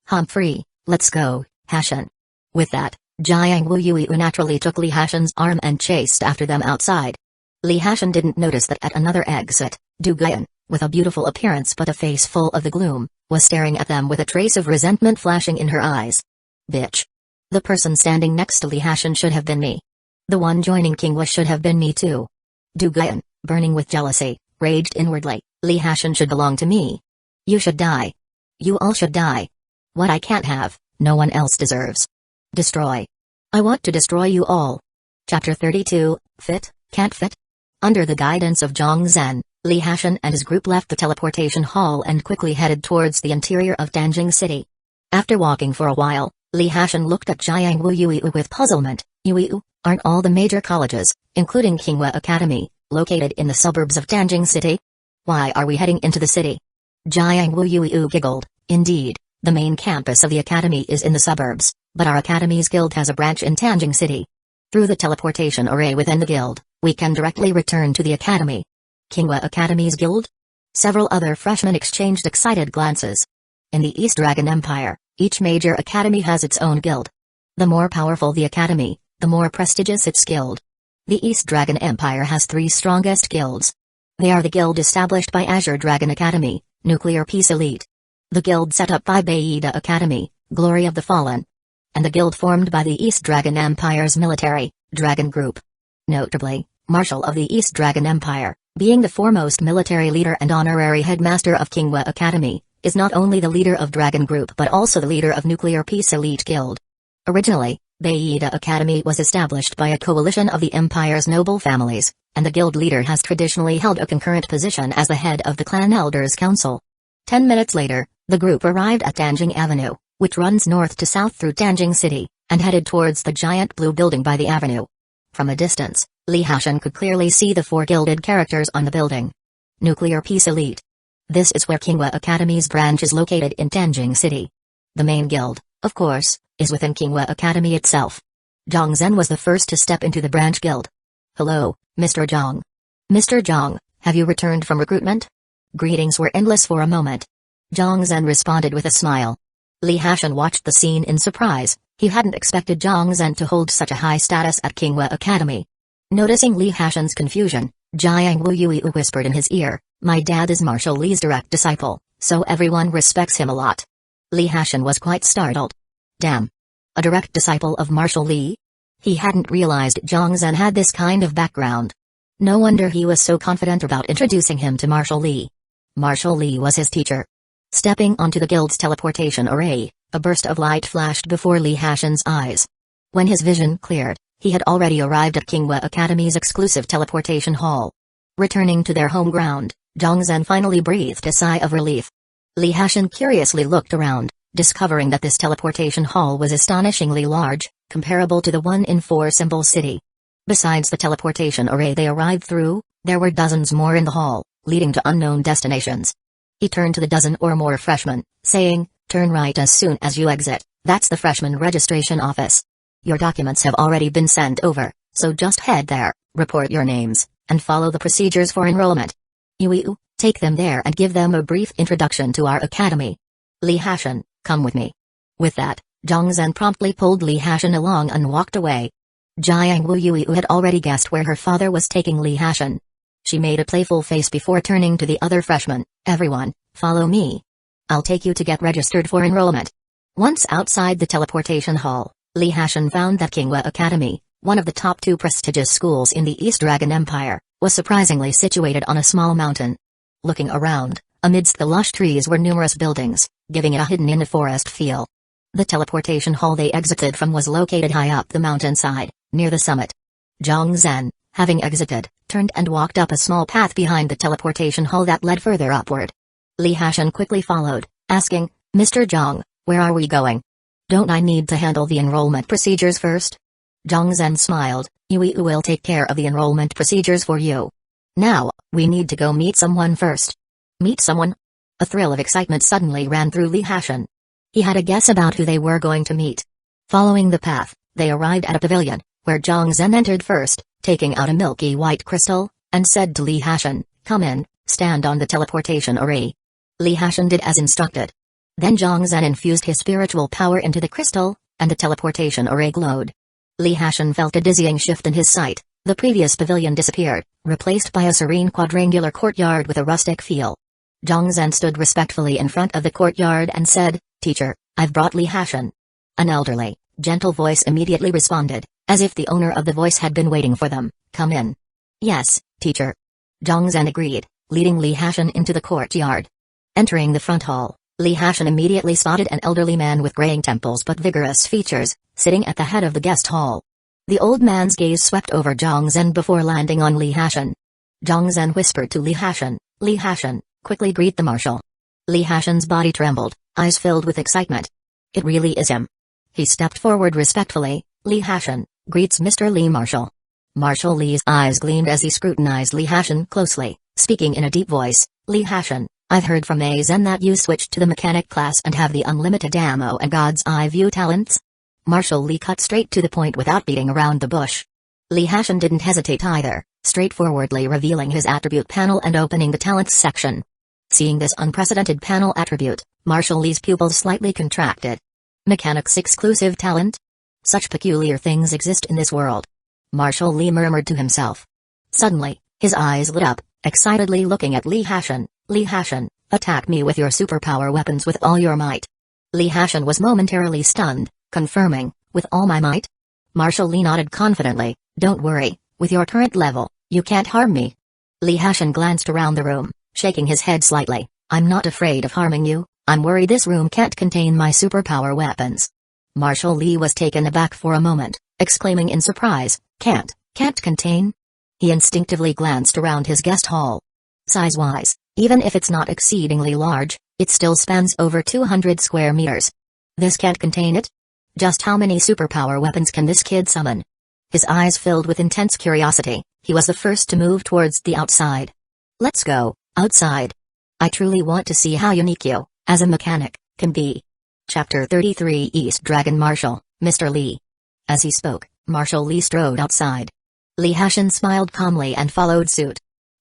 Humphrey, let's go, Hashan. With that, Jiang Wuyuiu naturally took Li Hashan's arm and chased after them outside. Li Hashan didn't notice that at another exit, Du Guian, with a beautiful appearance but a face full of the gloom, was staring at them with a trace of resentment flashing in her eyes. Bitch. The person standing next to Li Hashan should have been me. The one joining Qingwa should have been me too. Du Guian, burning with jealousy, raged inwardly, Li Hashan should belong to me. You should die. You all should die. What I can't have, no one else deserves. Destroy. I want to destroy you all. Chapter 32, Fit, Can't Fit? Under the guidance of Zhang Zhen, Li Hashan and his group left the teleportation hall and quickly headed towards the interior of Danjing City. After walking for a while, Li Hashan looked at Jiang Wu Yui with puzzlement. Yui, aren't all the major colleges, including Qinghua Academy, located in the suburbs of Danjing City? Why are we heading into the city? Jiang Wu Yui giggled. Indeed, the main campus of the academy is in the suburbs, but our academy's guild has a branch in Danjing City. Through the teleportation array within the guild, we can directly return to the academy. Qinghua Academy's guild? Several other freshmen exchanged excited glances. In the East Dragon Empire, each major academy has its own guild. The more powerful the academy, the more prestigious its guild. The East Dragon Empire has 3 strongest guilds. They are the guild established by Azure Dragon Academy, Nuclear Peace Elite. The guild set up by Baida Academy, Glory of the Fallen. And the guild formed by the East Dragon Empire's military, Dragon Group. Notably, Marshal of the East Dragon Empire, being the foremost military leader and honorary headmaster of Qinghua Academy, is not only the leader of Dragon Group but also the leader of Nuclear Peace Elite Guild. Originally, Baida Academy was established by a coalition of the Empire's noble families, and the guild leader has traditionally held a concurrent position as the head of the Clan Elders Council. 10 minutes later, the group arrived at Danjing Avenue, which runs north to south through Danjing City, and headed towards the giant blue building by the avenue. From a distance, Li Hashan could clearly see the 4 gilded characters on the building. Nuclear Peace Elite. This is where Qinghua Academy's branch is located in Danjing City. The main guild, of course, is within Qinghua Academy itself. Zhang Zhen was the first to step into the branch guild. Hello, Mr. Zhang. Mr. Zhang, have you returned from recruitment? Greetings were endless for a moment. Zhang Zhen responded with a smile. Li Hashan watched the scene in surprise. He hadn't expected Zhang Zhen to hold such a high status at Qinghua Academy. Noticing Li Hashan's confusion, Jiang Wu Yui whispered in his ear, "My dad is Marshal Li's direct disciple, so everyone respects him a lot." Li Hashan was quite startled. Damn. A direct disciple of Marshal Li? He hadn't realized Zhang Zhen had this kind of background. No wonder he was so confident about introducing him to Marshal Li. Marshal Li was his teacher. Stepping onto the guild's teleportation array, a burst of light flashed before Li Hashan's eyes. When his vision cleared, he had already arrived at Qinghua Academy's exclusive teleportation hall. Returning to their home ground, Zhang Zhen finally breathed a sigh of relief. Li Hashan curiously looked around, discovering that this teleportation hall was astonishingly large, comparable to the one in Four Symbol City. Besides the teleportation array they arrived through, there were dozens more in the hall, leading to unknown destinations. He turned to the dozen or more freshmen, saying, "Turn right as soon as you exit, that's the freshman registration office. Your documents have already been sent over, so just head there, report your names, and follow the procedures for enrollment. Yui, take them there and give them a brief introduction to our academy. Li Hashan, come with me." With that, Zhang Zhen promptly pulled Li Hashan along and walked away. Jiang Wu Yui had already guessed where her father was taking Li Hashan. She made a playful face before turning to the other freshmen. "Everyone, follow me. I'll take you to get registered for enrollment." Once outside the teleportation hall, Li Hashan found that Qinghua Academy, one of the top 2 prestigious schools in the East Dragon Empire, was surprisingly situated on a small mountain. Looking around, amidst the lush trees were numerous buildings, giving it a hidden in the forest feel. The teleportation hall they exited from was located high up the mountainside, near the summit. Zhang Zhen, having exited, turned and walked up a small path behind the teleportation hall that led further upward. Li Hashan quickly followed, asking, "Mr. Zhang, where are we going? Don't I need to handle the enrollment procedures first?" Zhang Zhen smiled, "Yui will take care of the enrollment procedures for you. Now, we need to go meet someone first." Meet someone? A thrill of excitement suddenly ran through Li Hashan. He had a guess about who they were going to meet. Following the path, they arrived at a pavilion, where Zhang Zhen entered first, taking out a milky white crystal, and said to Li Hashan, "Come in, stand on the teleportation array." Li Hashan did as instructed. Then Zhang Zhen infused his spiritual power into the crystal, and the teleportation array glowed. Li Hashan felt a dizzying shift in his sight. The previous pavilion disappeared, replaced by a serene quadrangular courtyard with a rustic feel. Zhang Zhen stood respectfully in front of the courtyard and said, "Teacher, I've brought Li Hashan." An elderly, gentle voice immediately responded, as if the owner of the voice had been waiting for them, "Come in." "Yes, teacher." Zhang Zhen agreed, leading Li Hashan into the courtyard. Entering the front hall, Li Hashan immediately spotted an elderly man with graying temples but vigorous features, sitting at the head of the guest hall. The old man's gaze swept over Zhang Zhen before landing on Li Hashan. Zhang Zhen whispered to Li Hashan, quickly greet the marshal. Li Hashan's body trembled, eyes filled with excitement. It really is him. He stepped forward respectfully. Li Hashan, greets Mr. Li Marshal. Marshal Li's eyes gleamed as he scrutinized Li Hashan closely, speaking in a deep voice. Li Hashan, I've heard from Aizen that you switched to the mechanic class and have the unlimited ammo and God's eye view talents. Marshal Li cut straight to the point without beating around the bush. Li Hashan didn't hesitate either, straightforwardly revealing his attribute panel and opening the talents section. Seeing this unprecedented panel attribute, Marshal Li's pupils slightly contracted. Mechanic's exclusive talent? Such peculiar things exist in this world. Marshal Li murmured to himself. Suddenly, his eyes lit up, excitedly looking at Li Hashan. Li Hashan, attack me with your superpower weapons with all your might. Li Hashan was momentarily stunned, confirming, with all my might? Marshal Li nodded confidently, don't worry, with your current level, you can't harm me. Li Hashan glanced around the room, shaking his head slightly. I'm not afraid of harming you, I'm worried this room can't contain my superpower weapons. Marshal Li was taken aback for a moment, exclaiming in surprise, can't contain? He instinctively glanced around his guest hall. Size-wise, even if it's not exceedingly large, it still spans over 200 square meters. This can't contain it? Just how many superpower weapons can this kid summon? His eyes filled with intense curiosity, he was the first to move towards the outside. Let's go, outside. I truly want to see how unique you, as a mechanic, can be. Chapter 33 East Dragon Marshal, Mr. Li. As he spoke, Marshal Li strode outside. Li Hashan smiled calmly and followed suit.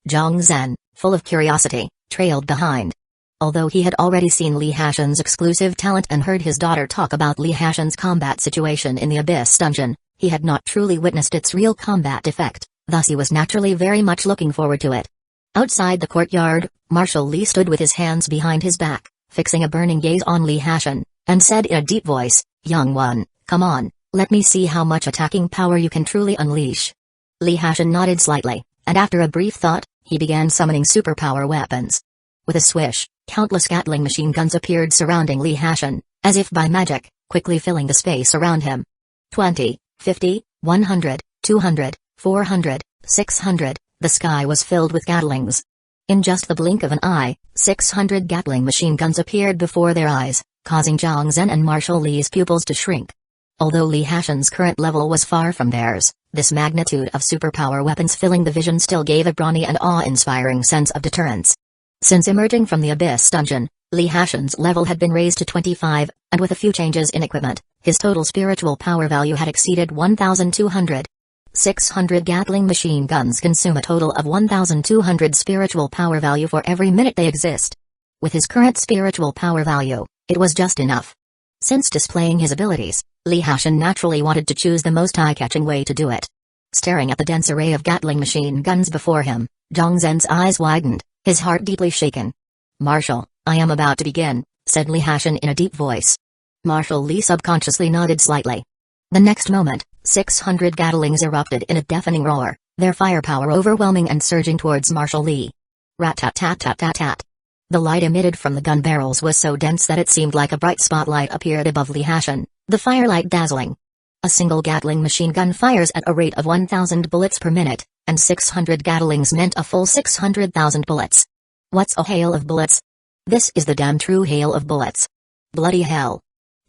Zhang Zhen, full of curiosity, trailed behind. Although he had already seen Li Hashan's exclusive talent and heard his daughter talk about Li Hashan's combat situation in the Abyss Dungeon, he had not truly witnessed its real combat effect, thus he was naturally very much looking forward to it. Outside the courtyard, Marshal Li stood with his hands behind his back, fixing a burning gaze on Li Hashan, and said in a deep voice, young one, come on, let me see how much attacking power you can truly unleash. Li Hashan nodded slightly, and after a brief thought, he began summoning superpower weapons. With a swish, countless Gatling machine guns appeared surrounding Li Hashan, as if by magic, quickly filling the space around him. 20, 50, 100, 200, 400, 600, the sky was filled with Gatlings. In just the blink of an eye, 600 Gatling machine guns appeared before their eyes, causing Zhang Zhen and Marshal Li's pupils to shrink. Although Li Hashan's current level was far from theirs, this magnitude of superpower weapons filling the vision still gave a brawny and awe-inspiring sense of deterrence. Since emerging from the Abyss Dungeon, Li Hashan's level had been raised to 25, and with a few changes in equipment, his total spiritual power value had exceeded 1,200. 600 Gatling machine guns consume a total of 1,200 spiritual power value for every minute they exist. With his current spiritual power value, it was just enough. Since displaying his abilities, Li Hashan naturally wanted to choose the most eye-catching way to do it. Staring at the dense array of Gatling machine guns before him, Zhang Zhen's eyes widened, his heart deeply shaken. Marshal, I am about to begin, said Li Hashan in a deep voice. Marshal Li subconsciously nodded slightly. The next moment, 600 Gatlings erupted in a deafening roar, their firepower overwhelming and surging towards Marshal Li. Rat-tat-tat-tat-tat-tat. The light emitted from the gun barrels was so dense that it seemed like a bright spotlight appeared above Li Hashan, the firelight dazzling. A single Gatling machine gun fires at a rate of 1,000 bullets per minute, and 600 Gatlings meant a full 600,000 bullets. What's a hail of bullets? This is the damn true hail of bullets. Bloody hell.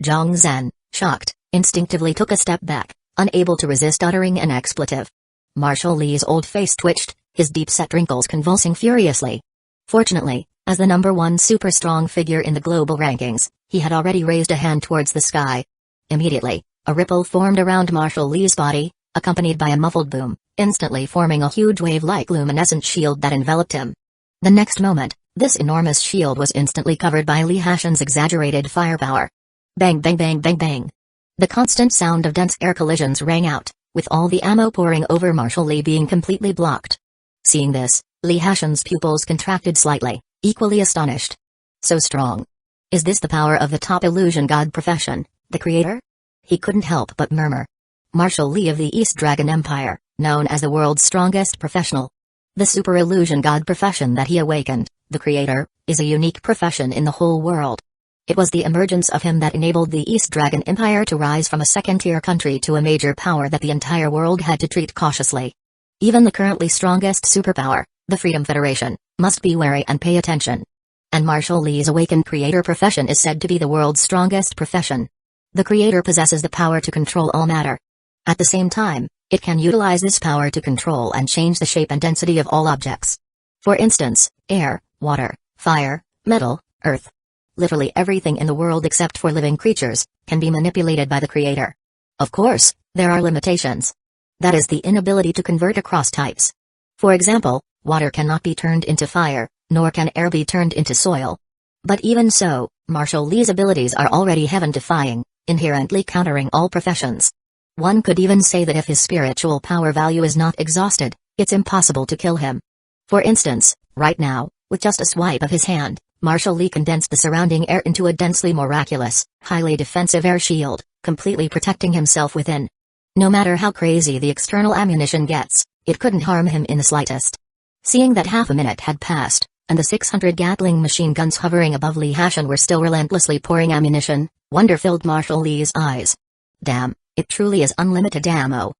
Zhang Zhen, shocked, instinctively took a step back, unable to resist uttering an expletive. Marshal Li's old face twitched, his deep-set wrinkles convulsing furiously. Fortunately, as the number one super-strong figure in the global rankings, he had already raised a hand towards the sky. Immediately, a ripple formed around Marshal Li's body, accompanied by a muffled boom, instantly forming a huge wave-like luminescent shield that enveloped him. The next moment, this enormous shield was instantly covered by Li Hashan's exaggerated firepower. Bang bang bang bang bang. The constant sound of dense air collisions rang out, with all the ammo pouring over Marshal Li being completely blocked. Seeing this, Li Hashan's pupils contracted slightly, equally astonished. So strong. Is this the power of the top illusion god profession, the creator? He couldn't help but murmur. Marshal Li of the East Dragon Empire, known as the world's strongest professional. The super illusion god profession that he awakened, the creator, is a unique profession in the whole world. It was the emergence of him that enabled the East Dragon Empire to rise from a second-tier country to a major power that the entire world had to treat cautiously. Even the currently strongest superpower, the Freedom Federation, must be wary and pay attention. And Marshall Lee's awakened creator profession is said to be the world's strongest profession. The creator possesses the power to control all matter. At the same time, it can utilize this power to control and change the shape and density of all objects. For instance, air, water, fire, metal, earth. Literally everything in the world except for living creatures can be manipulated by the creator. Of course, there are limitations. That is the inability to convert across types. For example, water cannot be turned into fire, nor can air be turned into soil. But even so, Marshall Lee's abilities are already heaven-defying, inherently countering all professions. One could even say that if his spiritual power value is not exhausted, it's impossible to kill him. For instance, right now, with just a swipe of his hand, Marshall Lee condensed the surrounding air into a densely miraculous, highly defensive air shield, completely protecting himself within. No matter how crazy the external ammunition gets, it couldn't harm him in the slightest. Seeing that half a minute had passed, and the 600 Gatling machine guns hovering above Lee Hashin were still relentlessly pouring ammunition, wonder filled Marshall Lee's eyes. Damn, it truly is unlimited ammo.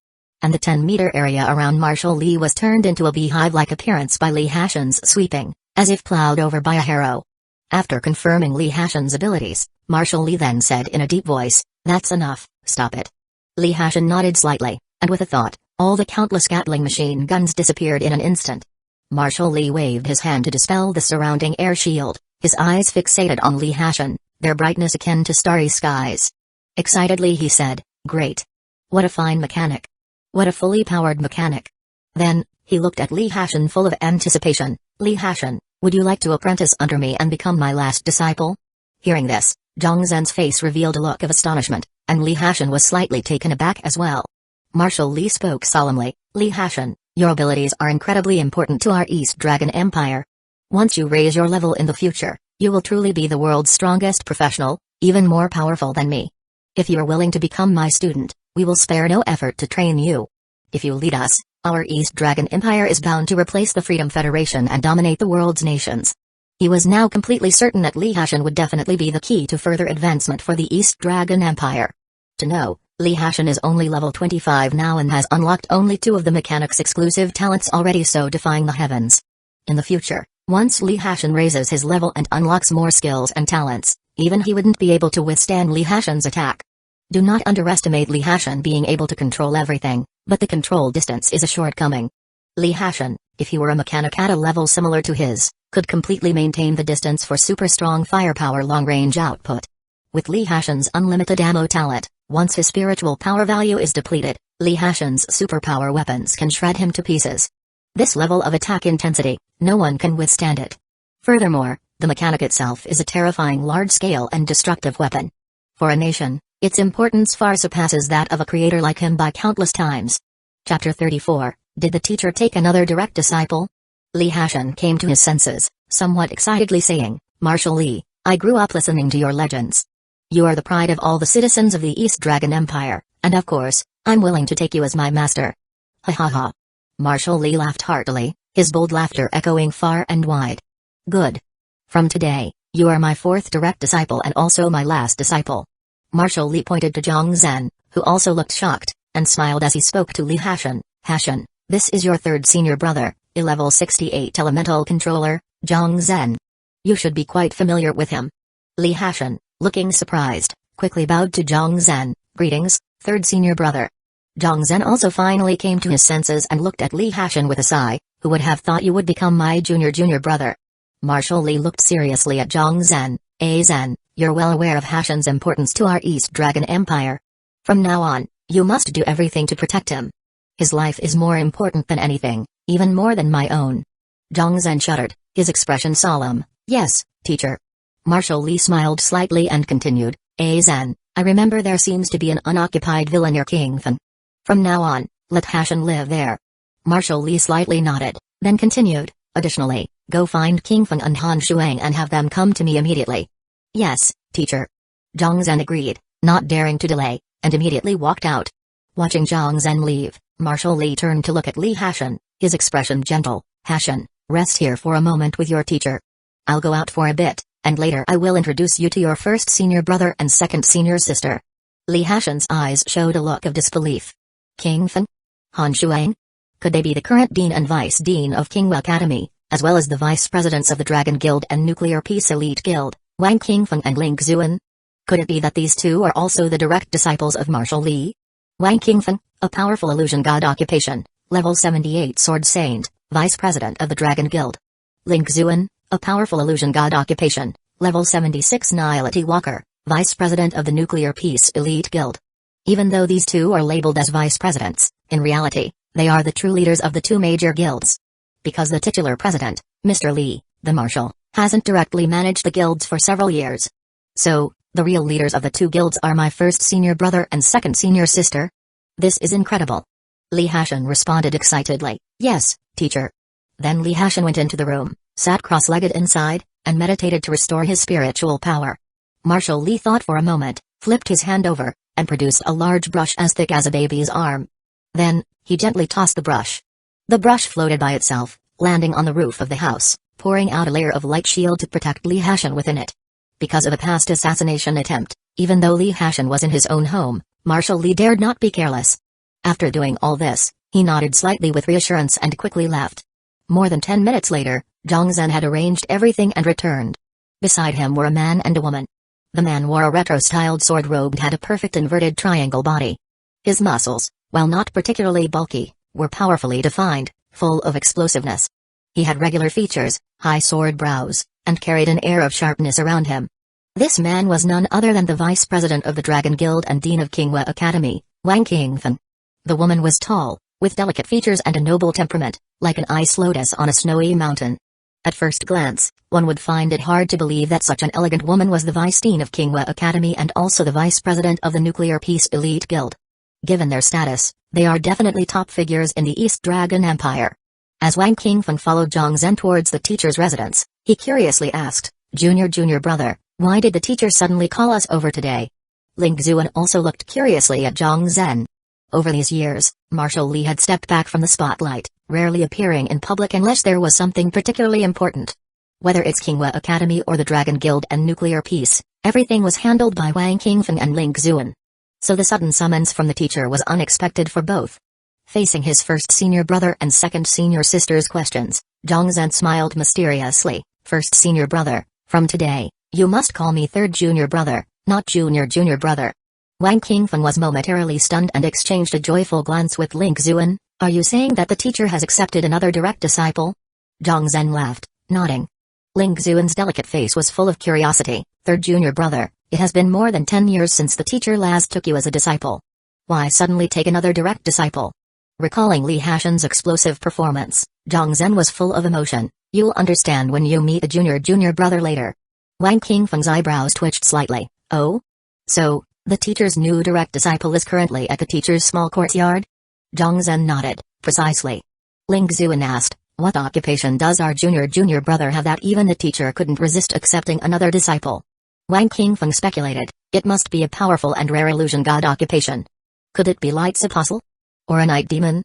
And the 10-meter area around Marshall Lee was turned into a beehive-like appearance by Lee Hashin's sweeping, as if plowed over by a harrow. After confirming Lee Hashin's abilities, Marshall Lee then said in a deep voice, "That's enough, stop it." Lee Hashin nodded slightly, and with a thought, all the countless Gatling machine guns disappeared in an instant. Marshall Lee waved his hand to dispel the surrounding air shield, his eyes fixated on Lee Hashin, their brightness akin to starry skies. Excitedly he said, "Great. What a fine mechanic. What a fully powered mechanic." Then, he looked at Lee Hashin full of anticipation. "Lee Hashin, would you like to apprentice under me and become my last disciple?" Hearing this, Zhang Zhen's face revealed a look of astonishment, and Lee Hashin was slightly taken aback as well. Marshall Lee spoke solemnly, "Lee Hashin, your abilities are incredibly important to our East Dragon Empire. Once you raise your level in the future, you will truly be the world's strongest professional, even more powerful than me. If you are willing to become my student, we will spare no effort to train you. If you lead us, our East Dragon Empire is bound to replace the Freedom Federation and dominate the world's nations." He was now completely certain that Lee Hashin would definitely be the key to further advancement for the East Dragon Empire. To know, Lee Hashin is only level 25 now and has unlocked only 2 of the mechanic's exclusive talents already, so defying the heavens. In the future, once Lee Hashin raises his level and unlocks more skills and talents, even he wouldn't be able to withstand Lee Hashin's attack. Do not underestimate Lee Hashin being able to control everything, but the control distance is a shortcoming. Lee Hashin, if he were a mechanic at a level similar to his, could completely maintain the distance for super strong firepower long-range output. With Lee Hashin's unlimited ammo talent, once his spiritual power value is depleted, Lee Hashin's superpower weapons can shred him to pieces. This level of attack intensity, no one can withstand it. Furthermore, the mechanic itself is a terrifying large-scale and destructive weapon. For a nation, its importance far surpasses that of a creator like him by countless times. Chapter 34, Did the teacher take another direct disciple? Lee Hashin came to his senses, somewhat excitedly saying, "Marshall Lee, I grew up listening to your legends. You are the pride of all the citizens of the East Dragon Empire, and of course, I'm willing to take you as my master." Ha ha ha. Marshall Lee laughed heartily, his bold laughter echoing far and wide. "Good. From today, you are my 4th direct disciple and also my last disciple." Marshall Lee pointed to Zhang Zhen, who also looked shocked, and smiled as he spoke to Lee Hashin. "Hashin, this is your 3rd senior brother, a level 68 elemental controller, Zhang Zhen. You should be quite familiar with him." Lee Hashin, looking surprised, quickly bowed to Zhang Zhen. "Greetings, 3rd senior brother." Zhang Zhen also finally came to his senses and looked at Lee Hashin with a sigh. "Who would have thought you would become my junior brother?" Marshall Lee looked seriously at Zhang Zhen. "Aizen, you're well aware of Hashin's importance to our East Dragon Empire. From now on, you must do everything to protect him. His life is more important than anything, even more than my own." Zhang Zhen shuddered, his expression solemn. "Yes, teacher." Marshall Lee smiled slightly and continued, "Aizen, I remember there seems to be an unoccupied villa near Kingfen. From now on, let Hashin live there." Marshall Lee slightly nodded, then continued, "Additionally, go find Kingfen and Han Shuang and have them come to me immediately." "Yes, teacher." Zhang Zhen agreed, not daring to delay, and immediately walked out. Watching Zhang Zhen leave, Marshall Lee turned to look at Lee Hashin, his expression gentle. "Hashin, rest here for a moment with your teacher. I'll go out for a bit, and later I will introduce you to your first senior brother and second senior sister." Li Hashan's eyes showed a look of disbelief. King Feng? Han Shuang? Could they be the current dean and vice dean of Kingwa Academy, as well as the vice presidents of the Dragon Guild and Nuclear Peace Elite Guild, Wang Qingfeng and Ling Xuan? Could it be that these two are also the direct disciples of Marshal Li? Wang Qingfeng, a powerful illusion god occupation, level 78 Sword Saint, vice president of the Dragon Guild. Ling Xuan, a powerful illusion god occupation, level 76 Nihility Walker, vice president of the Nuclear Peace Elite Guild. Even though these two are labeled as vice presidents, in reality, they are the true leaders of the two major guilds. Because the titular president, Mr. Li, the marshal, hasn't directly managed the guilds for several years. So, the real leaders of the two guilds are my first senior brother and second senior sister? This is incredible. Li Hashan responded excitedly, "Yes, teacher." Then Li Hashan went into the room, sat cross-legged inside, and meditated to restore his spiritual power. Marshal Li thought for a moment, flipped his hand over, and produced a large brush as thick as a baby's arm. Then, he gently tossed the brush. The brush floated by itself, landing on the roof of the house, pouring out a layer of light shield to protect Li Hashan within it. Because of a past assassination attempt, even though Li Hashan was in his own home, Marshal Li dared not be careless. After doing all this, he nodded slightly with reassurance and quickly left. More than 10 minutes later, Zhang Zhen had arranged everything and returned. Beside him were a man and a woman. The man wore a retro-styled sword robe and had a perfect inverted triangle body. His muscles, while not particularly bulky, were powerfully defined, full of explosiveness. He had regular features, high sword brows, and carried an air of sharpness around him. This man was none other than the vice president of the Dragon Guild and dean of Kingwa Academy, Wang Qingfeng. The woman was tall, with delicate features and a noble temperament, like an ice lotus on a snowy mountain. At first glance, one would find it hard to believe that such an elegant woman was the vice dean of Kingwa Academy and also the vice president of the Nuclear Peace Elite Guild. Given their status, they are definitely top figures in the East Dragon Empire. As Wang Qingfeng followed Zhang Zhen towards the teacher's residence, he curiously asked, Junior brother, why did the teacher suddenly call us over today?" Ling Xuan also looked curiously at Zhang Zhen. Over these years, Marshal Li had stepped back from the spotlight, rarely appearing in public unless there was something particularly important. Whether it's Kingwa Academy or the Dragon Guild and Nuclear Peace, everything was handled by Wang Qingfeng and Ling Xuan. So the sudden summons from the teacher was unexpected for both. Facing his first senior brother and second senior sister's questions, Zhang Zhen smiled mysteriously. "First senior brother, from today, you must call me third junior brother, not junior brother." Wang Qingfeng was momentarily stunned and exchanged a joyful glance with Ling Xuan. "Are you saying that the teacher has accepted another direct disciple?" Zhang Zhen laughed, nodding. Ling Xuan's delicate face was full of curiosity. "Third junior brother, it has been more than 10 years since the teacher last took you as a disciple. Why suddenly take another direct disciple?" Recalling Li Hashan's explosive performance, Zhang Zhen was full of emotion. "You'll understand when you meet a junior brother later." Wang Qingfeng's eyebrows twitched slightly. "Oh? So, the teacher's new direct disciple is currently at the teacher's small courtyard?" Zhang Zhen nodded, "Precisely." Ling Xuan asked, "What occupation does our junior brother have that even the teacher couldn't resist accepting another disciple?" Wang Qingfeng speculated, "It must be a powerful and rare illusion god occupation. Could it be Light's Apostle? Or a night demon?"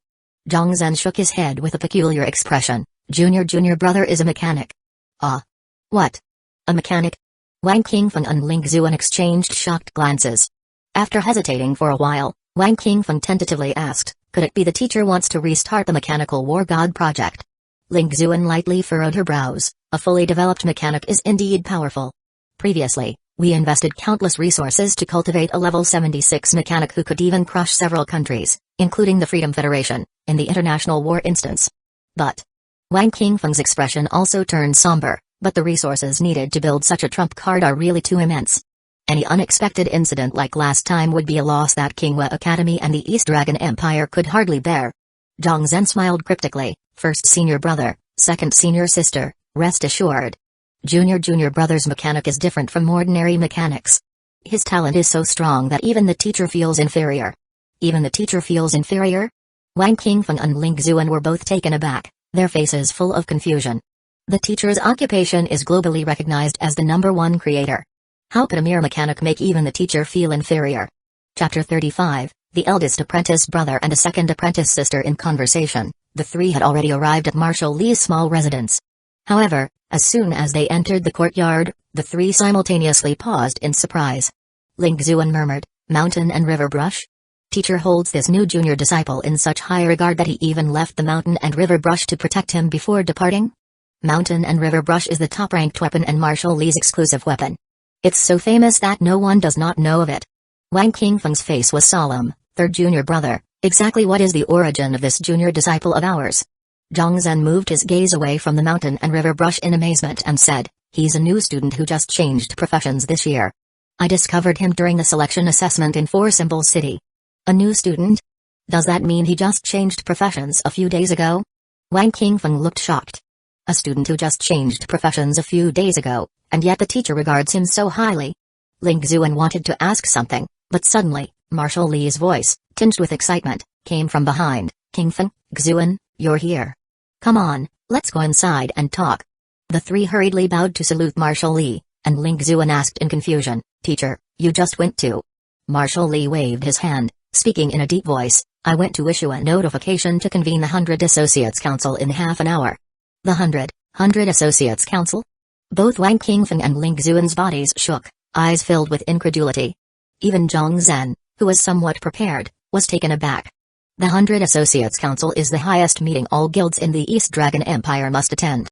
Zhang Zhen shook his head with a peculiar expression. Junior brother is a mechanic." "Ah? What? A mechanic?" Wang Qingfeng and Ling Xuan exchanged shocked glances. After hesitating for a while, Wang Qingfeng tentatively asked, "Could it be the teacher wants to restart the mechanical war god project?" Ling Xuan lightly furrowed her brows. "A fully developed mechanic is indeed powerful. Previously, we invested countless resources to cultivate a level 76 mechanic who could even crush several countries, including the Freedom Federation, in the international war instance. But..." Wang Qingfeng's expression also turned somber, "But the resources needed to build such a trump card are really too immense. Any unexpected incident like last time would be a loss that Kingwa Academy and the East Dragon Empire could hardly bear." Zhang Zhen smiled cryptically. "First senior brother, second senior sister, rest assured. Junior brother's mechanic is different from ordinary mechanics. His talent is so strong that even the teacher feels inferior." "Even the teacher feels inferior?" Wang Qingfeng and Ling Xuan were both taken aback, their faces full of confusion. The teacher's occupation is globally recognized as the #1 creator. How could a mere mechanic make even the teacher feel inferior? Chapter 35, the eldest apprentice brother and a second apprentice sister in conversation. The three had already arrived at Marshal Li's small residence. However, As soon as they entered the courtyard, the three simultaneously paused in surprise. Ling Xuan murmured, "Mountain and River Brush?" Teacher holds this new junior disciple in such high regard that he even left the Mountain and River Brush to protect him before departing? Mountain and River Brush is the top-ranked weapon and Marshal Li's exclusive weapon. It's so famous that no one does not know of it. Wang Qingfeng's face was solemn. "Third junior brother, exactly what is the origin of this junior disciple of ours?" Zhang Zhen moved his gaze away from the Mountain and River Brush in amazement and said, "He's a new student who just changed professions this year. I discovered him during the selection assessment in Four Symbol City." "A new student? Does that mean he just changed professions a few days ago?" Wang Qingfeng looked shocked. "A student who just changed professions a few days ago, and yet the teacher regards him so highly?" Ling Xuan wanted to ask something, but suddenly, Marshal Li's voice, tinged with excitement, came from behind. "Qingfeng, Xuan, you're here. Come on, let's go inside and talk." The three hurriedly bowed to salute Marshal Li, and Ling Xuan asked in confusion, "Teacher, you just went to?" Marshal Li waved his hand, speaking in a deep voice, "I went to issue a notification to convene the 100 Associates Council in half an hour." The 100 Associates Council? Both Wang Qingfeng and Ling Xuan's bodies shook, eyes filled with incredulity. Even Zhang Zhen, who was somewhat prepared, was taken aback. The 100 Associates Council is the highest meeting all guilds in the East Dragon Empire must attend.